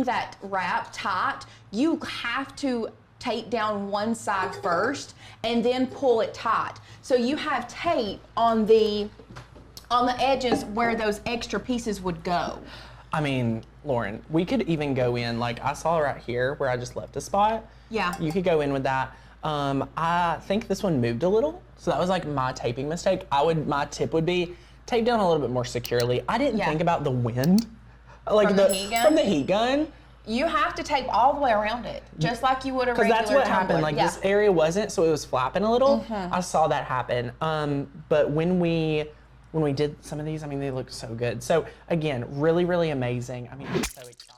S3: that wrap tight, you have to tape down one side first and then pull it tight. So you have tape on the edges where those extra pieces would go.
S1: I mean, Lauren, we could even go in, like I saw right here where I just left a spot.
S3: Yeah.
S1: You could go in with that. I think this one moved a little. So that was like my taping mistake. My tip would be tape down a little bit more securely. I didn't think about the wind. Like
S3: From the heat gun?
S1: From the heat gun.
S3: You have to tape all the way around it, just like you would a regular
S1: Because that's what
S3: tumbler.
S1: happened. Like this area wasn't, so it was flapping a little. I saw that happen. But when we did some of these, I mean, they look so good. So again, really, really amazing. I mean, I'm so excited.